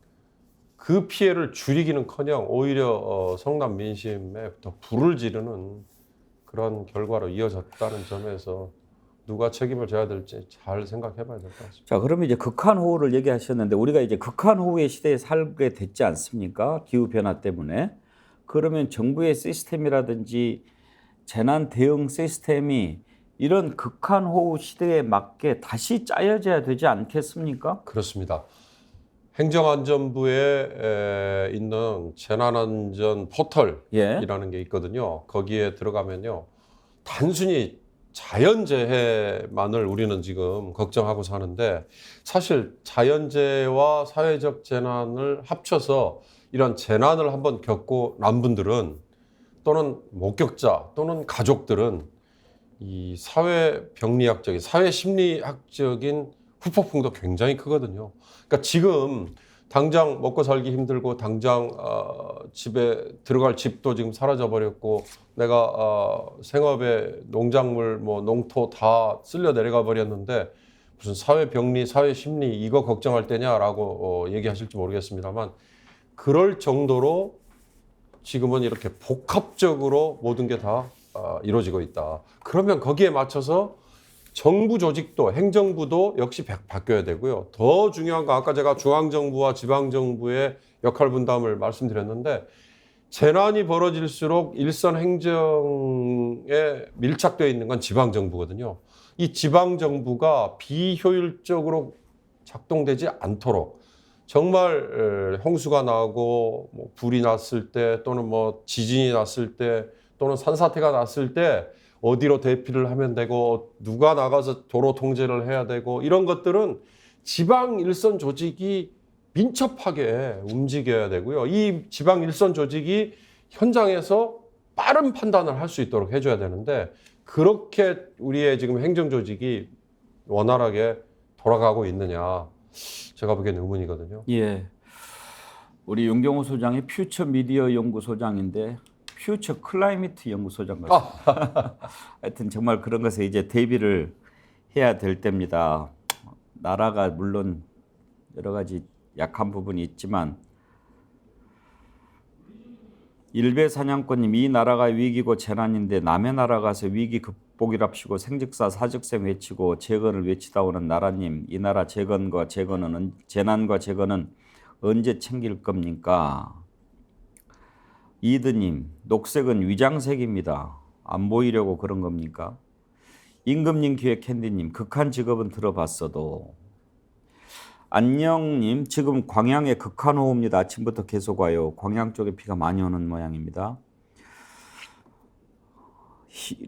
Speaker 20: 그 피해를 줄이기는커녕 오히려 성남 민심에 더 불을 지르는 그런 결과로 이어졌다는 점에서 누가 책임을 져야 될지 잘 생각해 봐야 될 것 같습니다.
Speaker 2: 자, 그러면 이제 극한호우를 얘기하셨는데 우리가 이제 극한호우의 시대에 살게 됐지 않습니까? 기후변화 때문에. 그러면 정부의 시스템이라든지 재난 대응 시스템이 이런 극한호우 시대에 맞게 다시 짜여져야 되지 않겠습니까?
Speaker 20: 그렇습니다. 행정안전부에 있는 재난안전 포털이라는 게 있거든요. 거기에 들어가면요. 단순히 자연재해만을 우리는 지금 걱정하고 사는데 사실 자연재해와 사회적 재난을 합쳐서 이런 재난을 한번 겪고 난 분들은 또는 목격자 또는 가족들은 이 사회병리학적인 사회심리학적인 후폭풍도 굉장히 크거든요. 그러니까 지금 당장 먹고 살기 힘들고 당장 집에 들어갈 집도 지금 사라져 버렸고 내가 생업에 농작물 뭐 농토 다 쓸려 내려가 버렸는데 무슨 사회병리 사회심리 이거 걱정할 때냐라고 얘기하실지 모르겠습니다만 그럴 정도로 지금은 이렇게 복합적으로 모든 게 다 이루어지고 있다. 그러면 거기에 맞춰서 정부 조직도 행정부도 역시 바뀌어야 되고요. 더 중요한 건 아까 제가 중앙정부와 지방정부의 역할 분담을 말씀드렸는데 재난이 벌어질수록 일선 행정에 밀착되어 있는 건 지방정부거든요. 이 지방정부가 비효율적으로 작동되지 않도록 정말 홍수가 나고 뭐 불이 났을 때 또는 뭐 지진이 났을 때 또는 산사태가 났을 때 어디로 대피를 하면 되고 누가 나가서 도로 통제를 해야 되고 이런 것들은 지방 일선 조직이 민첩하게 움직여야 되고요. 이 지방 일선 조직이 현장에서 빠른 판단을 할 수 있도록 해줘야 되는데 그렇게 우리의 지금 행정 조직이 원활하게 돌아가고 있느냐 제가 보기에는 의문이거든요.
Speaker 2: 예, 우리 윤경호 소장이 퓨처 미디어 연구소장인데 퓨처 클라이미트 연구소장 같습니다. 하여튼 정말 그런 것에 이제 대비를 해야 될 때입니다. 나라가 물론 여러 가지 약한 부분이 있지만 일베사냥꾼님 이 나라가 위기고 재난인데 남의 나라 가서 위기 극복이랍시고 생즉사 사즉생 외치고 재건을 외치다 오는 나라님 이 나라 재난과 재건은 언제 챙길 겁니까? 이드님, 녹색은 위장색입니다. 안 보이려고 그런 겁니까? 임금님, 기획 캔디님, 극한 직업은 들어봤어도. 안녕님, 지금 광양에 극한호우입니다. 아침부터 계속 와요. 광양 쪽에 비가 많이 오는 모양입니다.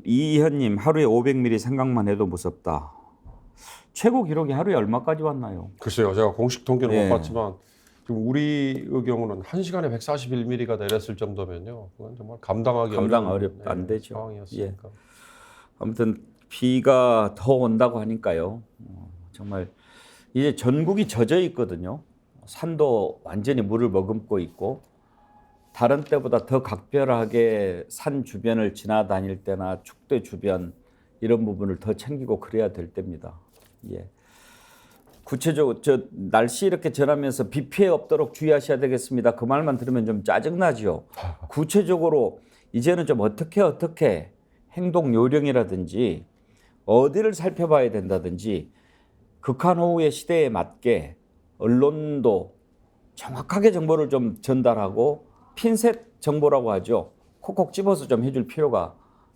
Speaker 2: 이희현님, 하루에 500mm 생각만 해도 무섭다. 최고 기록이 하루에 얼마까지 왔나요?
Speaker 20: 글쎄요, 제가 공식 통계는
Speaker 2: 예.
Speaker 20: 못 봤지만 지금 우리의 경우는 1시간에 141mm가 내렸을 정도면요, 그건 정말 감당
Speaker 2: 안 되죠.
Speaker 20: 상황이었으니까.
Speaker 2: 예. 아무튼 비가 더 온다고 하니까요. 정말 이제 전국이 젖어 있거든요. 산도 완전히 물을 머금고 있고 다른 때보다 더 각별하게 산 주변을 지나다닐 때나 축대 주변 이런 부분을 더 챙기고 그래야 될 때입니다. 예. 구체적으로 저 날씨 이렇게 전하면서 비 피해 없도록 주의하셔야 되겠습니다. 그 말만 들으면 좀 짜증나죠. 구체적으로 이제는 좀 어떻게 행동 요령이라든지 어디를 살펴봐야 된다든지 극한호우의 시대에 맞게 언론도 정확하게 정보를 좀 전달하고 핀셋 정보라고 하죠. 콕콕 집어서 좀 해줄 필요가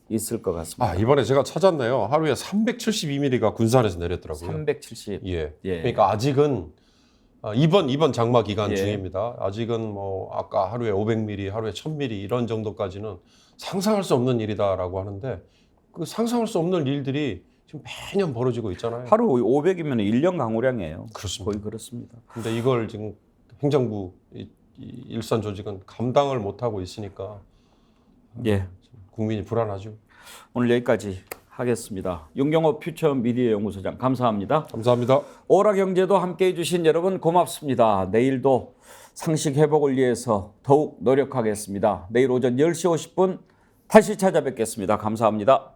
Speaker 2: 있을 것 같습니다.
Speaker 20: 이번에 제가 찾았네요. 하루에 372mm가 군산에서 내렸더라고요.
Speaker 2: 370.
Speaker 20: 예.
Speaker 2: 예.
Speaker 20: 그러니까 아직은 이번 장마 기간
Speaker 2: 예.
Speaker 20: 중입니다. 아직은 뭐 아까 하루에 500mm, 하루에 1000mm 이런 정도까지는 상상할 수 없는 일이다라고 하는데 그 상상할 수 없는 일들이 지금 매년 벌어지고 있잖아요.
Speaker 2: 하루 500이면 1년 강우량이에요.
Speaker 20: 그렇습니다.
Speaker 2: 거의 그렇습니다.
Speaker 20: 근데 이걸 지금 행정부 이 일선 조직은 감당을 못 하고 있으니까
Speaker 2: 예.
Speaker 20: 국민이 불안하죠.
Speaker 2: 오늘 여기까지 하겠습니다. 윤경호 퓨처 미디어 연구소장 감사합니다.
Speaker 20: 감사합니다.
Speaker 2: 오라경제도 함께해 주신 여러분 고맙습니다. 내일도 상식 회복을 위해서 더욱 노력하겠습니다. 내일 오전 10시 50분 다시 찾아뵙겠습니다. 감사합니다.